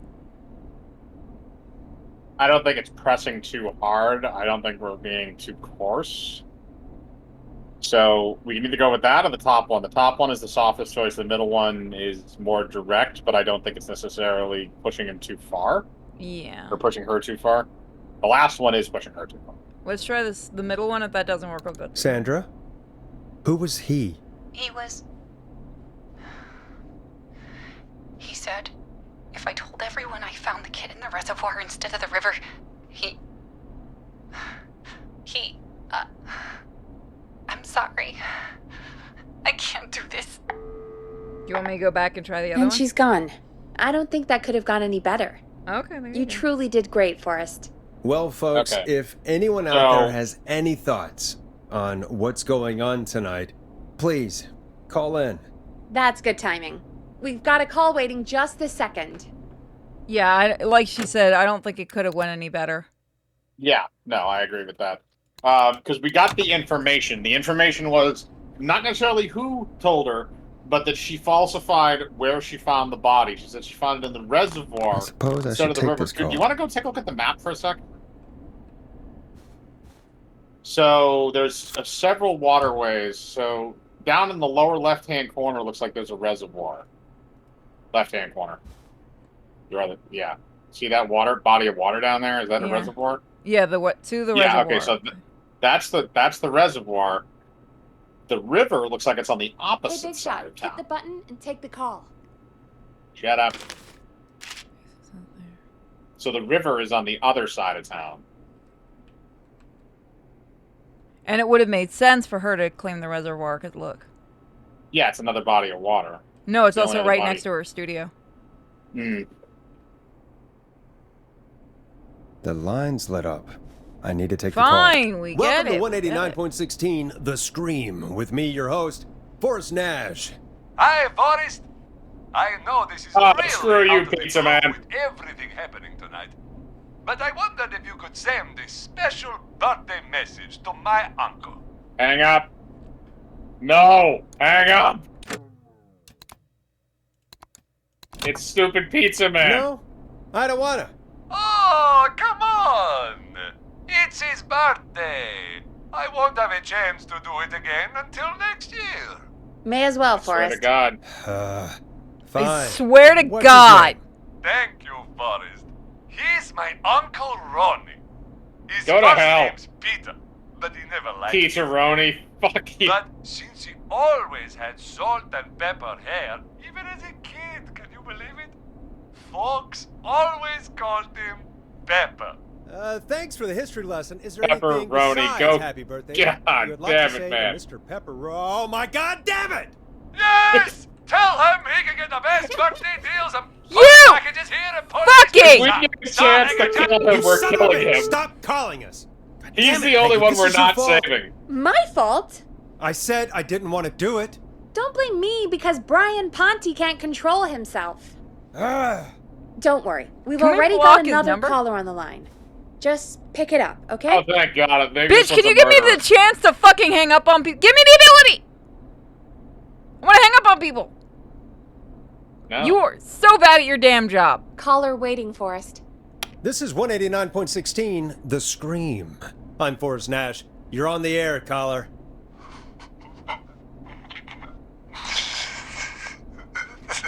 I don't think it's pressing too hard. I don't think we're being too coarse. So we can either go with that or the top one. The top one is the softest choice. The middle one is more direct, but I don't think it's necessarily pushing him too far. Yeah. Or pushing her too far. The last one is pushing her too far. Let's try the middle one. If that doesn't work, we'll go. Sandra? Who was he? He said, if I told everyone I found the kid in the reservoir instead of the river, I'm sorry. I can't do this. Do you want me to go back and try the other one? And she's gone. I don't think that could have gone any better. Okay, there You go. truly did great, Forrest. Well, folks, Okay. if anyone out there has any thoughts on what's going on tonight, please call in. That's good timing. We've got a call waiting just this second. Yeah, like she said, I don't think it could have went any better. Yeah, no, I agree with that. Because we got the information. The information was not necessarily who told her, but that she falsified where she found the body. She said she found it in the reservoir I suppose I instead should of the take river. this Do call. you want to go take a look at the map for a sec? So there's several waterways. So down in the lower left-hand corner looks like there's a reservoir. Left-hand corner. Yeah. See that body of water down there? Is that a Yeah. reservoir? Yeah, the reservoir. Okay, so that's the reservoir. The river looks like it's on the Hey, opposite Big side Shot, of town. hit the button and take the call. Shut up. So the river is on the other side of town. And it would have made sense for her to claim the reservoir, because look. Yeah, it's another body of water. No, it's The only also other right body. next to her studio. Hmm. The line's lit up. I need to take the Fine, call. we get Welcome it. to 189.16, The Scream, with me, your host, Forrest Nash. Hi, Forrest. I know this is Oh, really screw you, out of the pizza blue man. with everything happening tonight. But I wondered if you could send a special birthday message to my uncle. Hang up. No, hang up. It's stupid pizza man. No, I don't wanna. Oh, come on! It's his birthday. I won't have a chance to do it again until next year. May as well, Swear Forrest. to God. Fine. I swear to What's his God. name? Thank you, Forrest. He's my Uncle Ronnie. His Go to first hell. name's Peter, but he never liked it. Pizza-roni. Fuck you. But since he always had salt and pepper hair, even as a kid, can you believe it? Folks always called him Pepper. Thanks for the history lesson. Is there anything Pepperoni, besides go- happy birthday God you would like damn to it, say man. to Mr. Pepperoni? Oh my God, damn it! Yes! Tell him he can get the best birthday deals and You packages here and fucking- We get a chance to kill him. You We're son of a killing bitch, him. Stop calling us. God He's damn it, the only Peggy, one this we're is your not fault. saving. My fault? I said I didn't want to do it. Don't blame me because Brian Ponte can't control himself. Ah. Don't worry. We've Can we already block got his another number? caller on the line. Just pick it up, okay? Oh, thank God. Maybe Bitch, this can was you a give me murderer. the chance to fucking hang up on people? Give me the ability! I want to hang up on people. No. You are so bad at your damn job. Caller waiting, Forrest. This is 189.16, The Scream. I'm Forrest Nash. You're on the air, caller.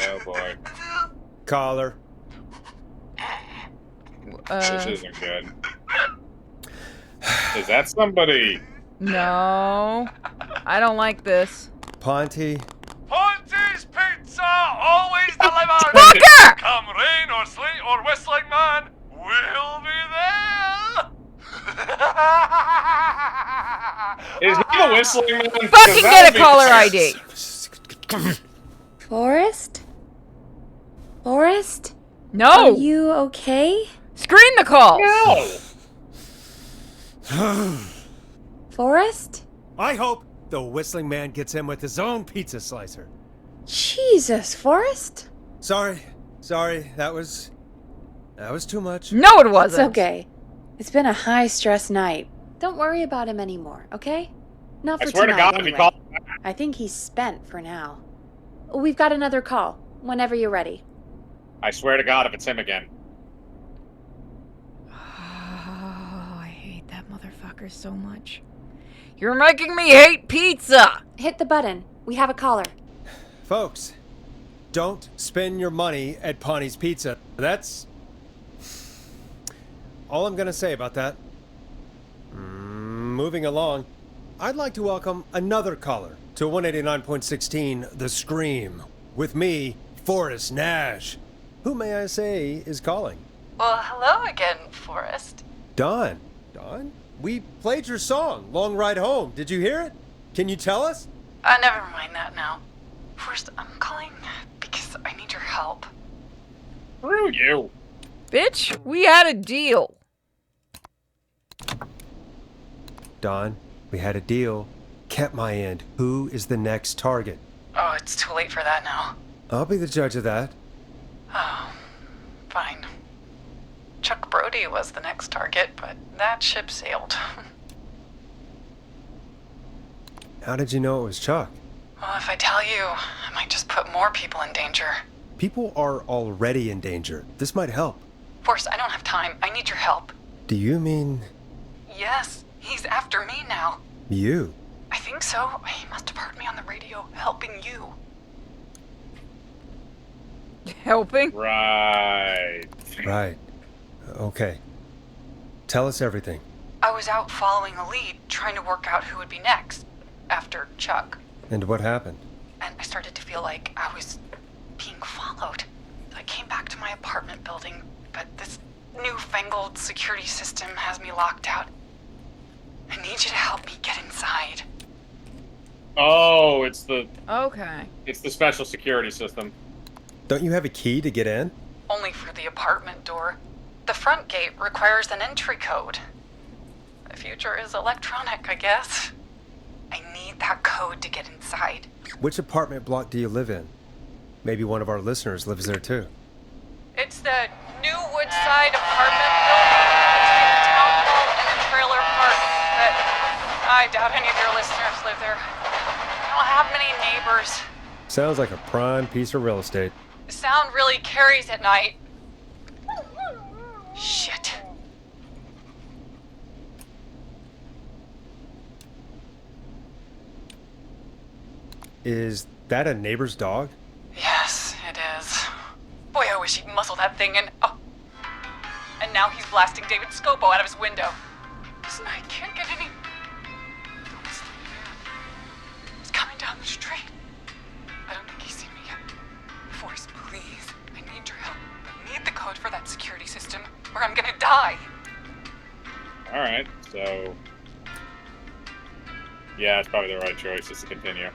Oh, boy. Caller. This isn't good. Is that somebody? No. I don't like this. Ponte. Ponte's Pizza always delivered. Fucker! Come rain or sleet or whistling man, we'll be there. Is he the whistling man? 'Cause Fucking that get would a be caller hilarious. ID. Forrest? Forrest? No. Are you okay? Screen the calls. No. Forrest? I hope the whistling man gets in with his own pizza slicer. Jesus, Forrest? Sorry, that was too much. No, it It's wasn't. okay. It's been a high-stress night. Don't worry about him anymore, okay? Not I for swear to tonight, God, if he anyway. calls. I think he's spent for now. We've got another call. Whenever you're ready. I swear to God, if it's him again. Oh, I hate that motherfucker so much. You're making me hate pizza. Hit the button. We have a caller. Folks, don't spend your money at Pawnee's Pizza. That's all I'm gonna say about that. Moving along, I'd like to welcome another caller to 189.16 The Scream. With me, Forrest Nash. Who, may I say, is calling? Well, hello again, Forrest. Don. Don? We played your song, Long Ride Home. Did you hear it? Can you tell us? Never mind that now. First, I'm calling because I need your help. Screw you. Bitch, we had a deal. Don, we had a deal. Kept my end. Who is the next target? Oh, it's too late for that now. I'll be the judge of that. Oh, fine. Chuck Brody was the next target, but that ship sailed. How did you know it was Chuck? Well, if I tell you, I might just put more people in danger. People are already in danger. This might help. Forrest, I don't have time. I need your help. Do you mean Yes, he's after me now. you? I think so. He must have heard me on the radio helping you. Helping? Right. Right. Okay. Tell us everything. I was out following a lead, trying to work out who would be next, after Chuck. And what happened? And I started to feel like I was being followed. I came back to my apartment building, but this newfangled security system has me locked out. I need you to help me get inside. Oh, it's the Okay. special security system. Don't you have a key to get in? Only for the apartment door. The front gate requires an entry code. The future is electronic, I guess. I need that code to get inside. Which apartment block do you live in? Maybe one of our listeners lives there too. It's the New Woodside apartment building between the town hall and the trailer park. But I doubt any of your listeners live there. I don't have many neighbors. Sounds like a prime piece of real estate. The sound really carries at night. Shit. Is that a neighbor's dog? Yes, it is. Boy, I wish he'd muzzle that thing and... Oh. And now he's blasting David Scopo out of his window. This night can't get any... Don't stay there. He's coming down the street. I don't think he's seen me yet. Forrest, please. I need your help. I need the code for that security system, or I'm gonna die. Alright, so... Yeah, it's probably the right choice, is to continue.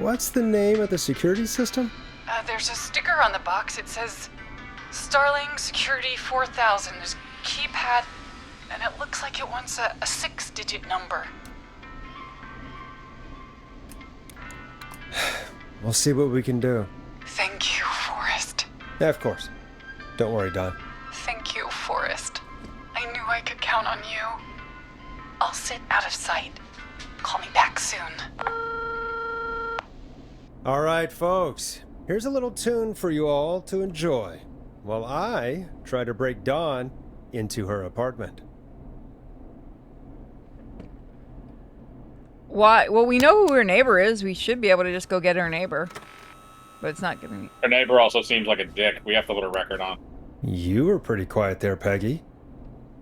What's the name of the security system? There's a sticker on the box. It says Starling Security 4000. There's a keypad, and it looks like it wants a 6-digit number. We'll see what we can do. Thank you, Forrest. Yeah, of course. Don't worry, Don. Thank you, Forrest. I knew I could count on you. I'll sit out of sight. Call me back soon. All right, folks. Here's a little tune for you all to enjoy while I try to break Dawn into her apartment. Why? Well, we know who her neighbor is. We should be able to just go get her neighbor. But it's not giving me... Her neighbor also seems like a dick. We have to put a record on. You were pretty quiet there, Peggy.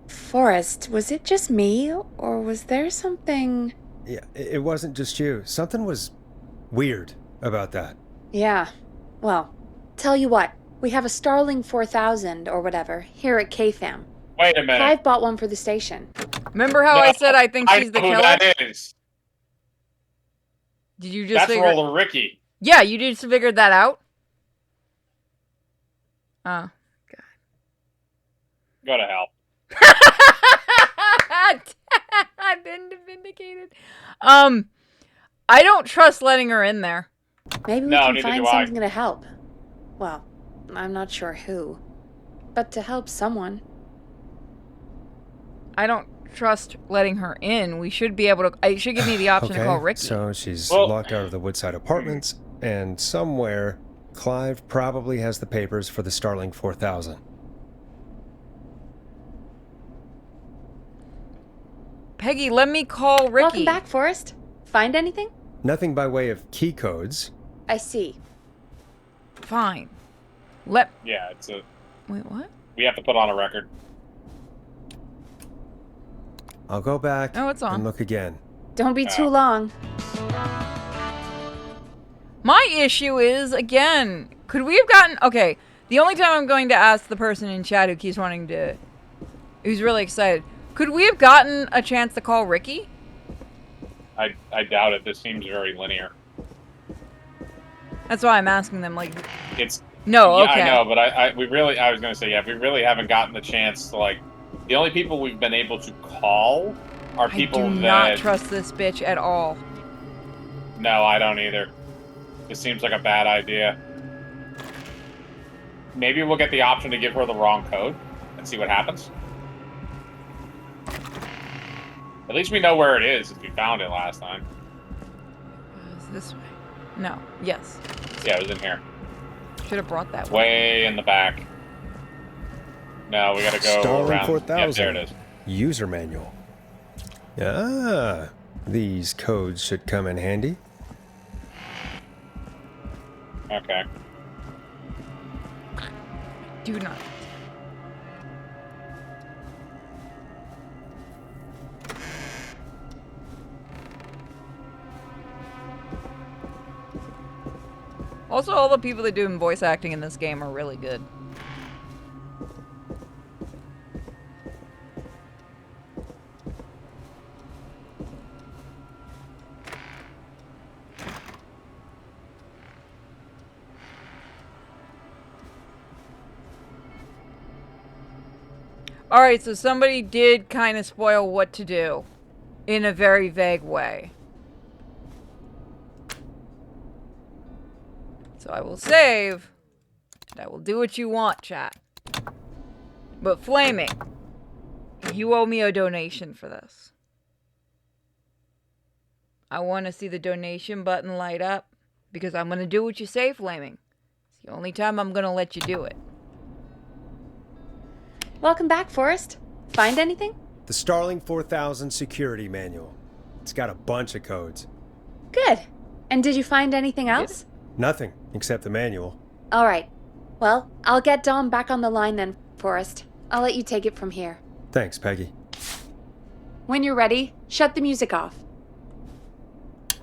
Forrest, was it just me, or was there something... Yeah, it wasn't just you. Something was weird about that. Yeah. Well, tell you what. We have a Starling 4000 or whatever here at KFAM. Wait a minute. Clive bought one for the station. Remember how No, I said I think she's the know who killer? that is. Did you just That's figure? Roller Ricky. Yeah, you just figured that out. Oh, Go to hell. God. I've been vindicated. I don't trust letting her in there. Maybe we No, can neither find do I. something to help. Well, I'm not sure who, but to help someone. I don't trust letting her in. We should be able to. I should give me the option to call Ricky. So she's Well- locked out of the Woodside Apartments, and somewhere, Clive probably has the papers for the Starling 4000. Peggy, let me call Ricky. Welcome back, Forrest. Find anything? Nothing by way of key codes. I see. Fine. Yeah, it's a. Wait, what? We have to put on a record. I'll go back Oh, it's on. and look again. Don't be too long. My issue is, again, could we have gotten... Okay, the only time I'm going to ask the person in chat who keeps wanting to... Who's really excited. Could we have gotten a chance to call Ricky? I doubt it. This seems very linear. That's why I'm asking them, like... It's. No, Yeah, okay. I know, but I was gonna say, yeah, we really haven't gotten the chance to, like, the only people we've been able to call are people I do that. not trust this bitch at all. No, I don't either. This seems like a bad idea. Maybe we'll get the option to give her the wrong code and see what happens. At least we know where it is if we found it last time. Is this way? No. Yes. Yeah, it was in here. Should have brought that way. Way in the back. No, we gotta go Starling around. 4000. Yeah, there it is. User manual. Ah, these codes should come in handy. Okay. Do not. Also, all the people that do voice acting in this game are really good. Alright, so somebody did kind of spoil what to do in a very vague way. So I will save. I will do what you want, chat. But Flaming, you owe me a donation for this. I want to see the donation button light up because I'm going to do what you say, Flaming. It's the only time I'm going to let you do it. Welcome back, Forrest. Find anything? The Starling 4000 security manual. It's got a bunch of codes. Good. And did you find anything else? Nothing except the manual. All right. Well, I'll get Dom back on the line then, Forrest. I'll let you take it from here. Thanks, Peggy. When you're ready, shut the music off.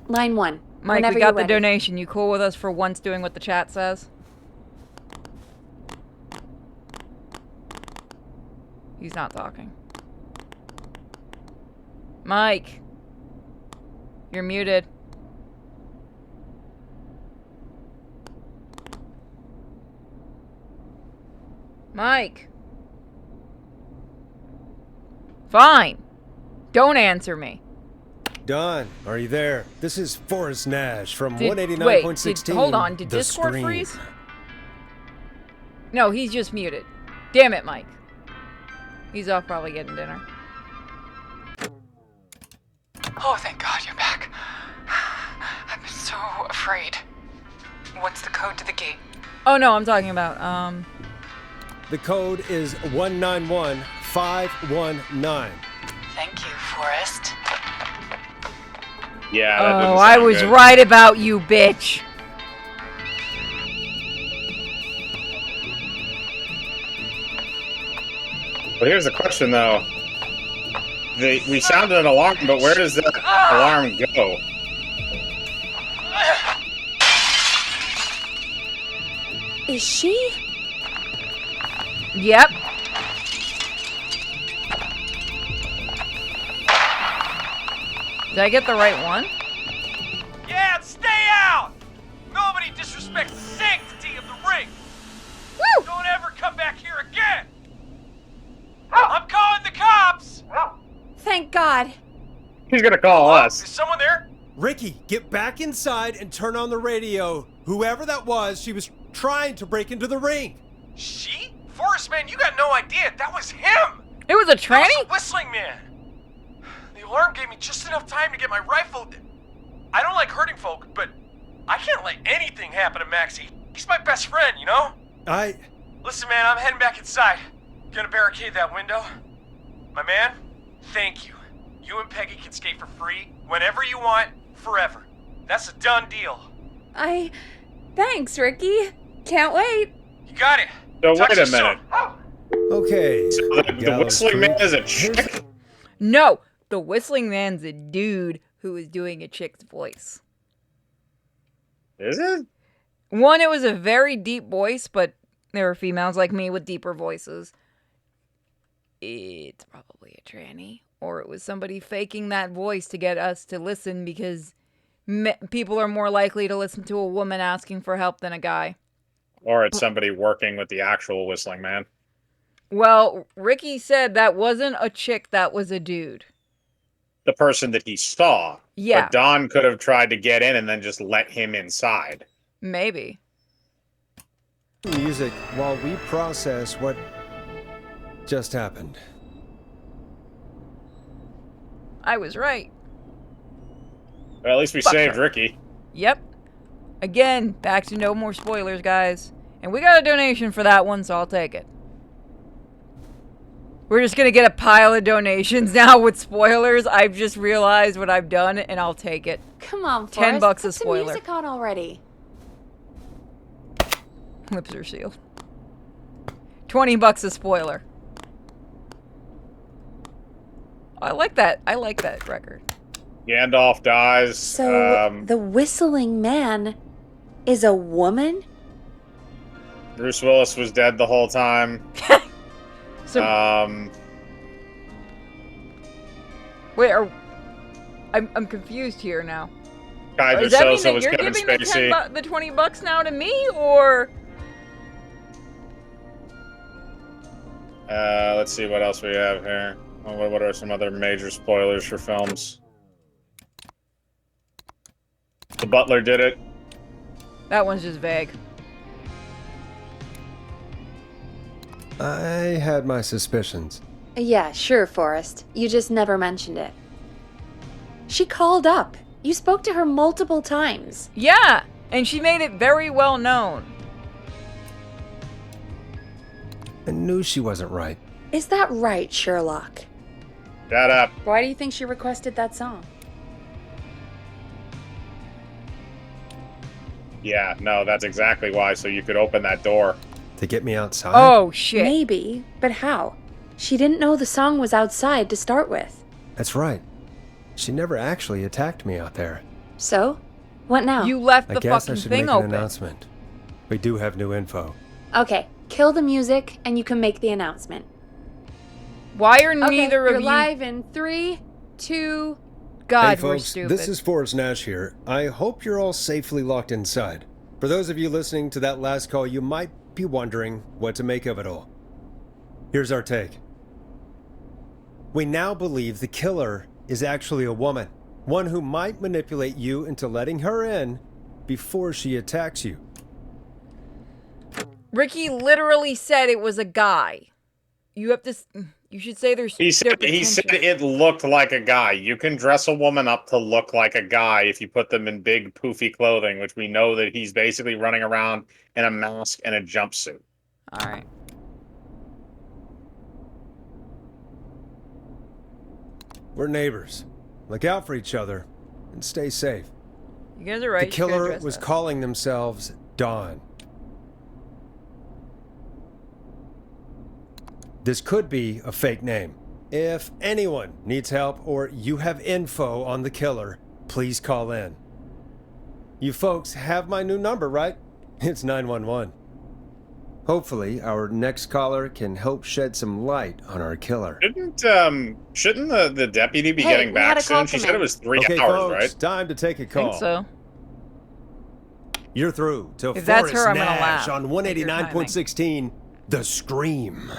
Line 1. Mike, whenever we got you're the ready. donation. You cool with us for once doing what the chat says? He's not talking. Mike. You're muted. Mike. Fine. Don't answer me. Don, are you there? This is Forrest Nash from Wait, 189.16. hold on. Did The Discord Scream. freeze? No, he's just muted. Damn it, Mike. He's off probably getting dinner. Oh, thank God you're back. I've been so afraid. What's the code to the gate? Oh no, I'm talking about, The code is 191519. Thank you, Forrest. Yeah, that doesn't oh, I sound was good. right about you, bitch. But here's the question, though. We sounded an alarm, but where does that alarm go? Is she? Yep. Did I get the right one? Yeah, stay out! Nobody disrespects the sanctity of the ring! Woo! Don't ever come back here again! I'm calling the cops! Thank God. He's gonna call Hello? us. Is someone there? Ricky, get back inside and turn on the radio. Whoever that was, she was trying to break into the ring. She? Forrest, man, you got no idea. That was him! It was a That tranny? was the whistling man! The alarm gave me just enough time to get my rifle. I don't like hurting folk, but I can't let anything happen to Maxie. He's my best friend, you know? Listen, man, I'm heading back inside. Gonna barricade that window. My man, thank you. You and Peggy can skate for free whenever you want, forever. That's a done deal. Thanks, Ricky. Can't wait. You got it. So Talk wait to a you minute. soon. Okay. So the Gallows whistling man Creek. is a chick? No, the whistling man's a dude who is doing a chick's voice. Is it? One, it was a very deep voice, but there are females like me with deeper voices. It's probably a tranny. Or it was somebody faking that voice to get us to listen because people are more likely to listen to a woman asking for help than a guy. Or it's somebody working with the actual whistling man. Well, Ricky said that wasn't a chick, that was a dude. The person that he saw. Yeah. But Don could have tried to get in and then just let him inside. Maybe. Music while we process what just happened. I was right. Well, at least we Fuck saved her. Ricky. Yep. Again, back to no more spoilers, guys. And we got a donation for that one, so I'll take it. We're just gonna get a pile of donations now with spoilers. I've just realized what I've done, and I'll take it. Come on, Forrest. 10 bucks a Put some spoiler. music on already. Lips are sealed. 20 bucks a spoiler. I like that. I like that record. Gandalf dies. So, the whistling man is a woman? Bruce Willis was dead the whole time. So, Um, wait, I'm confused here now. Kaiser Does that mean Sosa that was you're Kevin giving the, Spacey. the 20 bucks now to me, or... Let's see what else we have here. What are some other major spoilers for films? The Butler did it. That one's just vague. I had my suspicions. Yeah, sure, Forrest. You just never mentioned it. She called up. You spoke to her multiple times. Yeah, and she made it very well known. I knew she wasn't right. Is that right, Sherlock? Shut up. Why do you think she requested that song? Yeah, no, that's exactly why, so you could open that door. To get me outside? Oh, shit. Maybe, but how? She didn't know the song was outside to start with. That's right. She never actually attacked me out there. So? What now? You left I the guess I fucking should thing make an open. announcement. We do have new info. Okay, kill the music and you can make the announcement. Why are Okay, neither you're of you... live in 3, 2... God, hey we're folks, stupid. this is Forrest Nash here. I hope you're all safely locked inside. For those of you listening to that last call, you might be wondering what to make of it all. Here's our take. We now believe the killer is actually a woman. One who might manipulate you into letting her in before she attacks you. Ricky literally said it was a guy. You have to... You should say there's... He said it looked like a guy. You can dress a woman up to look like a guy if you put them in big poofy clothing, which we know that he's basically running around in a mask and a jumpsuit. Alright. We're neighbors. Look out for each other and stay safe. You guys are right. The killer was calling themselves Dawn. This could be a fake name. If anyone needs help or you have info on the killer, please call in. You folks have my new number, right? It's 911. Hopefully, our next caller can help shed some light on our killer. Shouldn't the deputy be Hey, getting we had back a call soon? She come said in. it was 3 Okay, hours, folks, right? time to take a I call. think so. You're through to If that's Forrest her, I'm gonna Nash laugh on at your 189.16, The Scream.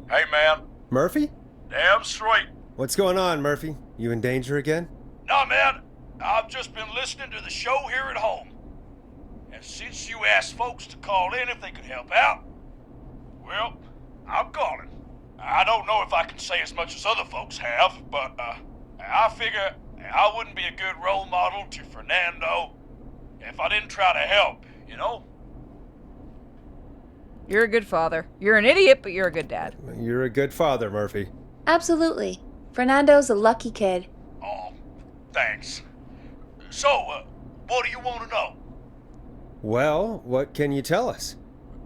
Hey, man. Murphy? Damn straight. What's going on, Murphy? You in danger again? Nah, man. I've just been listening to the show here at home. And since you asked folks to call in if they could help out, well, I'm calling. I don't know if I can say as much as other folks have, but I figure I wouldn't be a good role model to Fernando if I didn't try to help, you know? You're a good father. You're an idiot, but you're a good dad. You're a good father, Murphy. Absolutely. Fernando's a lucky kid. Oh, thanks. So, what do you want to know? Well, what can you tell us?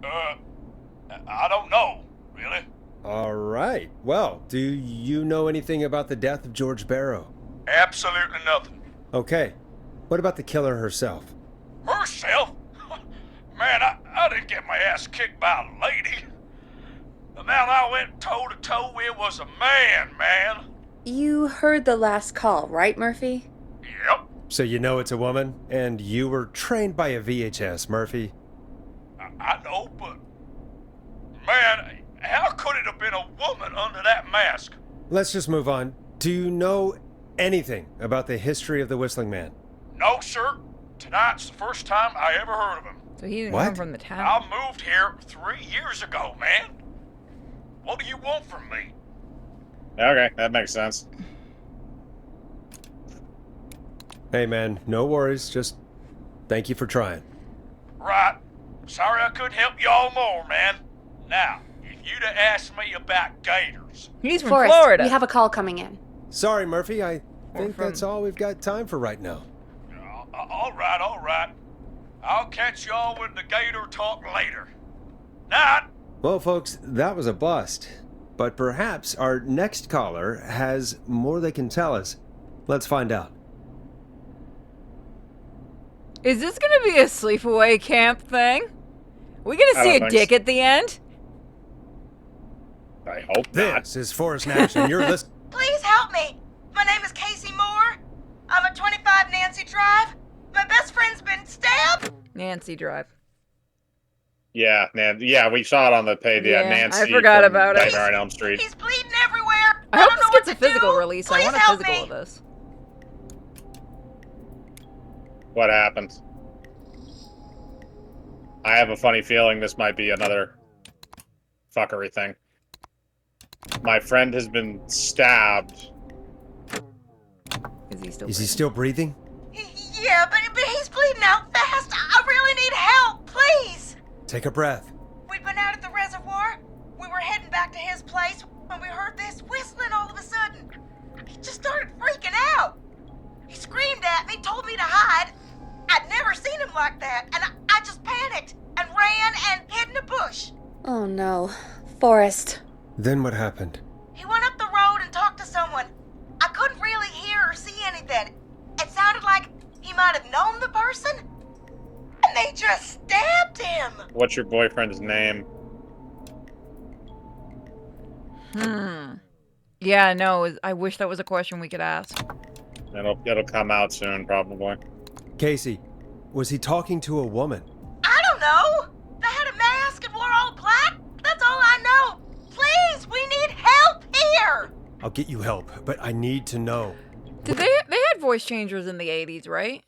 I don't know, really. All right. Well, do you know anything about the death of George Barrow? Absolutely nothing. Okay. What about the killer herself? Herself? Man, I didn't get my ass kicked by a lady. The man I went toe-to-toe with was a man. You heard the last call, right, Murphy? Yep. So you know it's a woman, and you were trained by a VHS, Murphy. I know, but... Man, how could it have been a woman under that mask? Let's just move on. Do you know anything about the history of the Whistling Man? No, sir. Tonight's the first time I ever heard of him. So he didn't What? come from the town. I moved here 3 years ago, man. What do you want from me? Okay, that makes sense. Hey, man, no worries. Just thank you for trying. Right. Sorry I couldn't help y'all more, man. Now, if you'd have asked me about gators... He's from Forrest, Florida. we have a call coming in. Sorry, Murphy. I think from- that's all we've got time for right now. All right. I'll catch y'all with the gator talk later. Night. Well, folks, that was a bust. But perhaps our next caller has more they can tell us. Let's find out. Is this gonna be a sleepaway camp thing? We gonna I see don't a think dick at the end? I hope not. This is Forrest Nash, and you're listening. Please help me. My name is Casey Moore. I'm at 25 Nancy Drive. My best friend's been stabbed. Nancy Drive. Yeah, we saw it on the page. Yeah, Yeah, Nancy. I forgot from about it. Nightmare on Elm Street. He's bleeding everywhere. I hope don't this know gets what a to physical do. release. Please I want a help physical me. of this. What happened? I have a funny feeling this might be another fuckery thing. My friend has been stabbed. Is he still? Is he still breathing? Yeah, but he's bleeding out fast. I really need help. Please. Take a breath. We'd been out at the reservoir. We were heading back to his place when we heard this whistling all of a sudden. He just started freaking out. He screamed at me, told me to hide. I'd never seen him like that, and I just panicked and ran and hid in a bush. Oh no. Forrest. Then what happened? He went up the road and talked to someone. I couldn't really hear or see anything. It sounded like he might have known the person, and they just stabbed him. What's your boyfriend's name? Yeah, no. I wish that was a question we could ask. It'll come out soon, probably. Casey, was he talking to a woman? I don't know. They had a mask and wore all black. That's all I know. Please, we need help here. I'll get you help, but I need to know. Did they had voice changers in the 80s, right?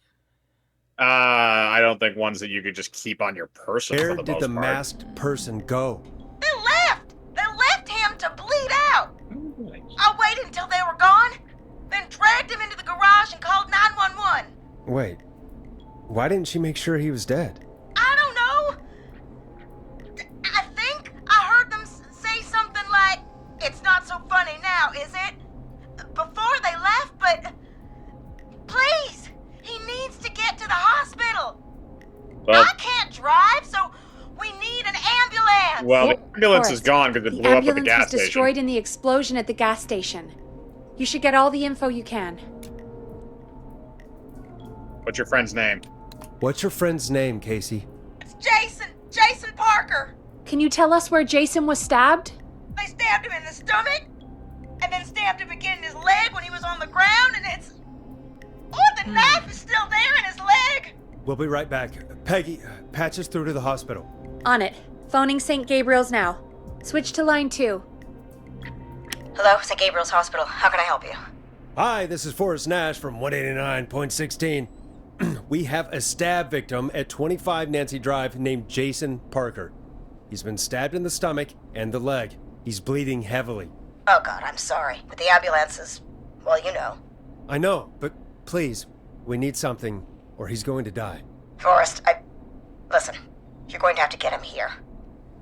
I don't think ones that you could just keep on your person Where for the did most the part. masked person go? They left. They left him to bleed out. I waited until they were gone, then dragged him into the garage and called 911. Wait, why didn't she make sure he was dead? I don't know. I think I heard them say something like, "It's not so funny now, is it?" before they left, but please, he needs to get to the hospital. Well, I can't drive, so we need an ambulance. well, the ambulance is Forrest, gone because it the blew up at the ambulance gas was destroyed in the explosion at the gas station. You should get all the info you can. What's your friend's name? What's your friend's name, Casey? It's Jason Parker. Can you tell us where Jason was stabbed? They stabbed him in the stomach, and then stabbed him again in his leg when he was on the ground, and it's... Oh, the knife is still there in his leg! We'll be right back. Peggy, patch us through to the hospital. On it. Phoning St. Gabriel's now. Switch to line 2. Hello, St. Gabriel's Hospital. How can I help you? Hi, this is Forrest Nash from 189.16. We have a stab victim at 25 Nancy Drive named Jason Parker. He's been stabbed in the stomach and the leg. He's bleeding heavily. Oh God, I'm sorry. But the ambulance is... well, you know. I know, but please, we need something, or he's going to die. Forrest, Listen, you're going to have to get him here.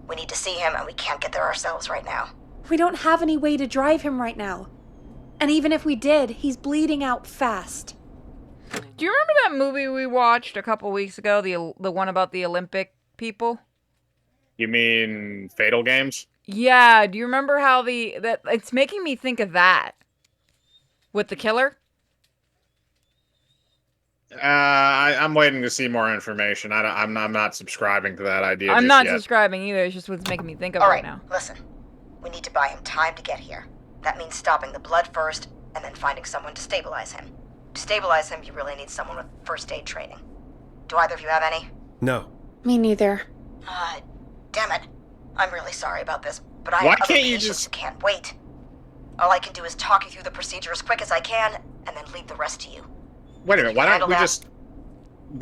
We need to see him, and we can't get there ourselves right now. We don't have any way to drive him right now. And even if we did, he's bleeding out fast. Do you remember that movie we watched a couple weeks ago? The one about the Olympic people? You mean Fatal Games? Yeah, do you remember how that it's making me think of that with the killer? I'm waiting to see more information. I'm not subscribing to that idea. I'm just not yet. subscribing either. It's just what's making me think of All right right, now. listen. We need to buy him time to get here. That means stopping the blood first, and then finding someone to stabilize him. To stabilize him, you really need someone with first aid training. Do either of you have any? No. Me neither. Damn it. I'm really sorry about this, but I Why have other can't you patients just- who can't wait. All I can do is talk you through the procedure as quick as I can, and then leave the rest to you. Wait a minute. Why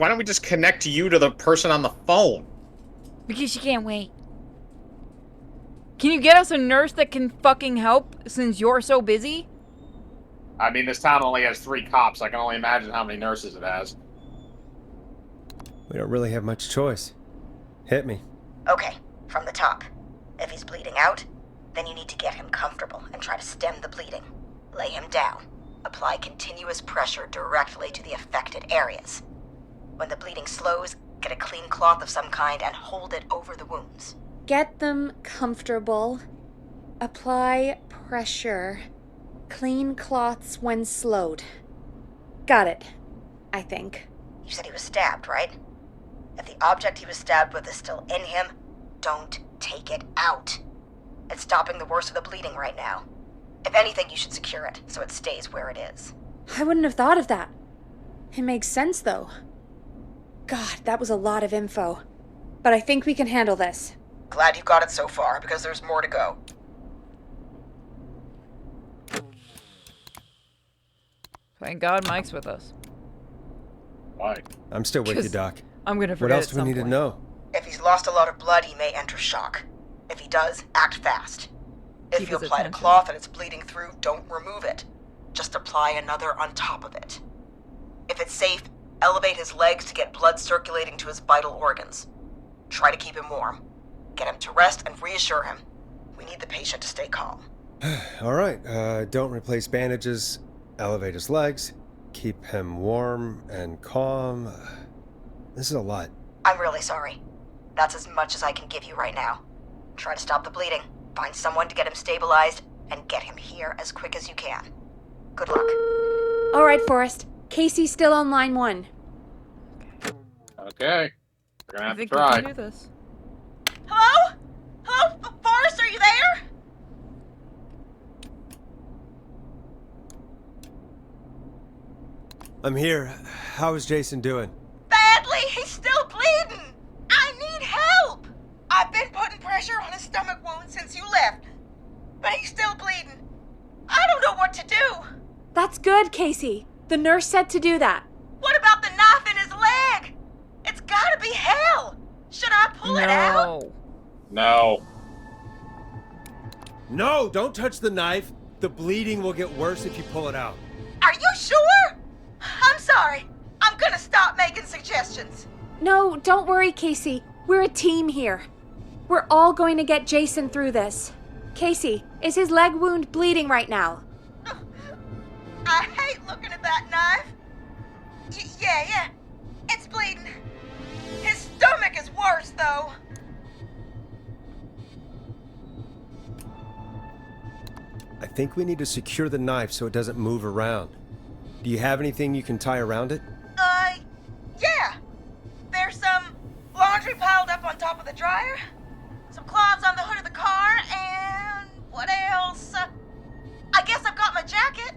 don't we just connect you to the person on the phone? Because she can't wait. Can you get us a nurse that can fucking help since you're so busy? I mean, this town only has 3 cops. I can only imagine how many nurses it has. We don't really have much choice. Hit me. Okay, from the top. If he's bleeding out, then you need to get him comfortable and try to stem the bleeding. Lay him down. Apply continuous pressure directly to the affected areas. When the bleeding slows, get a clean cloth of some kind and hold it over the wounds. Get them comfortable. Apply pressure. Clean cloths when slowed. Got it. I think. You said he was stabbed, right? If the object he was stabbed with is still in him, don't take it out. It's stopping the worst of the bleeding right now. If anything, you should secure it so it stays where it is. I wouldn't have thought of that. It makes sense, though. God, that was a lot of info. But I think we can handle this. Glad you got it so far, because there's more to go. Thank God Mike's with us. Why? I'm still with you, Doc. I'm gonna What forget else at do we some need to point. know? If he's lost a lot of blood, he may enter shock. If he does, act fast. If Keep you his apply a attention. cloth and it's bleeding through, don't remove it. Just apply another on top of it. If it's safe, elevate his legs to get blood circulating to his vital organs. Try to keep him warm. Get him to rest and reassure him. We need the patient to stay calm. All right, don't replace bandages. Elevate his legs. Keep him warm and calm. This is a lot. I'm really sorry. That's as much as I can give you right now. Try to stop the bleeding, find someone to get him stabilized, and get him here as quick as you can. Good luck. All right, Forrest. Casey's still on line 1. Okay. We're gonna I have to think try. we can do this. Hello? Hello? Forrest, are you there? I'm here. How is Jason doing? Badly. He's still bleeding. I need help. I've been putting pressure on his stomach wound since you left, but he's still bleeding. I don't know what to do. That's good, Casey. The nurse said to do that. What about the knife in his leg? It's gotta be hell. Should I pull it out? No. No. No, don't touch the knife. The bleeding will get worse if you pull it out. Are you sure? I'm sorry. I'm gonna stop making suggestions. No, don't worry, Casey. We're a team here. We're all going to get Jason through this. Casey, is his leg wound bleeding right now? I hate looking at that knife. Yeah. It's bleeding. His stomach is worse, though. I think we need to secure the knife so it doesn't move around. Do you have anything you can tie around it? Yeah. There's some laundry piled up on top of the dryer. some cloths on the hood of the car, and what else? I guess I've got my jacket.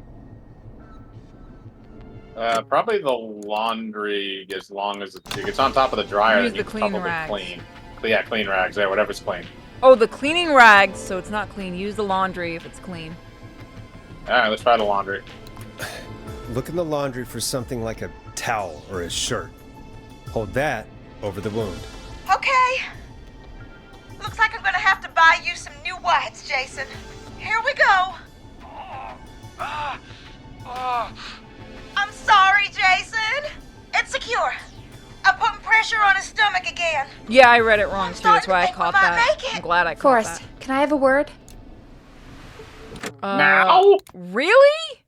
Probably the laundry, as long as it's on top of the dryer. Use That the means clean probably rags. clean. Yeah, clean rags. Yeah, whatever's clean. Oh, the cleaning rags, so it's not clean. Use the laundry if it's clean. All right, let's try the laundry. Look in the laundry for something like a towel or a shirt. Hold that over the wound. Okay. Looks like I'm gonna have to buy you some new whites, Jason. Here we go. I'm sorry, Jason. It's secure. I'm putting pressure on his stomach again. Yeah, I read it wrong too. That's why I starting to think caught we might that. make it. I'm glad I caught Forrest, can I have a word? that. Now? Really?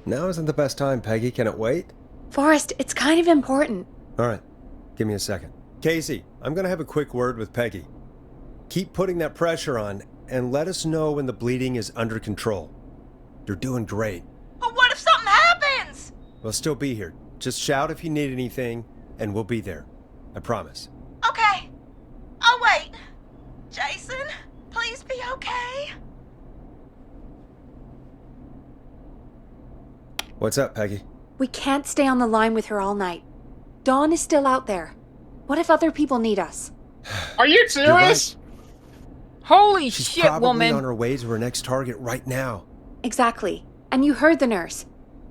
Now isn't the best time, Peggy. Can it wait? Forrest, it's kind of important. All right. Give me a second. Casey, I'm going to have a quick word with Peggy. Keep putting that pressure on and let us know when the bleeding is under control. You're doing great. But what if something happens? We'll still be here. Just shout if you need anything, and we'll be there. I promise. Okay. I'll wait. Jason, please be okay. What's up, Peggy? We can't stay on the line with her all night. Dawn is still out there. What if other people need us? Are you serious? Holy She's shit, probably woman. on her way to her next target right now. Exactly. And you heard the nurse.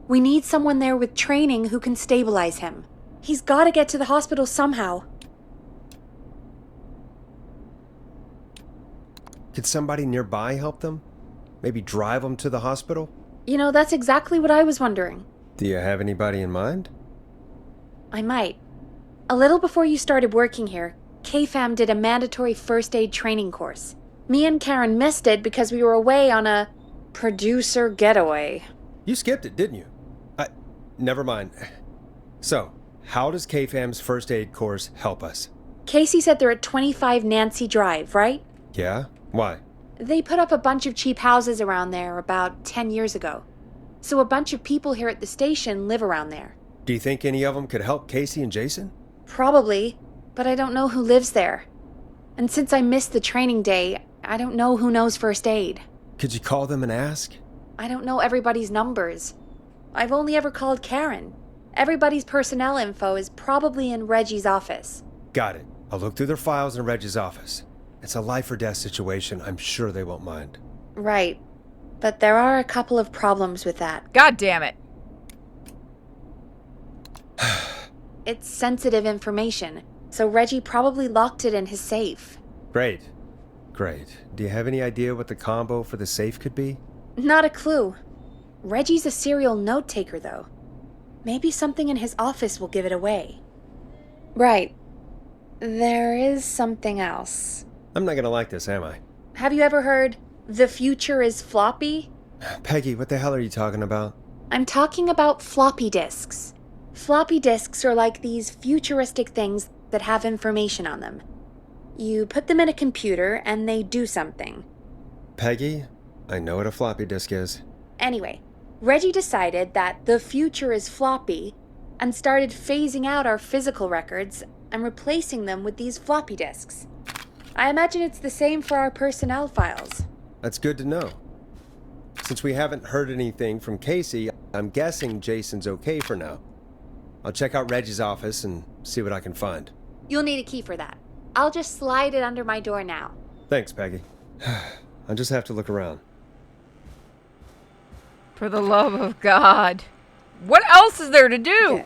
We need someone there with training who can stabilize him. He's got to get to the hospital somehow. Could somebody nearby help them? Maybe drive them to the hospital? You know, that's exactly what I was wondering. Do you have anybody in mind? I might. A little before you started working here, KFAM did a mandatory first aid training course. Me and Karen missed it because we were away on a producer getaway. You skipped it, didn't you? Never mind. So, how does KFAM's first aid course help us? Casey said they're at 25 Nancy Drive, right? Yeah? Why? They put up a bunch of cheap houses around there about 10 years ago. So a bunch of people here at the station live around there. Do you think any of them could help Casey and Jason? Probably, but I don't know who lives there. And since I missed the training day, I don't know who knows first aid. Could you call them and ask? I don't know everybody's numbers. I've only ever called Karen. Everybody's personnel info is probably in Reggie's office. Got it. I'll look through their files in Reggie's office. It's a life or death situation. I'm sure they won't mind. Right. But there are a couple of problems with that. God damn it. It's sensitive information, so Reggie probably locked it in his safe. Great. Great. Do you have any idea what the combo for the safe could be? Not a clue. Reggie's a serial note-taker, though. Maybe something in his office will give it away. Right. There is something else. I'm not gonna like this, am I? Have you ever heard, "The future is floppy"? Peggy, what the hell are you talking about? I'm talking about floppy disks. Floppy disks are like these futuristic things that have information on them. You put them in a computer and they do something. Peggy, I know what a floppy disk is. Anyway, Reggie decided that the future is floppy and started phasing out our physical records and replacing them with these floppy disks. I imagine it's the same for our personnel files. That's good to know. Since we haven't heard anything from Casey, I'm guessing Jason's okay for now. I'll check out Reggie's office and see what I can find. You'll need a key for that. I'll just slide it under my door now. Thanks, Peggy. I'll just have to look around. For the love of God. What else is there to do? Good.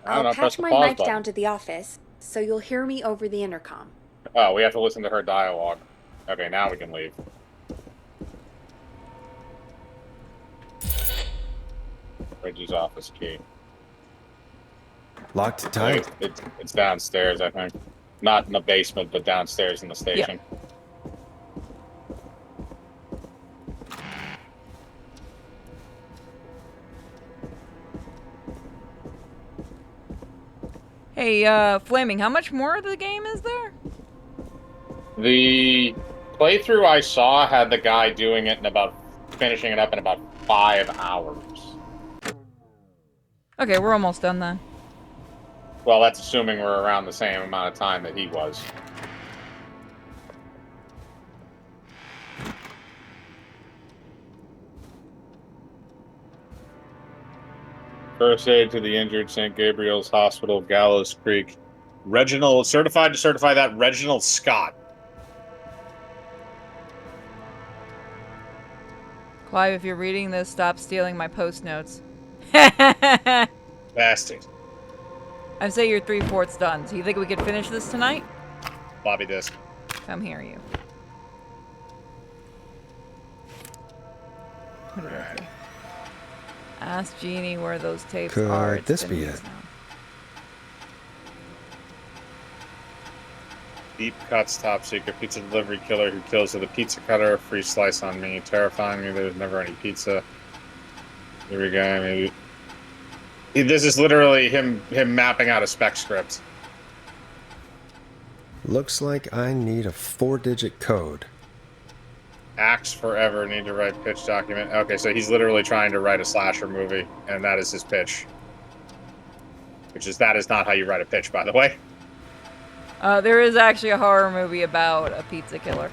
I don't know, I'll press patch the my pause mic button. down to the office, so you'll hear me over the intercom. Oh, we have to listen to her dialogue. Okay, now we can leave. Reggie's office key. Locked tight. It's downstairs, I think. Not in the basement, but downstairs in the station. Hey, Flaming, how much more of the game is there? The playthrough I saw had the guy doing it in about finishing it up in about 5 hours. Okay, we're almost done then. Well, that's assuming we're around the same amount of time that he was. First aid to the injured, St. Gabriel's Hospital, Gallows Creek. Reginald, certified to certify that, Reginald Scott. Clive, if you're reading this, stop stealing my post notes. Bastard. I say you're 3/4 done. So you think we could finish this tonight? Floppy disk. Come here, you. What did I do? Ask Jeannie where those tapes are. Could this be it? Now. Deep cuts, top secret pizza delivery killer who kills with a pizza cutter. Free slice on me. Terrifying me. There's never any pizza. Here we go. Maybe. This is literally him mapping out a spec script. Looks like I need a 4-digit code. Acts forever. Need to write pitch document. Okay, so he's literally trying to write a slasher movie, and that is his pitch. That is not how you write a pitch, by the way. There is actually a horror movie about a pizza killer.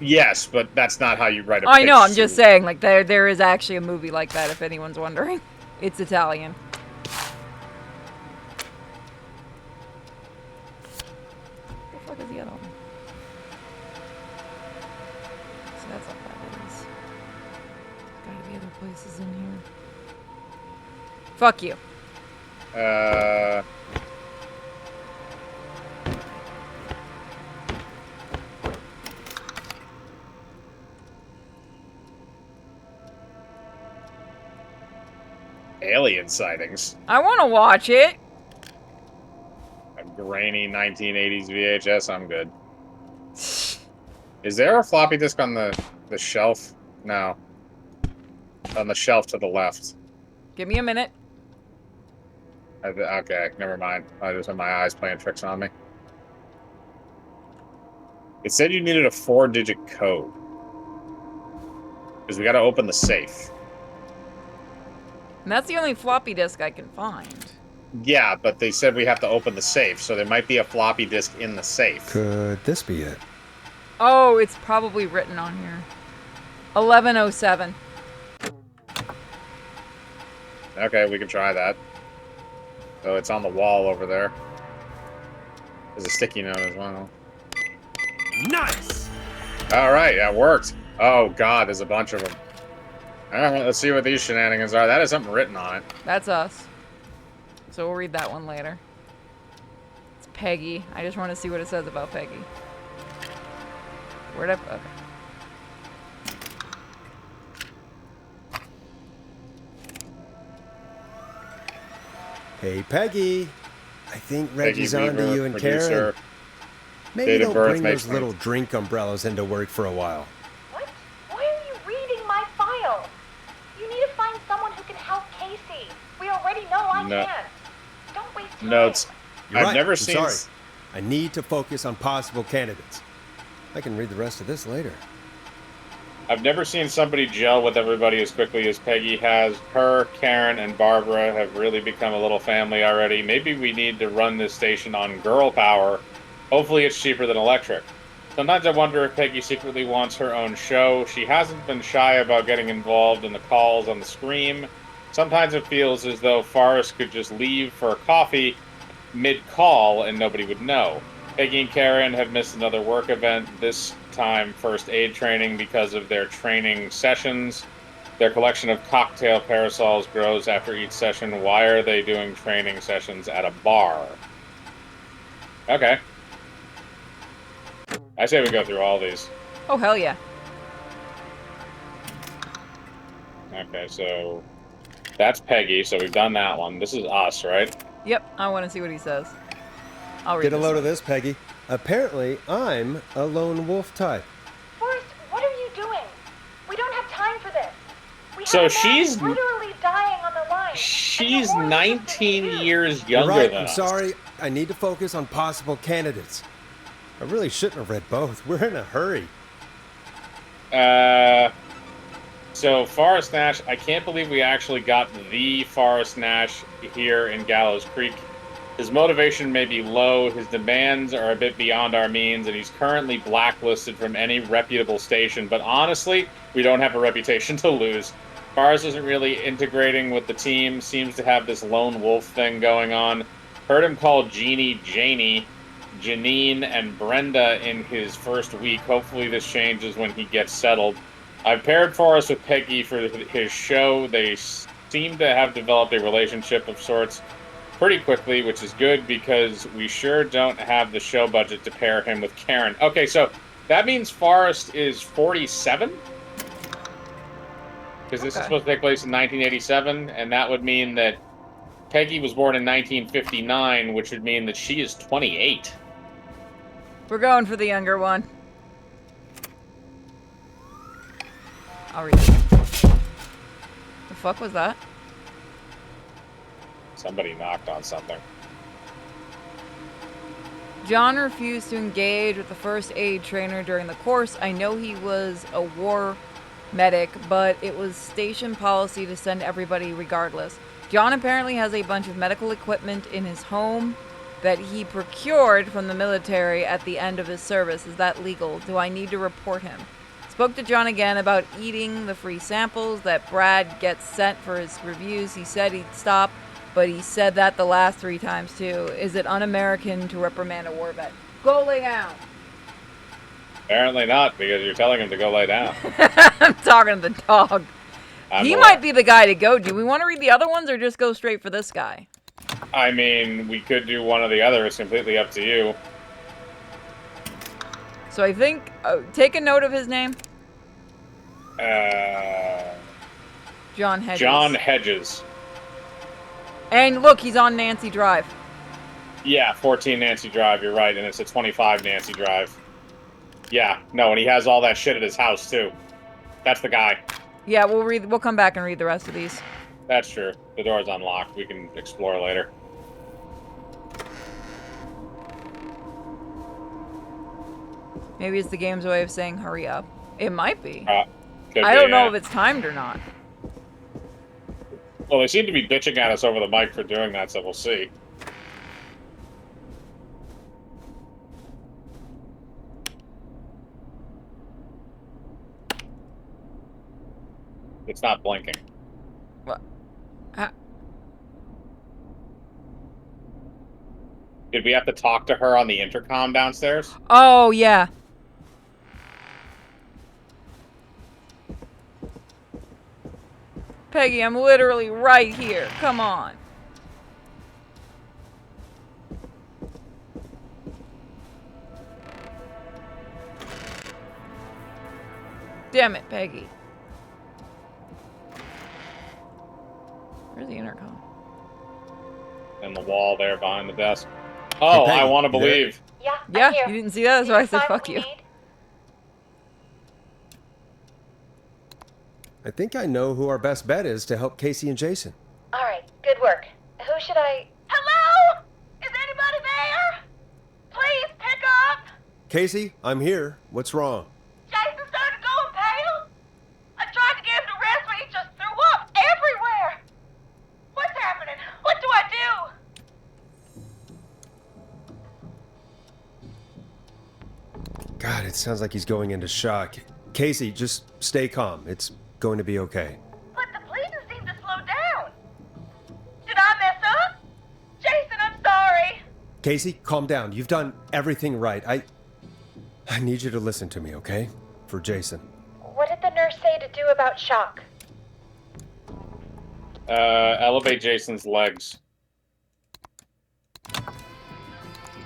Yes, but that's not how you write a pitch. I know, I'm just saying, like, there is actually a movie like that, if anyone's wondering. It's Italian. What the fuck is the other one? So that's what that is. Gotta be other places in here. Fuck you. Alien sightings. I want to watch it. A grainy 1980s VHS. I'm good. Is there a floppy disk on the shelf? No. On the shelf to the left. Give me a minute. Okay, never mind. I just had my eyes playing tricks on me. It said you needed a 4-digit code. Because we gotta open the safe. And that's the only floppy disk I can find. Yeah, but they said we have to open the safe, so there might be a floppy disk in the safe. Could this be it? Oh, it's probably written on here. 1107. Okay, we can try that. So it's on the wall over there. There's a sticky note as well. Nice! Alright, that worked. Oh god, there's a bunch of them. Alright, let's see what these shenanigans are. That is something written on it. That's us. So we'll read that one later. It's Peggy. I just want to see what it says about Peggy. Where'd I... Okay. Hey, Peggy. I think Reggie's Peggy on to Weaver, you and producer. Karen. Maybe Date of don't birth, bring May those 20th. little drink umbrellas into work for a while. What? Why are you reading my file? You need to find someone who can help Casey. We already know I No. can't. Don't waste time. Notes. You're I've right. never I'm seen... sorry. I need to focus on possible candidates. I can read the rest of this later. I've never seen somebody gel with everybody as quickly as Peggy has. Her, Karen, and Barbara have really become a little family already. Maybe we need to run this station on girl power. Hopefully it's cheaper than electric. Sometimes I wonder if Peggy secretly wants her own show. She hasn't been shy about getting involved in the calls on the Scream. Sometimes it feels as though Forrest could just leave for a coffee mid-call and nobody would know. Peggy and Karen have missed another work event, this time first aid training, because of their training sessions. Their collection of cocktail parasols grows after each session. Why are they doing training sessions at a bar? Okay. I say we go through all these. Oh, hell yeah. Okay, so that's Peggy, so we've done that one. This is us, right? Yep, I want to see what he says. I'll read Get a this load one. of this, Peggy. Apparently, I'm a lone wolf type. Forrest, what are you doing? We don't have time for this. We So have a man she's- literally dying on the line. She's And the more 19 we can do- years You're younger right. than I'm us. sorry. I need to focus on possible candidates. I really shouldn't have read both. We're in a hurry. So Forrest Nash, I can't believe we actually got the Forrest Nash here in Gallows Creek. His motivation may be low, his demands are a bit beyond our means, and he's currently blacklisted from any reputable station. But honestly, we don't have a reputation to lose. Forrest isn't really integrating with the team, seems to have this lone wolf thing going on. Heard him call Jeannie Janie, Janine, and Brenda in his first week. Hopefully this changes when he gets settled. I've paired Forrest with Peggy for his show. They seem to have developed a relationship of sorts pretty quickly, which is good because we sure don't have the show budget to pair him with Karen. Okay, so that means Forrest is 47? Because this is supposed to take place in 1987, and that would mean that Peggy was born in 1959, which would mean that she is 28. We're going for the younger one. I'll read it. The fuck was that? Somebody knocked on something. John refused to engage with the first aid trainer during the course. I know he was a war medic, but it was station policy to send everybody regardless. John apparently has a bunch of medical equipment in his home that he procured from the military at the end of his service. Is that legal? Do I need to report him? Spoke to John again about eating the free samples that Brad gets sent for his reviews. He said he'd stop, but he said that the last 3 times too. Is it un-American to reprimand a war vet? Go lay down. Apparently not, because you're telling him to go lay down. I'm talking to the dog. He might be the guy to go. Do we want to read the other ones or just go straight for this guy? I mean, we could do one or the other. It's completely up to you. So I think, take a note of his name. John Hedges. John Hedges. And look, he's on Nancy Drive. Yeah, 14 Nancy Drive, you're right, and it's a 25 Nancy Drive. Yeah, no, and he has all that shit at his house, too. That's the guy. Yeah, we'll come back and read the rest of these. That's true. The door's unlocked. We can explore later. Maybe it's the game's way of saying hurry up. It might be. I don't know if it's timed or not. Well, they seem to be bitching at us over the mic for doing that, so we'll see. It's not blinking. What? Did we have to talk to her on the intercom downstairs? Oh, yeah. Peggy, I'm literally right here. Come on. Damn it, Peggy. Where's the intercom? And the wall there behind the desk. Oh, Hey, Peggy, I want to you there? believe. Yeah, you didn't see that, so I said fuck you. I think I know who our best bet is to help Casey and Jason. All right, good work. Who should I... Hello? Is anybody there? Please pick up. Casey, I'm here. What's wrong? Jason started going pale. I tried to get him to rest, but he just threw up everywhere. What's happening? What do I do? God, it sounds like he's going into shock. Casey, just stay calm. It's going to be okay. But the bleeding seemed to slow down. Did I mess up? Jason, I'm sorry. Casey, calm down. You've done everything right. I need you to listen to me, okay? For Jason. What did the nurse say to do about shock? Elevate Jason's legs.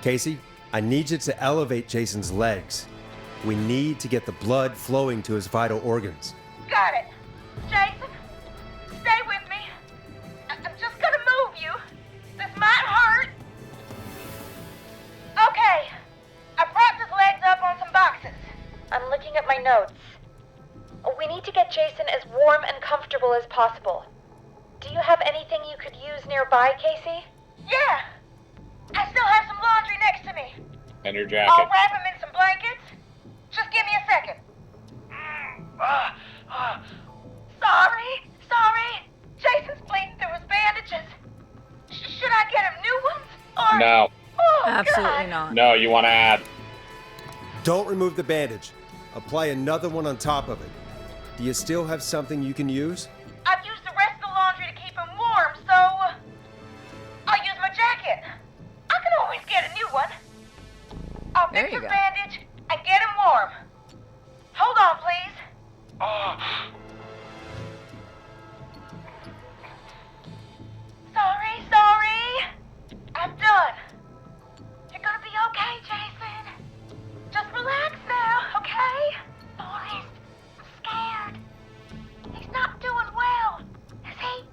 Casey, I need you to elevate Jason's legs. We need to get the blood flowing to his vital organs. Got it. Jason, stay with me. I'm just gonna move you. This might hurt. Okay. I propped his legs up on some boxes. I'm looking at my notes. We need to get Jason as warm and comfortable as possible. Do you have anything you could use nearby, Casey? Yeah. I still have some laundry next to me. And your jacket. I'll wrap him in some blankets. Just give me a second. No, you want to add. Don't remove the bandage. Apply another one on top of it. Do you still have something you can use? I've used the rest of the laundry to keep him warm, so I'll use my jacket. I can always get a new one. I'll There fix you the go. bandage and get him warm. Hold on, please. Sorry. I'm done. You're gonna be okay, Jason. Just relax now, okay? Forrest, I'm scared. He's not doing well. Is he?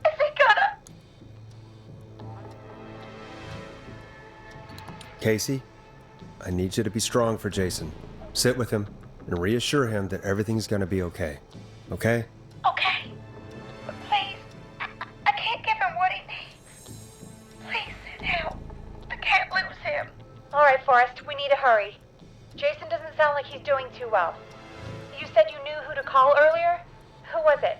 Is he gonna? Casey, I need you to be strong for Jason. Sit with him and reassure him that everything's gonna be okay. Okay? Okay. But please, I can't give him what he needs. Please sit down. I can't lose him. All right, Forrest, we need to hurry. Jason doesn't sound like he's doing too well. You said you knew who to call earlier? Who was it?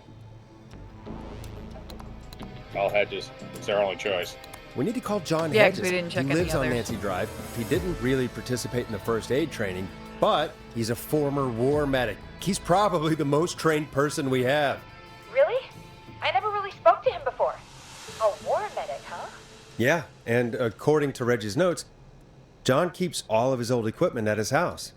Call Hedges. It's their only choice. We need to call John Yeah, 'cause Hedges. we didn't check he any lives on others. Nancy Drive. He didn't really participate in the first aid training, but he's a former war medic. He's probably the most trained person we have. Really? I never really spoke to him before. A war medic, huh? Yeah, and according to Reggie's notes, John keeps all of his old equipment at his house.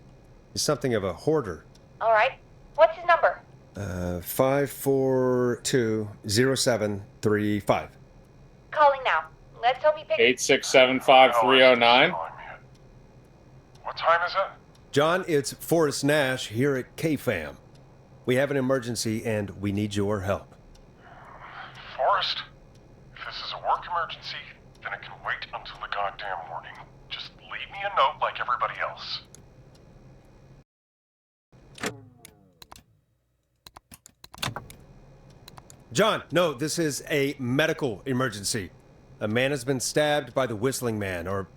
He's something of a hoarder. All right. What's his number? 5420735. Calling now. Let's hope he picks... 8675309. What time is it? John, it's Forrest Nash here at KFAM. We have an emergency and we need your help. Forrest, if this is a work emergency, then it can wait until the goddamn morning. Just leave me a note like everybody else. John, no, this is a medical emergency. A man has been stabbed by the Whistling Man, or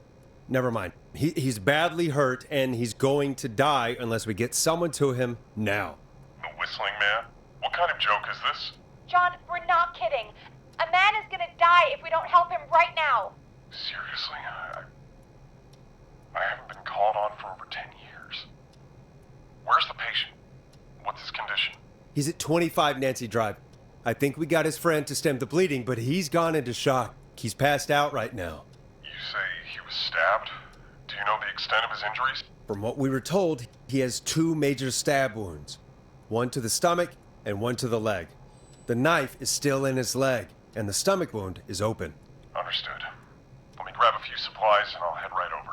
never mind. He's badly hurt and he's going to die unless we get someone to him now. The Whistling Man? What kind of joke is this? John, we're not kidding. A man is gonna die if we don't help him right now. Seriously? I haven't been called on for over 10 years. Where's the patient? What's his condition? He's at 25 Nancy Drive. I think we got his friend to stem the bleeding, but he's gone into shock. He's passed out right now. You say he was stabbed? Do you know the extent of his injuries? From what we were told, he has 2 major stab wounds. One to the stomach and one to the leg. The knife is still in his leg, and the stomach wound is open. Understood. Let me grab a few supplies and I'll head right over.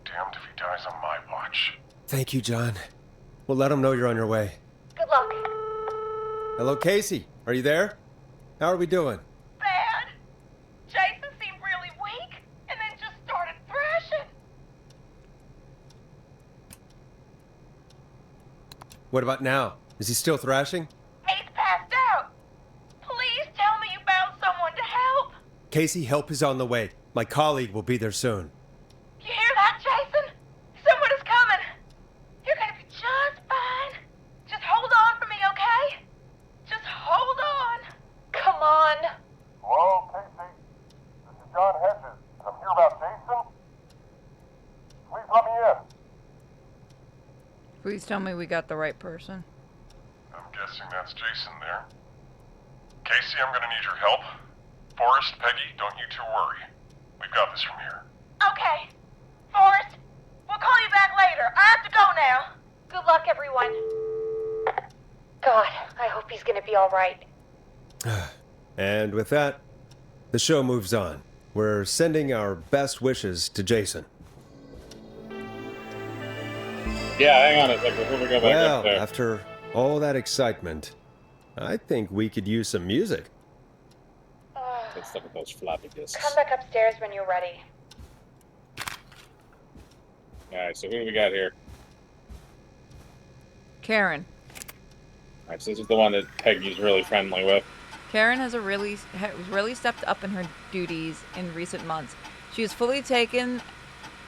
Damned if he dies on my watch. Thank you, John. We'll let him know you're on your way. Good luck. Hello, Casey. Are you there? How are we doing? Bad. Jason seemed really weak and then just started thrashing. What about now? Is he still thrashing? He's passed out. Please tell me you found someone to help. Casey, help is on the way. My colleague will be there soon. You hear that, Jason? Someone is coming. You're gonna be just fine. Just hold on for me, okay? Just hold on. Come on. Hello, Casey. This is John Hedges. I'm here about Jason. Please let me in. Please tell me we got the right person. I'm guessing that's Jason there. Casey, I'm gonna need your help. Forrest, Peggy, don't you two worry. We've got this from here. Okay. Forrest, we'll call you back later. I have to go now. Good luck, everyone. God, I hope he's gonna be all right. And with that, the show moves on. We're sending our best wishes to Jason. Yeah, hang on a second before we go back Well, up there. after all that excitement, I think we could use some music. Let's look at those floppy disks. Come back upstairs when you're ready. Alright, so who do we got here? Karen. Alright, so this is the one that Peggy's really friendly with. Karen has really stepped up in her duties in recent months. She has fully taken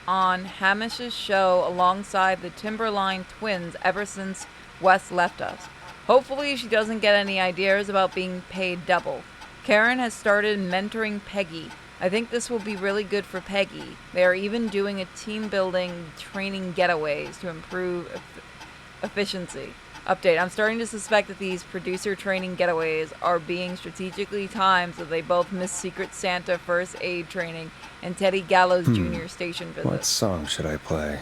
on Hamish's show alongside the Timberline twins ever since Wes left us. Hopefully she doesn't get any ideas about being paid double. Karen has started mentoring Peggy I think this will be really good for Peggy. They are even doing a team building training getaways to improve efficiency. Update. I'm starting to suspect that these producer training getaways are being strategically timed so they both miss Secret Santa first aid training and Teddy Gallows Jr. station visits. What song should I play?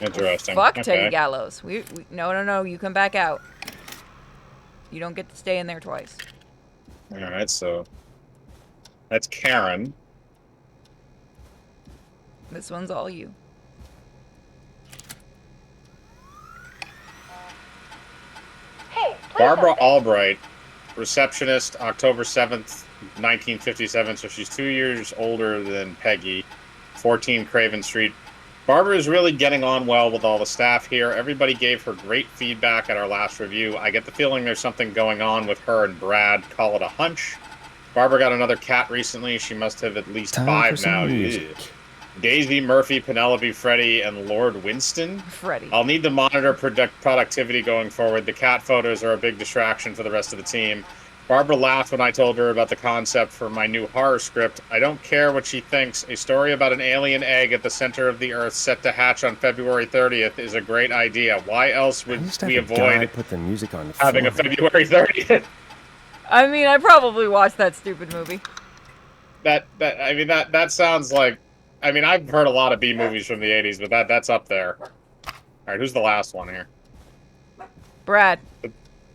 Interesting. Fuck Okay. Teddy Gallows. No. You come back out. You don't get to stay in there twice. All right, so that's Karen. This one's all you. Hey, Barbara Albright, receptionist, October 7th, 1957, so she's 2 years older than Peggy, 14 Craven Street. Barbara is really getting on well with all the staff here. Everybody gave her great feedback at our last review. I get the feeling there's something going on with her and Brad. Call it a hunch. Barbara got another cat recently. She must have at least Time 5 for some now. music. Ugh. Daisy, Murphy, Penelope, Freddie, and Lord Winston. Freddie. I'll need to monitor productivity going forward. The cat photos are a big distraction for the rest of the team. Barbara laughed when I told her about the concept for my new horror script. I don't care what she thinks. A story about an alien egg at the center of the Earth set to hatch on February 30th is a great idea. Why else would we avoid put the music on having a February 30th? I mean, I probably watched that stupid movie. That sounds like... I mean, I've heard a lot of B movies from the 80s, but that's up there. All right, who's the last one here? Brad.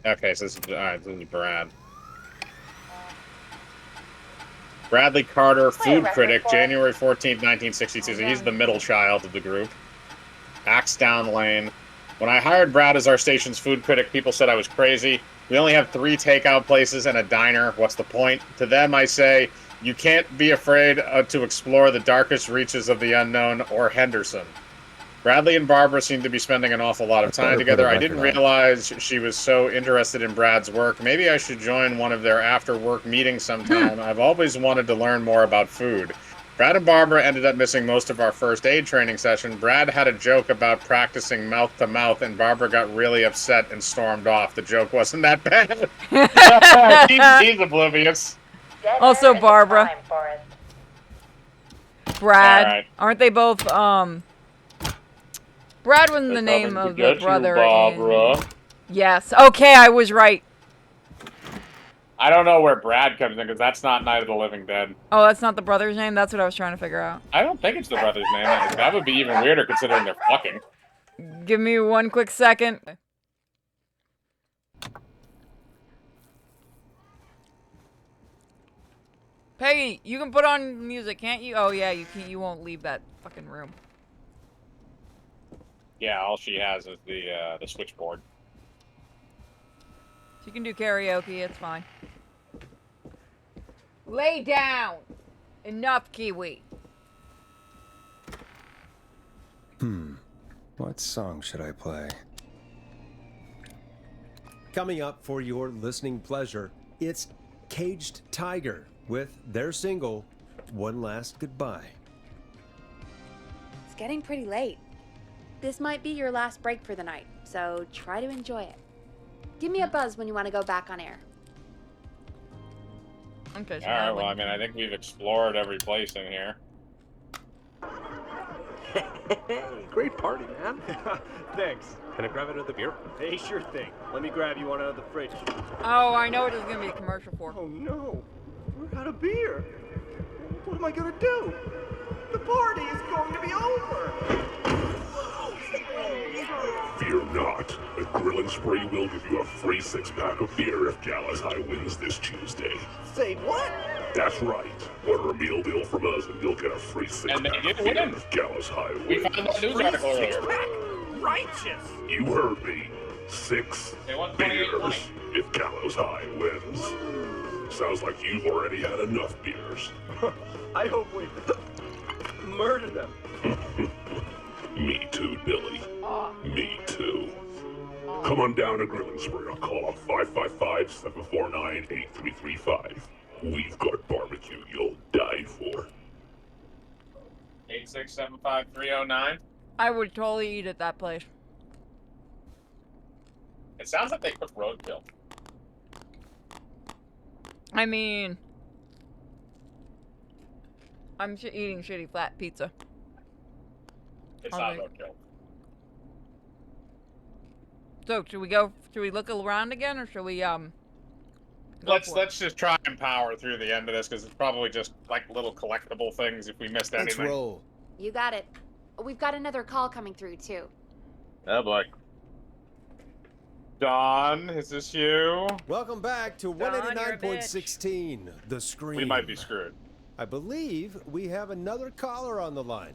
Okay, so this is Brad. Bradley Carter, food critic, January 14th, 1962. So he's the middle child of the group. Axdown Lane. When I hired Brad as our station's food critic, people said I was crazy. We only have 3 takeout places and a diner. What's the point? To them, I say, you can't be afraid to explore the darkest reaches of the unknown or Henderson. Bradley and Barbara seem to be spending an awful lot of time together. I didn't realize she was so interested in Brad's work. Maybe I should join one of their after-work meetings sometime. I've always wanted to learn more about food. Brad and Barbara ended up missing most of our first aid training session. Brad had a joke about practicing mouth-to-mouth, and Barbara got really upset and stormed off. The joke wasn't that bad. He's oblivious. Also, Barbara. Brad. All right. Aren't they both, Brad was the name of the brother in... Yes. Okay, I was right. I don't know where Brad comes in, because that's not Night of the Living Dead. Oh, that's not the brother's name? That's what I was trying to figure out. I don't think it's the brother's name. That would be even weirder, considering they're fucking. Give me one quick second. Peggy, you can put on music, can't you? Oh yeah, you can. You won't leave that fucking room. Yeah, all she has is the switchboard. She can do karaoke. It's fine. Lay down. Enough, Kiwi. What song should I play? Coming up for your listening pleasure, it's Caged Tiger with their single, One Last Goodbye. It's getting pretty late. This might be your last break for the night, so try to enjoy it. Give me a buzz when you want to go back on air. Okay. So Alright, well, I mean, I think we've explored every place in here. Great party, man. Thanks. Can I grab another beer? Hey, sure thing. Let me grab you one out of the fridge. Oh, I know what this is gonna be a commercial for. Oh no, we're out of beer. What am I gonna do? The party is going to be over. Fear not. The Grill and Spray will give you a free 6-pack of beer if Gallows High wins this Tuesday. Say what? That's right. Order a meal deal from us and you'll get a free 6-pack of beer if Gallows High wins. We found that news article earlier. Righteous. You heard me. 6 beers if Gallows High wins. Sounds like you've already had enough beers. I hope we murder them. Me too, Billy. Me too. Come on down to Grill and Spray or call 555-749-8335. We've got barbecue you'll die for. 8675309. I would totally eat at that place. It sounds like they cook roadkill. I mean, I'm eating shitty flat pizza. It's All not right. roadkill. So, should we go? Should we look around again, or should we go for it? Let's just try and power through the end of this because it's probably just like little collectible things if we missed Let's anything. roll. You got it. We've got another call coming through, too. Oh boy. Don, is this you? Welcome back to Don, you're a 189.16, The Scream. We might be screwed. I believe we have another caller on the line.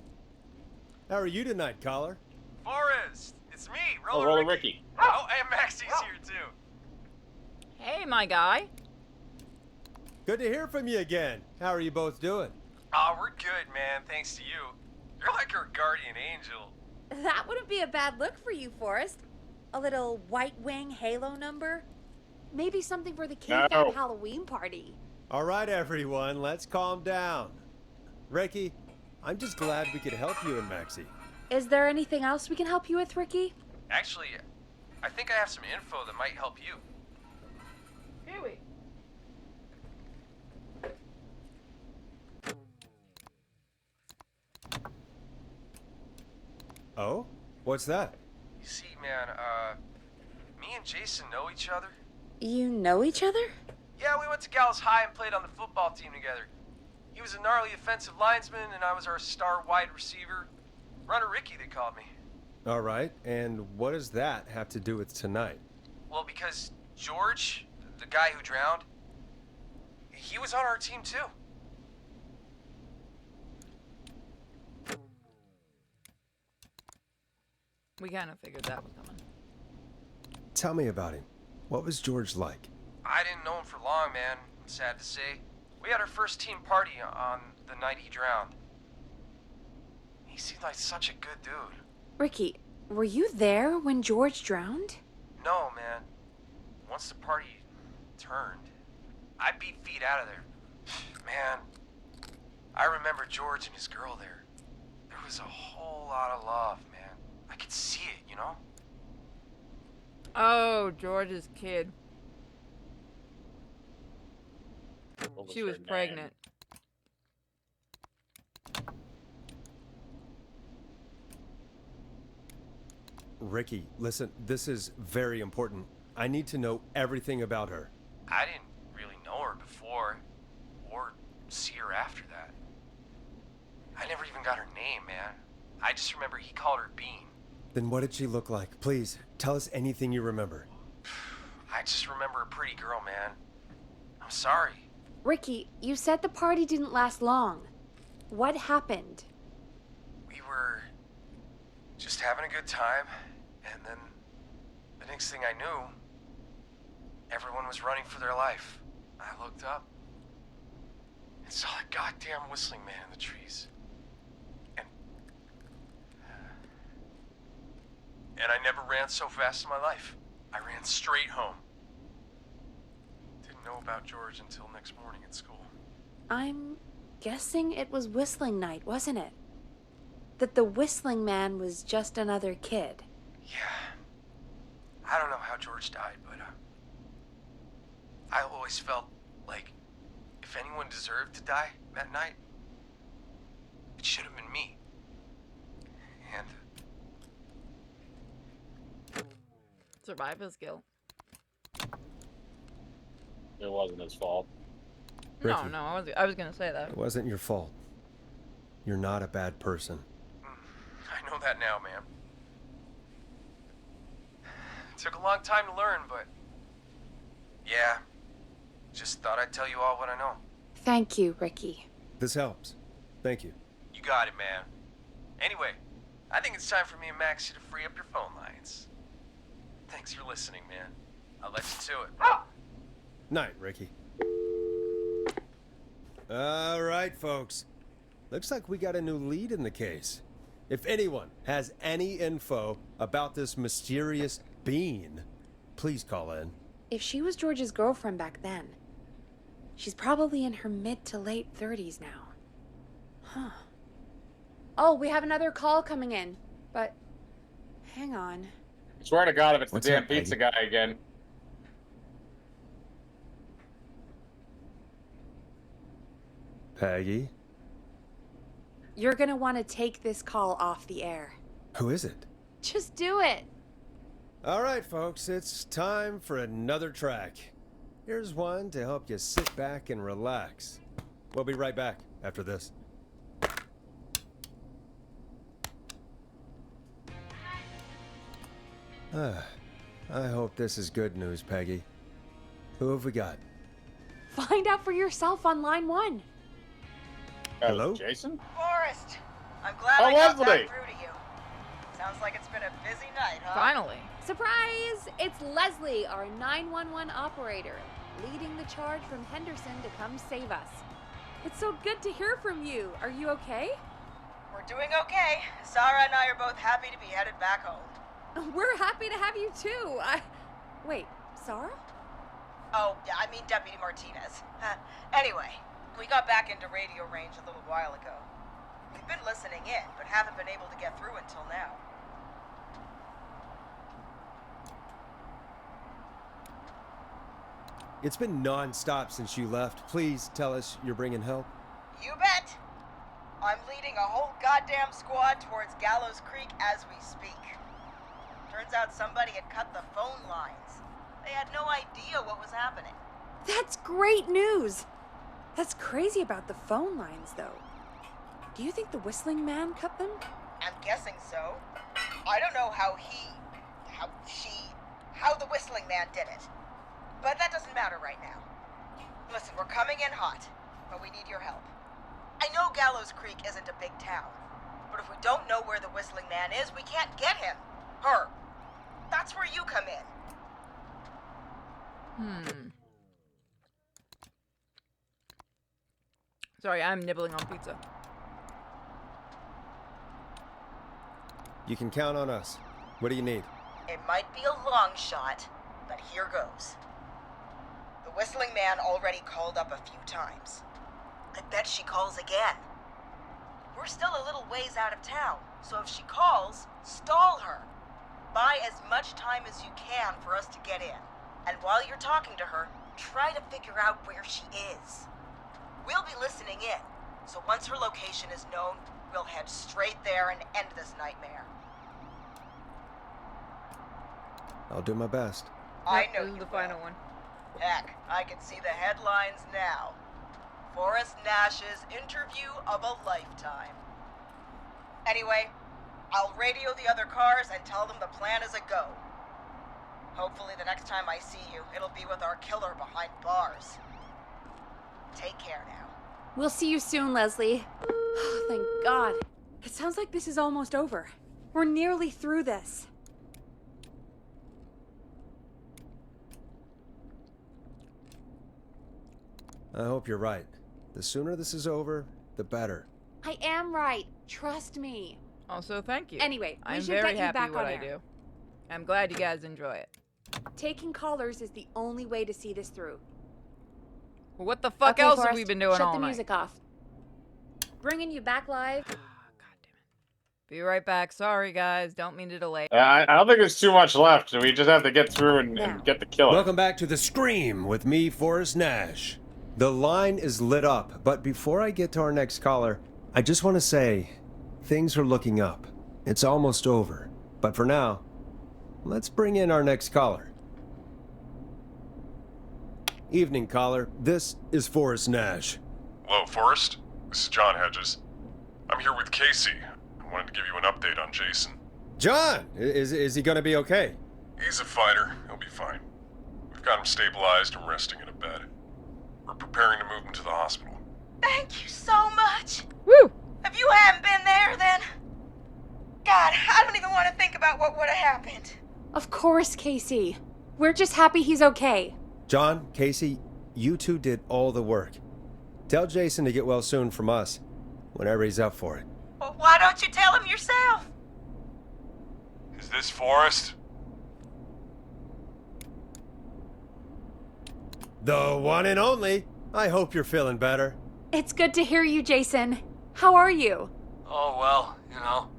How are you tonight, caller? Forrest, it's me, Oh, Roller Ricky. Oh, and Maxie's here too. Hey, my guy. Good to hear from you again. How are you both doing? Oh, we're good, man. Thanks to you. You're like our guardian angel. That wouldn't be a bad look for you, Forrest. A little white wing halo number? Maybe something for the K-Fam No. Halloween party. All right, everyone, let's calm down. Ricky, I'm just glad we could help you and Maxie. Is there anything else we can help you with, Ricky? Actually, I think I have some info that might help you. Huey. Oh? What's that? You see, man, me and Jason know each other. You know each other? Yeah, we went to Gallows High and played on the football team together. He was a gnarly offensive linesman, and I was our star wide receiver. Runner Ricky, they called me. All right, and what does that have to do with tonight? Well, because George, the guy who drowned, he was on our team too. We kind of figured that was coming. Tell me about him. What was George like? I didn't know him for long, man. Sad to say. We had our first team party on the night he drowned. He seemed like such a good dude. Ricky, were you there when George drowned? No, man. Once the party turned, I beat feet out of there. Man, I remember George and his girl there. There was a whole lot of love, man. I could see it, you know? Oh, George's kid. What She was her name? pregnant. Ricky, listen, this is very important. I need to know everything about her. I didn't really know her before, or see her after that. I never even got her name, man. I just remember he called her Bean. Then what did she look like? Please, tell us anything you remember. I just remember a pretty girl, man. I'm sorry. Ricky, you said the party didn't last long. What happened? We were just having a good time, and then the next thing I knew, everyone was running for their life. I looked up and saw that goddamn whistling man in the trees. And I never ran so fast in my life. I ran straight home. Didn't know about George until next morning at school. I'm guessing it was whistling night, wasn't it? That the whistling man was just another kid. Yeah. I don't know how George died, but I always felt like if anyone deserved to die that night, it should have been me. And Survivor's guilt. It wasn't his fault. No, Ricky. no, I was gonna say It that. wasn't your fault. You're not a bad person. I know that now, man. It took a long time to learn, but yeah, just thought I'd tell you all what I know. Thank you, Ricky. This helps. Thank you. You got it, man. Anyway, I think it's time for me and Maxie to free up your phone lines. Thanks for listening, man. I'll let you to it. Night, Ricky. All right, folks. Looks like we got a new lead in the case. If anyone has any info about this mysterious being, please call in. If she was George's girlfriend back then, she's probably in her mid to late 30s now. Huh. Oh, we have another call coming in, but hang on. I swear to God, if it's What's the damn up, Peggy? pizza guy again. Peggy? You're gonna want to take this call off the air. Who is it? Just do it. All right, folks, it's time for another track. Here's one to help you sit back and relax. We'll be right back after this. I hope this is good news, Peggy. Who have we got? Find out for yourself on line 1. Hello? Jason? Forrest, I'm glad Oh, I got Leslie. back through to you. Sounds like it's been a busy night, huh? Finally. Surprise! It's Leslie, our 911 operator, leading the charge from Henderson to come save us. It's so good to hear from you. Are you okay? We're doing okay. Sarah and I are both happy to be headed back home. We're happy to have you too. Wait, Sarah? Oh, yeah, I mean Deputy Martinez. Anyway, we got back into radio range a little while ago. We've been listening in, but haven't been able to get through until now. It's been non-stop since you left. Please tell us you're bringing help. You bet! I'm leading a whole goddamn squad towards Gallows Creek as we speak. Turns out somebody had cut the phone lines. They had no idea what was happening. That's great news. That's crazy about the phone lines, though. Do you think the whistling man cut them? I'm guessing so. I don't know how the whistling man did it. But that doesn't matter right now. Listen, we're coming in hot, but we need your help. I know Gallows Creek isn't a big town, but if we don't know where the whistling man is, we can't get him. Her. That's where you come in. Sorry, I'm nibbling on pizza. You can count on us. What do you need? It might be a long shot, but here goes. The whistling man already called up a few times. I bet she calls again. We're still a little ways out of town, so if she calls, stall her. Buy as much time as you can for us to get in. And while you're talking to her, try to figure out where she is. We'll be listening in, so once her location is known, we'll head straight there and end this nightmare. I'll do my best. I Yep, know this is you the will. final one. Heck, I can see the headlines now. Forrest Nash's interview of a lifetime. Anyway, I'll radio the other cars and tell them the plan is a go. Hopefully the next time I see you, it'll be with our killer behind bars. Take care now. We'll see you soon, Leslie. Oh, thank God. It sounds like this is almost over. We're nearly through this. I hope you're right. The sooner this is over, the better. I am right. Trust me. Also, thank you. Anyway, we I'm should very get you happy back what on I air. do. I'm glad you guys enjoy it. Taking callers is the only way to see this through. Well, what the fuck Okay, else have Forrest, we been doing shut all the night? music off. Bringing you back live. Be right back. Sorry, guys. Don't mean to delay. I don't think there's too much left. We just have to get through and get the killer. Welcome back to The Scream with me, Forrest Nash. The line is lit up, but before I get to our next caller, I just want to say things are looking up. It's almost over. But for now, let's bring in our next caller. Evening, caller. This is Forrest Nash. Hello, Forrest. This is John Hedges. I'm here with Casey. I wanted to give you an update on Jason. John! Is he going to be okay? He's a fighter. He'll be fine. We've got him stabilized and resting in a bed. We're preparing to move him to the hospital. Thank you so much. Woo! If you hadn't been there, then... God, I don't even want to think about what would have happened. Of course, Casey. We're just happy he's okay. John, Casey, you two did all the work. Tell Jason to get well soon from us, whenever he's up for it. Well, why don't you tell him yourself? Is this Forrest? The one and only. I hope you're feeling better. It's good to hear you, Jason. How are you? Oh, well, you know.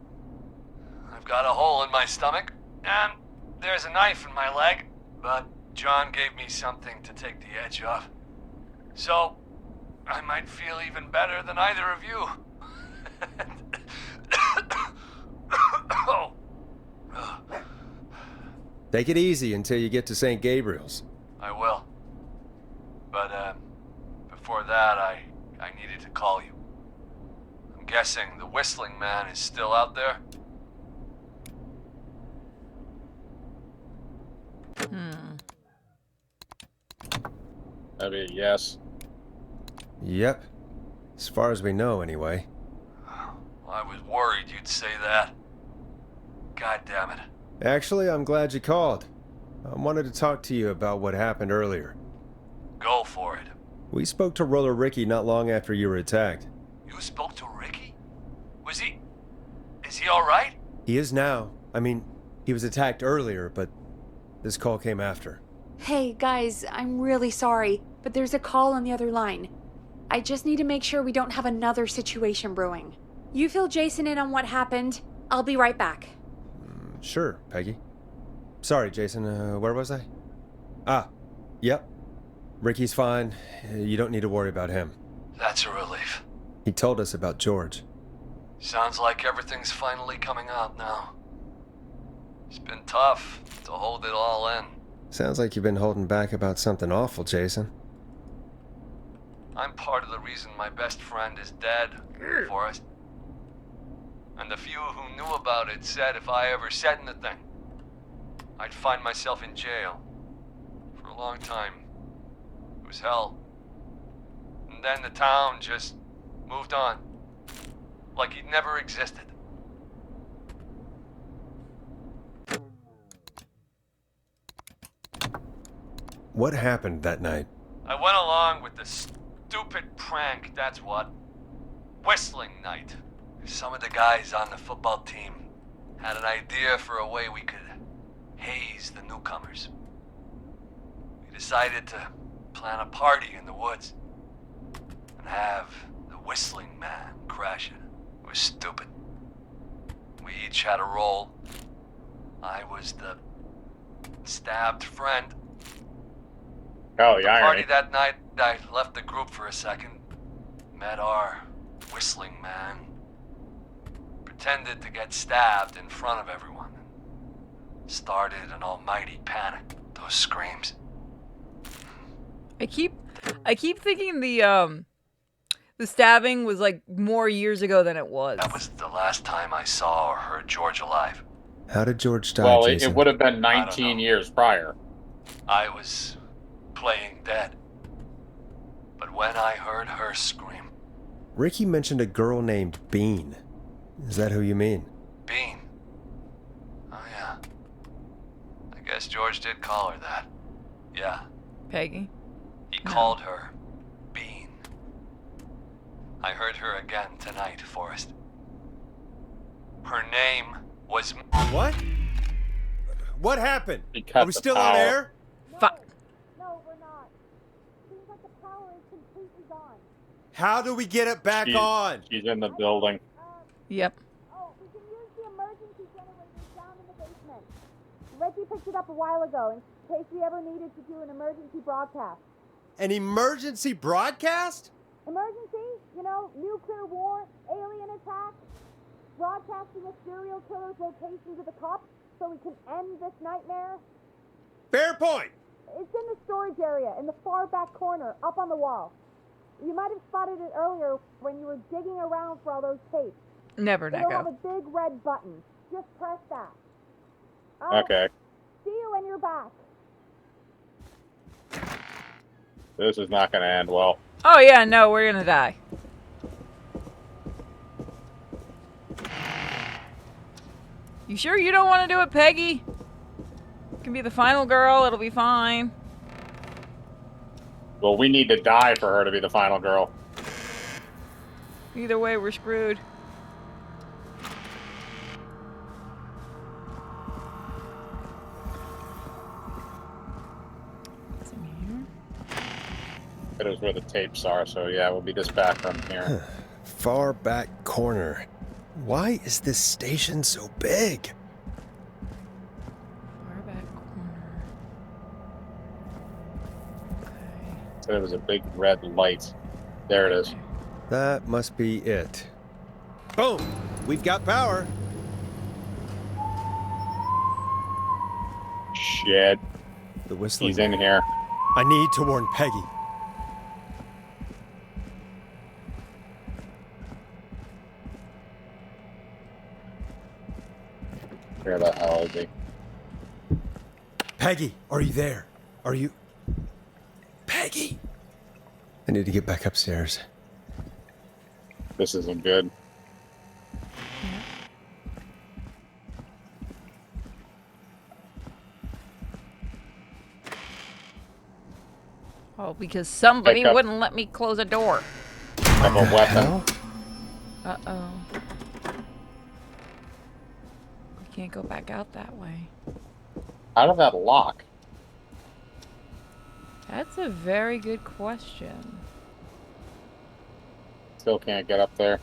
I've got a hole in my stomach, and there's a knife in my leg, but John gave me something to take the edge off. So, I might feel even better than either of you. Oh. Take it easy until you get to St. Gabriel's. I will. But, before that, I needed to call you. I'm guessing the Whistling Man is still out there? That'd be a yes. Yep. As far as we know, anyway. I was worried you'd say that. God damn it. Actually, I'm glad you called. I wanted to talk to you about what happened earlier. Go for it. We spoke to Roller Ricky not long after you were attacked. You spoke to Ricky? Is he alright? He is now. I mean, he was attacked earlier, but this call came after. Hey, guys, I'm really sorry, but there's a call on the other line. I just need to make sure we don't have another situation brewing. You fill Jason in on what happened. I'll be right back. Sure, Peggy. Sorry, Jason, where was I? Yep. Ricky's fine. You don't need to worry about him. That's a relief. He told us about George. Sounds like everything's finally coming out now. It's been tough to hold it all in. Sounds like you've been holding back about something awful, Jason. I'm part of the reason my best friend is dead, Forrest. And the few who knew about it said if I ever said anything, I'd find myself in jail. For a long time. It was hell. And then the town just moved on. Like he'd never existed. What happened that night? I went along with the stupid prank, that's what. Whistling night. Some of the guys on the football team had an idea for a way we could haze the newcomers. We decided to plan a party in the woods and have the Whistling Man crash it. It was stupid. We each had a role. I was the stabbed friend. Oh, the the irony. party that night, I left the group for a second. Met our Whistling Man. Pretended to get stabbed in front of everyone. Started an almighty panic. Those screams. I keep thinking the stabbing was like more years ago than it was. That was the last time I saw or heard George alive. How did George die, Well, Jason? it would have been 19 years prior. I was playing dead. But when I heard her scream... Ricky mentioned a girl named Bean. Is that who you mean? Bean. Oh, yeah. I guess George did call her that. Yeah. Peggy? He called her Bean. I heard her again tonight, Forrest. Her name was... What? What happened? He cut Are we the still on power. air? Fuck. No, we're not. Seems like the power is completely gone. How do we get it back She's- on? She's in the building. Yep. Oh, we can use the emergency generators down in the basement. Reggie picked it up a while ago in case we ever needed to do an emergency broadcast. An emergency broadcast? Emergency? You know, nuclear war, alien attack, broadcasting a serial killer's location to the cops so we can end this nightmare. Fair point. It's in the storage area in the far back corner, up on the wall. You might have spotted it earlier when you were digging around for all those tapes. Never, It'll have a Neko. big red button. Just press that. Okay. See you when you're back. This is not going to end well. Oh yeah, no, we're gonna die. You sure you don't want to do it, Peggy? You can be the final girl, it'll be fine. Well, we need to die for her to be the final girl. Either way, we're screwed. What's in here? It was where the tapes are, so yeah, we'll be just back from here. Far back corner. Why is this station so big? Far back corner. Okay. So there was a big red light. There it is. That must be it. Boom! We've got power. Shit. The whistling. He's in here. I need to warn Peggy. Where the hell is he? Peggy, are you there? Are you... Peggy! I need to get back upstairs. This isn't good. Oh, because somebody Pick up. wouldn't let me close a door. Have a weapon. Uh-oh. We can't go back out that way. How did that lock? That's a very good question. Still can't get up there.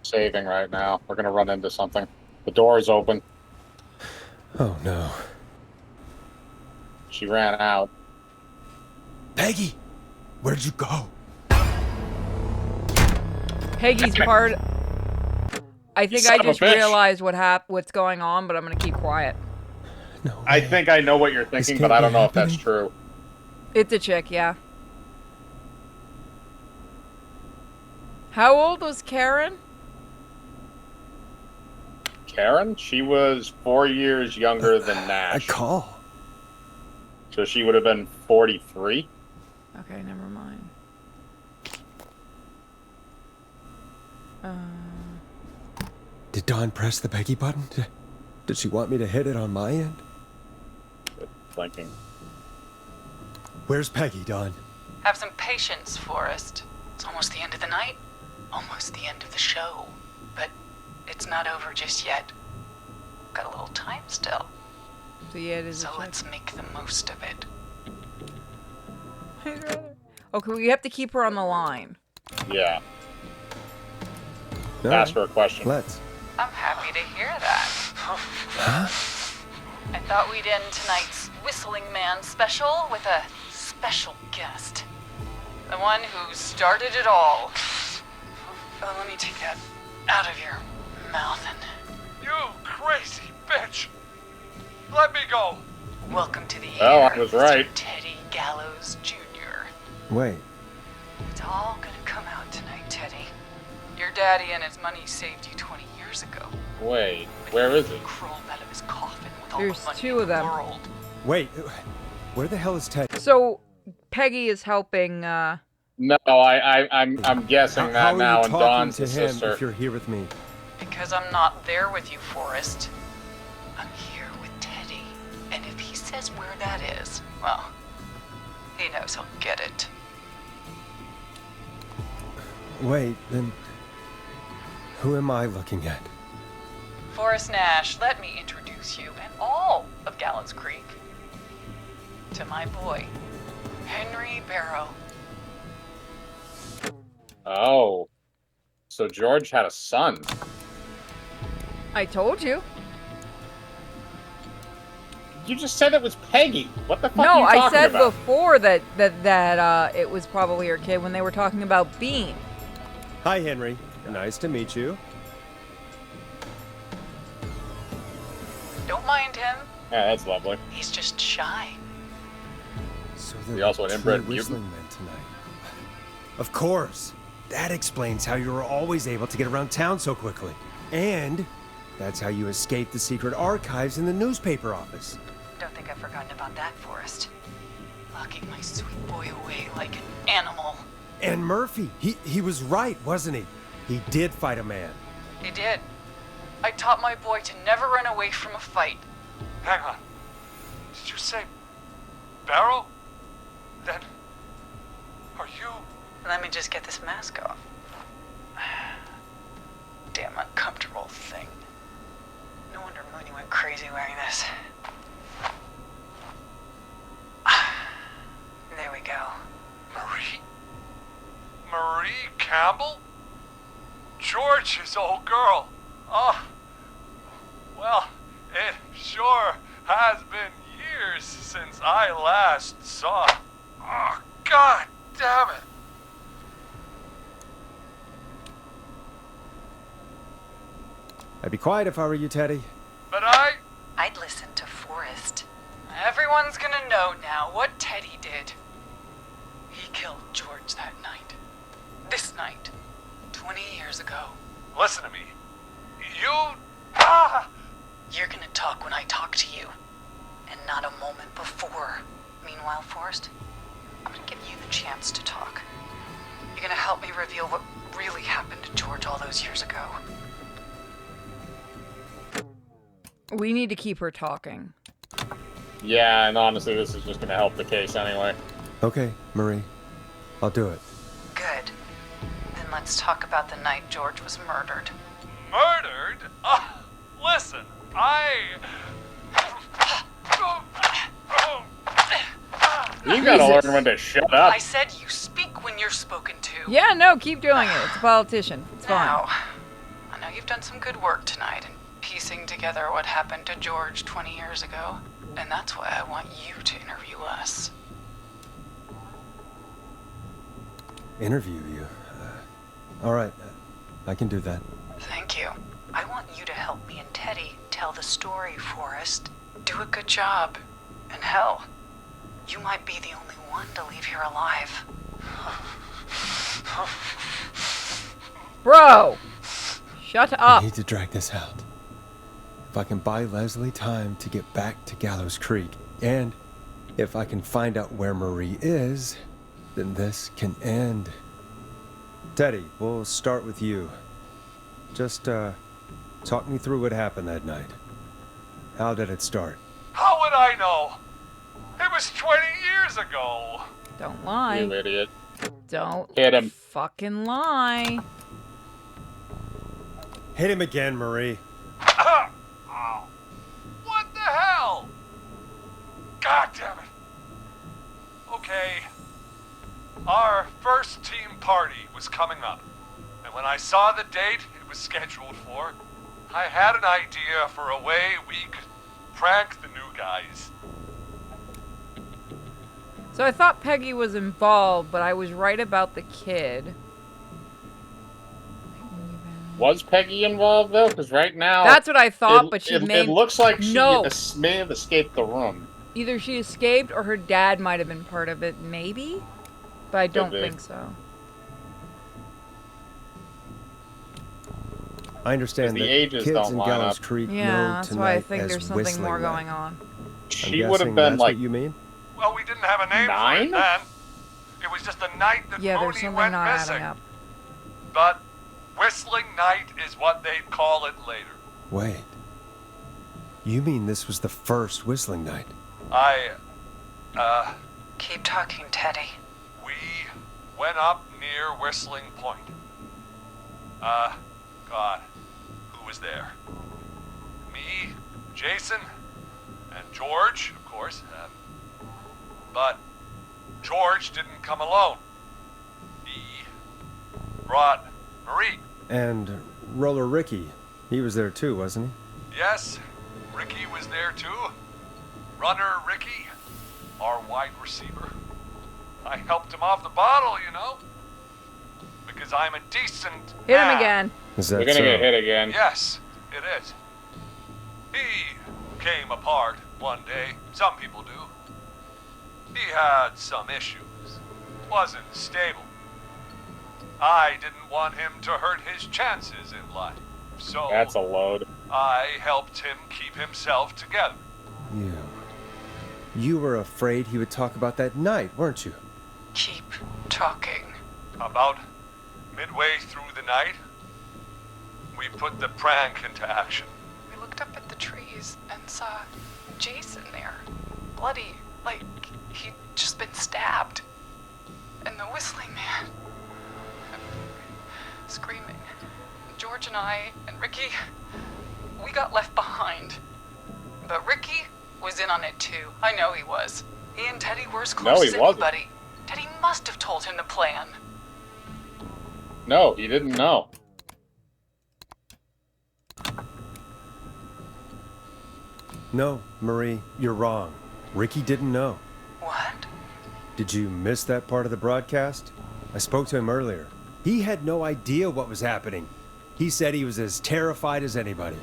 Saving right now. We're gonna run into something. The door is open. Oh no. She ran out. Peggy! Where'd you go? Peggy's part... I think I son of a just bitch. realized what's going on, but I'm gonna keep quiet. No. I think I know what you're thinking, but I don't know if that's true. It's a chick, yeah. How old was Karen? Karen? She was 4 years younger than Nash. A call. So she would have been 43? Okay, never mind. Did Dawn press the Peggy button? Did she want me to hit it on my end? Good thinking. Where's Peggy, Dawn? Have some patience, Forrest. It's almost the end of the night. Almost the end of the show. But it's not over just yet. Got a little time still. So yeah, it is So a chick. let's make the most of it. Okay, we have to keep her on the line. Yeah. All Ask right. her a question. Let's. I'm happy to hear that. Huh? I thought we'd end tonight's Whistling Man special with a special guest. The one who started it all. Oh, let me take that out of your mouth and... You crazy bitch! Let me go! Welcome to the Well, air, I was right. Mr. Teddy Gallows Jr. Wait. It's all gonna come out tonight, Teddy. Your daddy and his money saved you 20 years ago. Wait, where is he? Crawled out of his coffin with all There's the money two in of the them. world. Wait. Where the hell is Ted? So Peggy is helping. No, I'm guessing that How are now, you and talking Dawn's to the him sister. if you're here with me? Because I'm not there with you, Forrest. I'm here with Teddy. And if he says where that is, well, he knows he'll get it. Wait, then... Who am I looking at? Forrest Nash, let me introduce you and all of Gallows Creek to my boy, Henry Barrow. Oh. So George had a son. I told you. You just said it was Peggy. What the fuck No, are you I talking said about? before that it was probably her kid when they were talking about Bean. Hi, Henry. Nice to meet you. Don't mind him. Yeah, that's lovely. He's just shy. So He also an true inbred whistling mutant? men tonight. Of course. That explains how you were always able to get around town so quickly. And that's how you escaped the secret archives in the newspaper office. Don't think I've forgotten about that, Forrest. Locking my sweet boy away like an animal. And Murphy, he was right, wasn't he? He did fight a man. He did. I taught my boy to never run away from a fight. Hang on. Did you say Barrow? Then are you? Let me just get this mask off. Damn uncomfortable thing. No wonder Mooney went crazy wearing this. There we go. Marie? Marie Campbell? George's old girl. Oh. Well, it sure has been years since I last saw. Oh, God damn it. I'd be quiet if I were you, Teddy. But I'd listen to Forrest. Everyone's gonna know now what Teddy did. He killed George that night. This night. 20 years ago. Listen to me. You're gonna talk when I talk to you, and not a moment before. Meanwhile, Forrest, I'm gonna give you the chance to talk. You're gonna help me reveal what really happened to George all those years ago. We need to keep her talking. Yeah, and honestly, this is just going to help the case anyway. Okay, Marie. I'll do it. Good. Then let's talk about the night George was murdered. Murdered? Listen, You gotta learn when to shut up. I said you speak when you're spoken to. Yeah, no, keep doing it. It's a politician. It's fine. Now, I know you've done some good work tonight in piecing together what happened to George 20 years ago, and that's why I want you to interview us. Interview you? All right. I can do that. Thank you. I want you to help me and Teddy tell the story, Forrest. Do a good job. And hell, You might be the only one to leave here alive. Bro! Shut up. I need to drag this out. If I can buy Leslie time to get back to Gallows Creek, and if I can find out where Marie is, then this can end. Teddy, we'll start with you. Just, talk me through what happened that night. How did it start? how would I know? It was 20 years ago. Don't lie. You idiot. Don't Hit him. fucking lie. Hit him again, Marie. Ow. What the hell? God damn it. Okay. Our first team party was coming up. And when I saw the date it was scheduled for, I had an idea for a way we could prank the new guys. So I thought Peggy was involved, but I was right about the kid. Was Peggy involved, though? Because right now... That's what I thought, but she it may... It looks like she No. may have escaped the room. Either she escaped or her dad might have been part of it, maybe? But I don't be. think so. I understand 'Cause that the ages kids don't in line Gallows up. Creek Yeah, know that's tonight why I think as there's something Whistling more Night. going on. She I'm would have guessing been that's like what you mean? Well, we didn't have a name for 9? it then. It was just the night that Yeah, there's Mooney something went not missing. adding up. But Whistling Night is what they'd call it later. Wait. You mean this was the first Whistling Night? Keep talking, Teddy. We went up near Whistling Point. God, who was there? Me, Jason, and George, of course. But George didn't come alone. He brought Marie. And Roller Ricky, he was there too, wasn't Yes, Ricky was there too. Runner Ricky, our wide receiver. I helped him off the bottle, you know. Because I'm a decent Hit him man. again. he? Is that We're gonna so? get hit again. Yes, it is. He came apart one day. Some people do. He had some issues. Wasn't stable. I didn't want him to hurt his chances in life. So That's a load. I helped him keep himself together. You were afraid he would talk about that night, weren't you? Keep talking. About midway through the night, we put the prank into action. We looked up at the trees and saw Jason there. Bloody, like he'd just been stabbed. And the whistling man. Screaming. George and I and Ricky, we got left behind. But Ricky was in on it too. I know he was. He and Teddy were as close he as wasn't. anybody. Teddy must have told him the plan. No, he didn't know. No, Marie, you're wrong. Ricky didn't know. What? Did you miss that part of the broadcast? I spoke to him earlier. He had no idea what was happening. He said he was as terrified as anybody.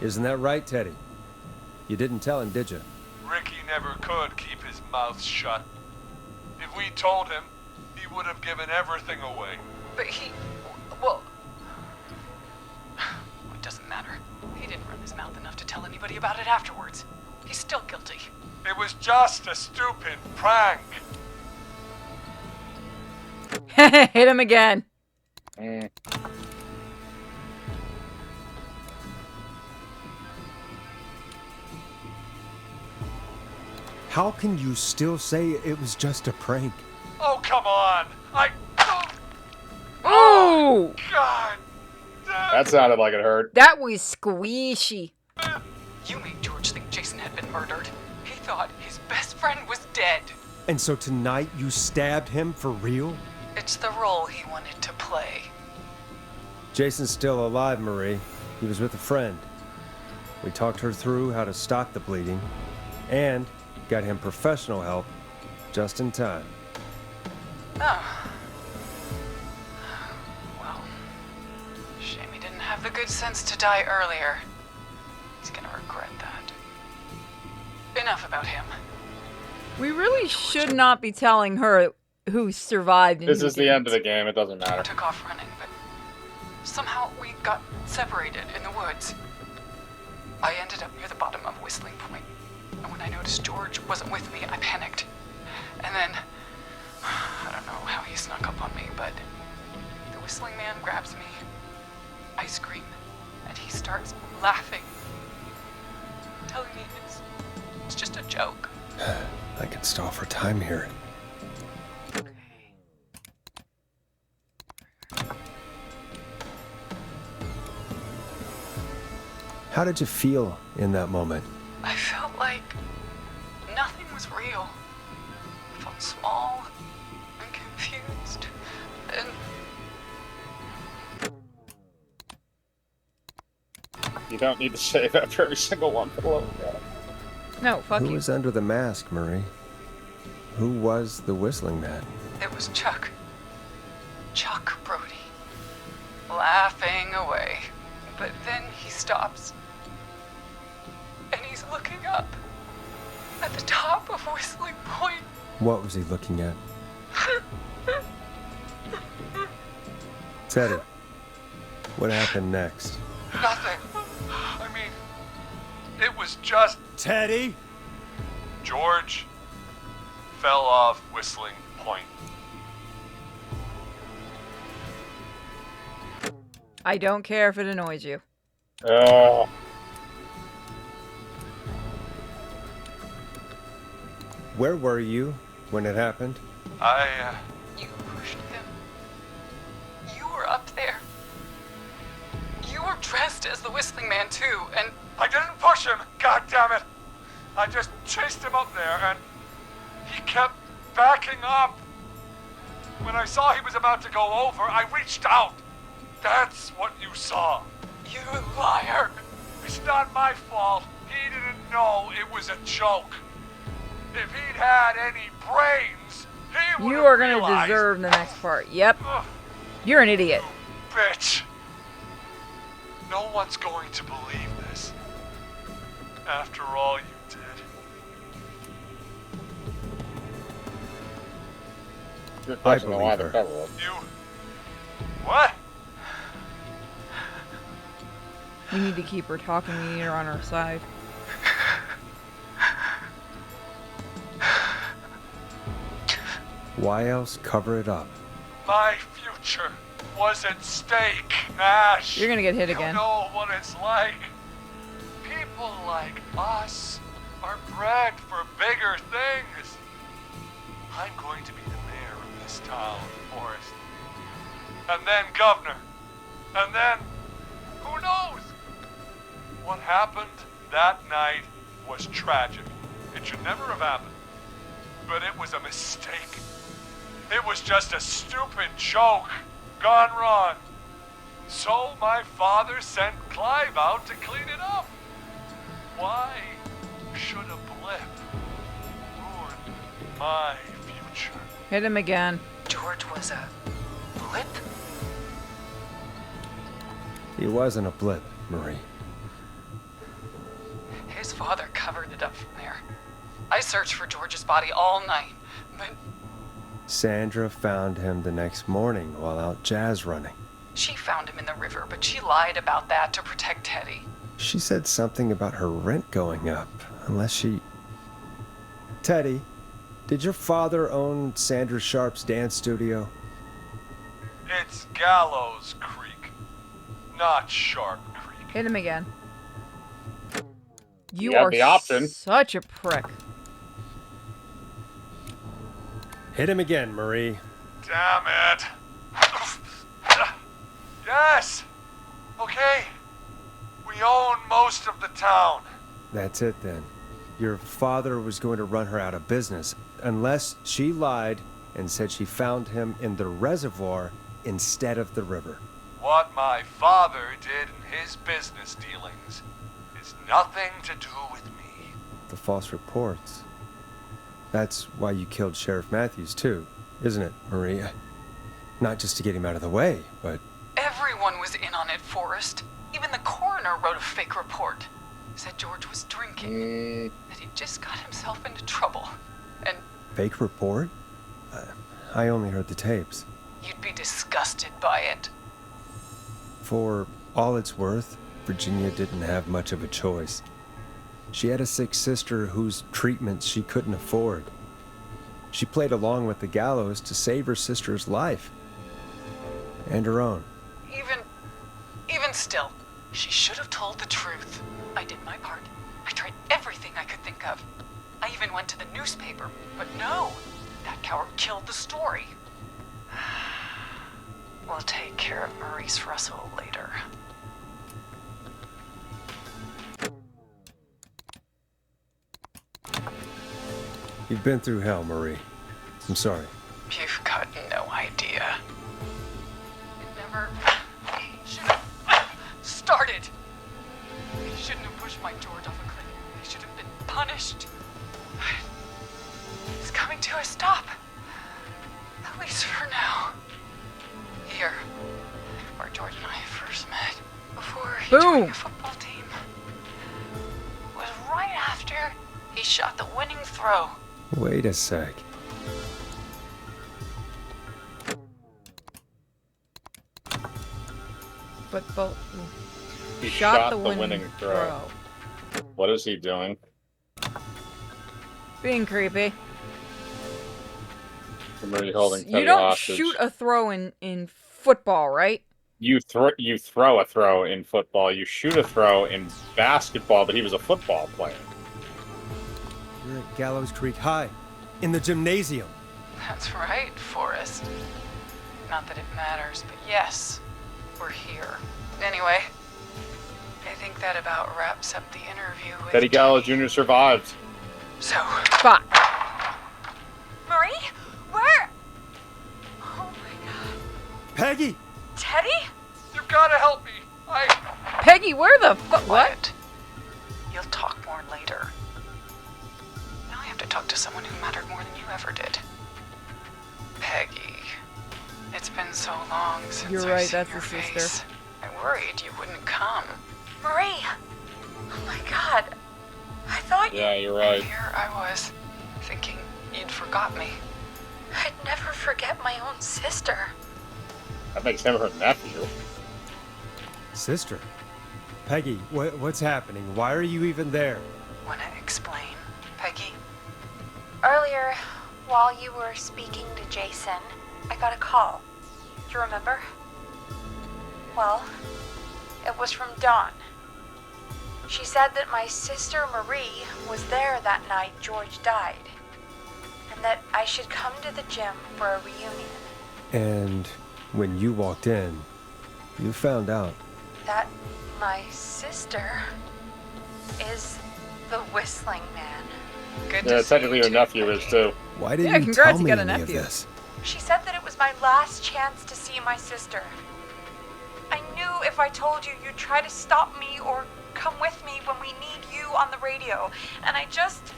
Isn't that right, Teddy? You didn't tell him, did you? Ricky never could keep his mouth shut. If we told him, he would have given everything away. But well, it doesn't matter. He didn't run his mouth enough to tell anybody about it afterwards. He's still guilty. It was just a stupid prank. Hit him again. How can you still say it was just a prank? Oh, come on. Oh! God. That sounded like it hurt. That was squishy. You made George think Jason had been murdered. He thought his best friend was dead. And so tonight you stabbed him for real? It's the role he wanted to play. Jason's still alive, Marie. He was with a friend. We talked her through how to stop the bleeding and got him professional help just in time. Oh. Well, shame he didn't have the good sense to die earlier. He's gonna regret that. Enough about him. We really should not be telling her who survived. And This who is the didn't. end of the game. It doesn't matter. Took off running, but somehow we got separated in the woods. I ended up near the bottom of Whistling Point, and when I noticed George wasn't with me, I panicked. And then, I don't know how he snuck up on me, but the Whistling Man grabs me. I scream, and he starts laughing, telling me it's just a joke. I can stall for time here. How did you feel in that moment? I felt like nothing was real. I felt small and confused and... You don't need to save after every single one for the love of God. No, fuck Who you. was under the mask, Marie? Who was the Whistling Man? It was Chuck. Chuck Brody. Laughing away. But then he stops. And he's looking up. At the top of Whistling Point. What was he looking at? Teddy, what happened next? Nothing. I mean, it was just... Teddy? George fell off Whistling Point. I don't care if it annoys you. Where were you when it happened? You pushed him. You were up there. You were dressed as the Whistling Man too, and... I didn't push him, God damn it! I just chased him up there, and he kept backing up. When I saw he was about to go over, I reached out. That's what you saw. You liar! It's not my fault. He didn't know it was a joke. If he'd had any brains, he would You have are gonna realized... deserve the next part. Yep. Ugh, You're an idiot. bitch. No one's going to believe this. After all you did. Good I question on why believe the her. cover was. You... What? We need to keep her talking. We need her on our side. Why else cover it up? My future was at stake, Ash. You're gonna get hit again. You know what it's like. People like us are bred for bigger things. I'm going to be the mayor of this town, Forrest. And then governor. And then, who knows? What happened that night was tragic. It should never have happened. But it was a mistake. It was just a stupid joke gone wrong. So my father sent Clive out to clean it up. Why should a blip ruin my future? Hit him again. George was a blip? He wasn't a blip, Marie. His father covered it up from there. I searched for George's body all night, but Sandra found him the next morning while out jazz running. she found him in the river, but she lied about that to protect Teddy. She said something about her rent going up, unless she... Teddy, did your father own Sandra Sharp's dance studio? It's Gallows Creek, not Sharp Creek. Hit him again. You have are the option. such a prick. Hit him again, Marie. Damn it. Yes! Okay. We own most of the town. That's it then. Your father was going to run her out of business, unless she lied and said she found him in the reservoir instead of the river. What my father did in his business dealings is nothing to do with me. The false reports. That's why you killed Sheriff Matthews, too, isn't it, Maria? Not just to get him out of the way, but... Everyone was in on it, Forrest. Even the coroner wrote a fake report. Said George was drinking, that he just got himself into trouble. And Fake report? I only heard the tapes. you'd be disgusted by it. For all it's worth, Virginia didn't have much of a choice. She had a sick sister whose treatments she couldn't afford. She played along with the gallows to save her sister's life. And her own. Even still, she should have told the truth. I did my part. I tried everything I could think of. I even went to the newspaper, but no, that coward killed the story. We'll take care of Maurice Russell later. You've been through hell, Marie. I'm sorry. You've got no idea. It never should have started. They shouldn't have pushed my George off a cliff. They should have been punished. It's coming to a stop. At least for now. Here, where George and I first met, before he joined the football team, was right after he shot the winning throw. Wait a sec. But He shot the winning throw. What is he doing? Being creepy. Somebody holding Teddy You don't hostage. shoot a throw in football, right? You throw a throw in football. You shoot a throw in basketball, but he was a football player. You're at Gallows Creek High, in the gymnasium. That's right, Forrest. Not that it matters, but yes, we're here. Anyway, I think that about wraps up the interview with Teddy Gallows Jr. survived. So, fuck. Marie? Where? Oh my god. Peggy! Teddy? You've gotta help me. Peggy, where the fuck? What? You'll talk more later. Now I have to talk to someone who mattered more than you ever did. Peggy. It's been so long since You're I've right, seen that's your the sister. face. I worried you wouldn't come. Marie! Oh my god. I thought Yeah, you're right. Here I was, thinking you'd forgot me. I'd never forget my own sister. That makes him her nephew. Sister? Peggy, what's happening? Why are you even there? Wanna explain, Peggy? Earlier, while you were speaking to Jason, I got a call. Do you remember? Well, it was from Dawn. She said that my sister Marie was there that night George died, and that I should come to the gym for a reunion. And when you walked in, you found out. That my sister is the Whistling Man. Good Yeah, technically your nephew is too. Why didn't Yeah, you congrats, tell you me got a any of nephew. this? She said that it was my last chance to see my sister. I knew if I told you, you'd try to stop me or come with me when we need you on the radio. And I just...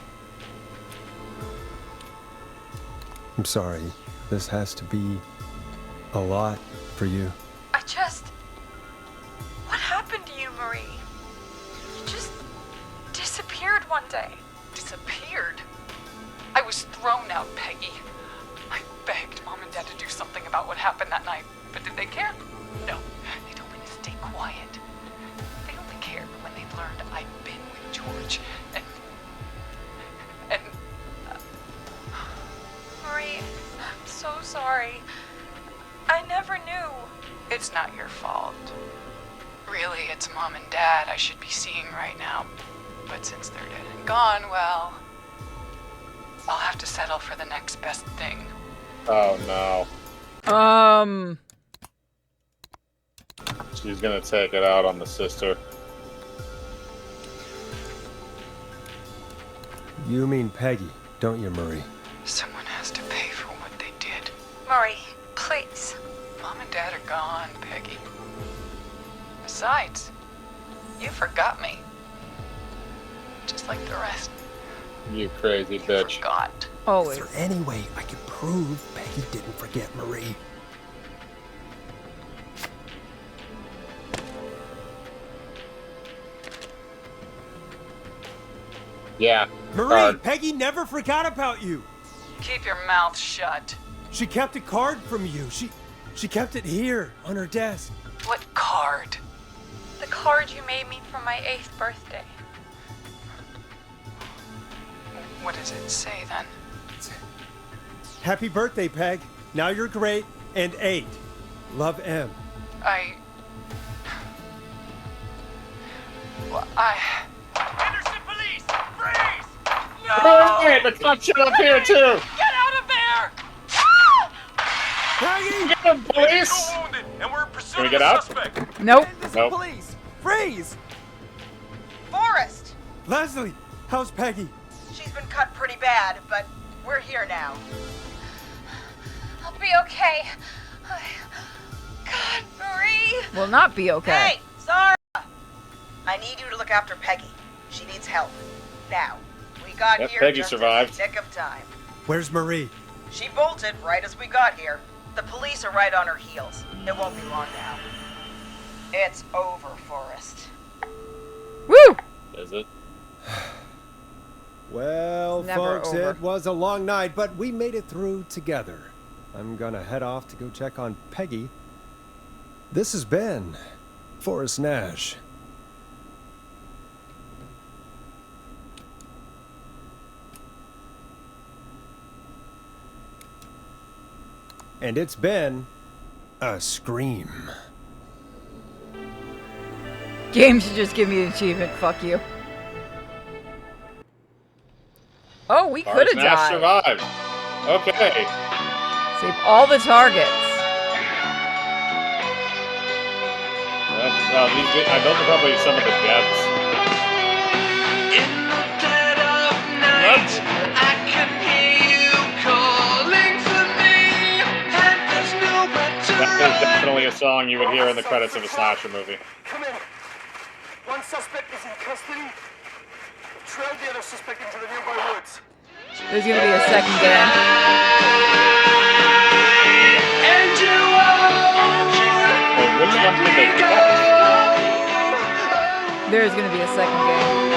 I'm sorry. This has to be a lot for you. What happened to you, Marie? You just disappeared one day. Disappeared? I was thrown out, Peggy. I begged Mom and Dad to do something about what happened that night, but did they care? No. They told me to stay quiet. They only cared when they learned I'd been with George, and Marie, I'm so sorry. I never knew. It's not your fault. Really, it's Mom and Dad I should be seeing right now. But since they're dead and gone, well, I'll have to settle for the next best thing. Oh no. She's gonna take it out on the sister. You mean Peggy, don't you, Marie? Someone has to pay for what they did. Marie, please. Mom and Dad are gone, Peggy. Besides, you forgot me. Just like the rest. You crazy bitch. Forgot. Always. Is there any way I can prove Peggy didn't forget Marie? Yeah. Marie, Peggy never forgot about you. Keep your mouth shut. She kept a card from you. She kept it here on her desk. What card? The card you made me for my 8th birthday. What does it say then? Happy birthday, Peg. Now you're great and 8. Love, M. Henderson police! Freeze! Hey, the cop shit up here too! Get out of there! Peggy! Get him, police! And we're Can pursuing we get the out? suspect. Nope. Nope. Police! Freeze! Forrest! Leslie, how's Peggy? She's been cut pretty bad, but we're here now. I'll be okay. God, Marie. Will not be okay. Hey, Zara! I need you to look after Peggy. She needs help. Now. We got Yep, here Peggy just survived. in the nick of time. Where's Marie? She bolted right as we got here. The police are right on her heels. It won't be long now. It's over, Forrest. Woo! Is it? Well, Never folks, over. it was a long night, but we made it through together. I'm gonna head off to go check on Peggy. This has been Forrest Nash. And it's been a scream. Game should just give me an achievement. Fuck you. Oh, we could have Nash died. survived. Okay. Save all the targets. Those are probably some of the deaths. In the dead of night, I can hear you calling for me, and there's nowhere to That is run. definitely a song you would hear in the credits of a slasher movie. Come in. One suspect is in custody. Trailed the other suspect into the nearby woods. There's gonna be a second game. And you Wait, which one did they get? There's gonna be a second game.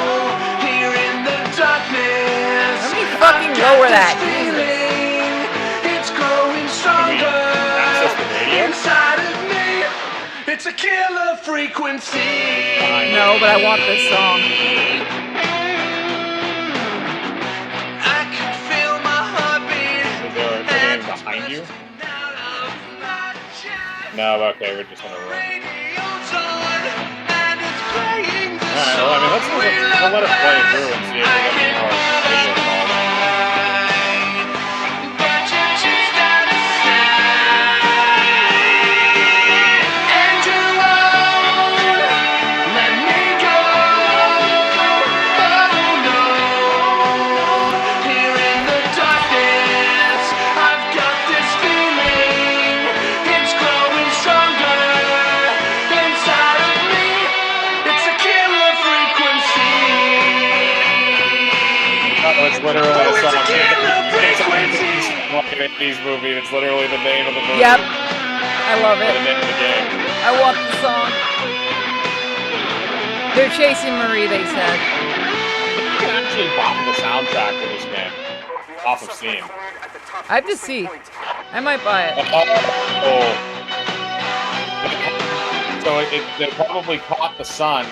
here in the darkness. Let me fucking lower that. Jesus. It's growing stronger Access the radio? inside of me. It's a killer frequency. No, but I want this song. I can feel my heartbeat. Is there a game behind you? No, okay, we're just gonna run. Alright, well, I mean, we'll let it play through and see if we get any more video calls. It's literally a song. Like an 80s movie. It's literally the name of the movie. Yep. I love it. The name of the game. I want the song. They're chasing Marie, they said. You can actually buy the soundtrack for this game off of Steam. I have to see. I might buy it. So they probably caught the son,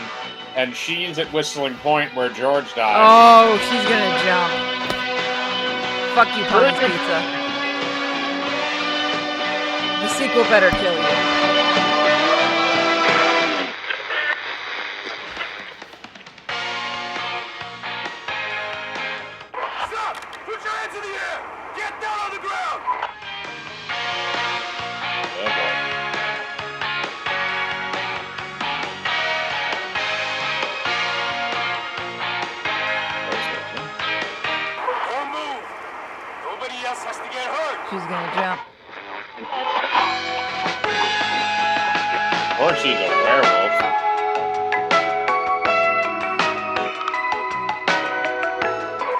and she's at Whistling Point where George died. Oh, she's gonna jump. Fuck you, Pumpkin's Pizza. The sequel better kill you. Stop! Put your hands in the air! Get down on the ground! Oh boy. Don't move! Nobody else has to get hurt! She's gonna jump. Or she's a werewolf.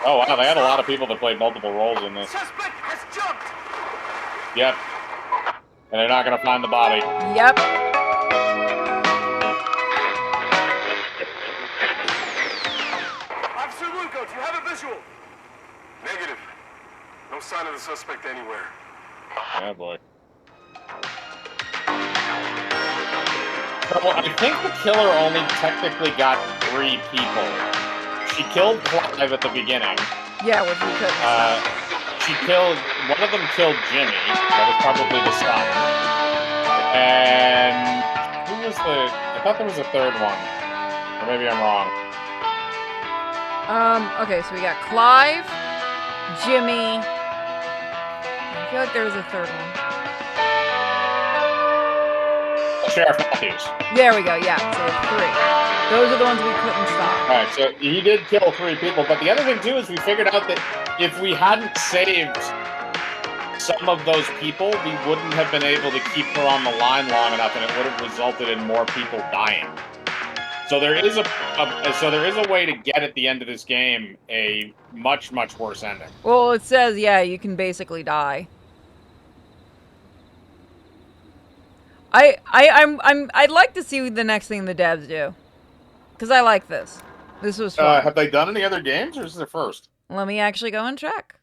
Oh wow, they had a lot of people that played multiple roles in this. Suspect has jumped! Yep. And they're not gonna find the body. Yep. Officer Lugo, do you have a visual? Negative. No sign of the suspect anywhere. Oh boy. So I think the killer only technically got 3 people. She killed Clive at the beginning. Yeah, which we couldn't. One of them killed Jimmy. That was probably the son. And who was I thought there was a third one. Or maybe I'm wrong. Okay, so we got Clive, Jimmy. I feel like there was a third one. Sheriff Matthews. There we go, yeah, so 3. Those are the ones we couldn't stop. Alright, so he did kill 3 people, but the other thing too is we figured out that if we hadn't saved some of those people, we wouldn't have been able to keep her on the line long enough, and it would have resulted in more people dying. So there is a way to get at the end of this game a much worse ending. Well, it says, yeah, you can basically die. I'd like to see the next thing the devs do, because I like this. This was fun. Have they done any other games, or is this their first? Let me actually go and check.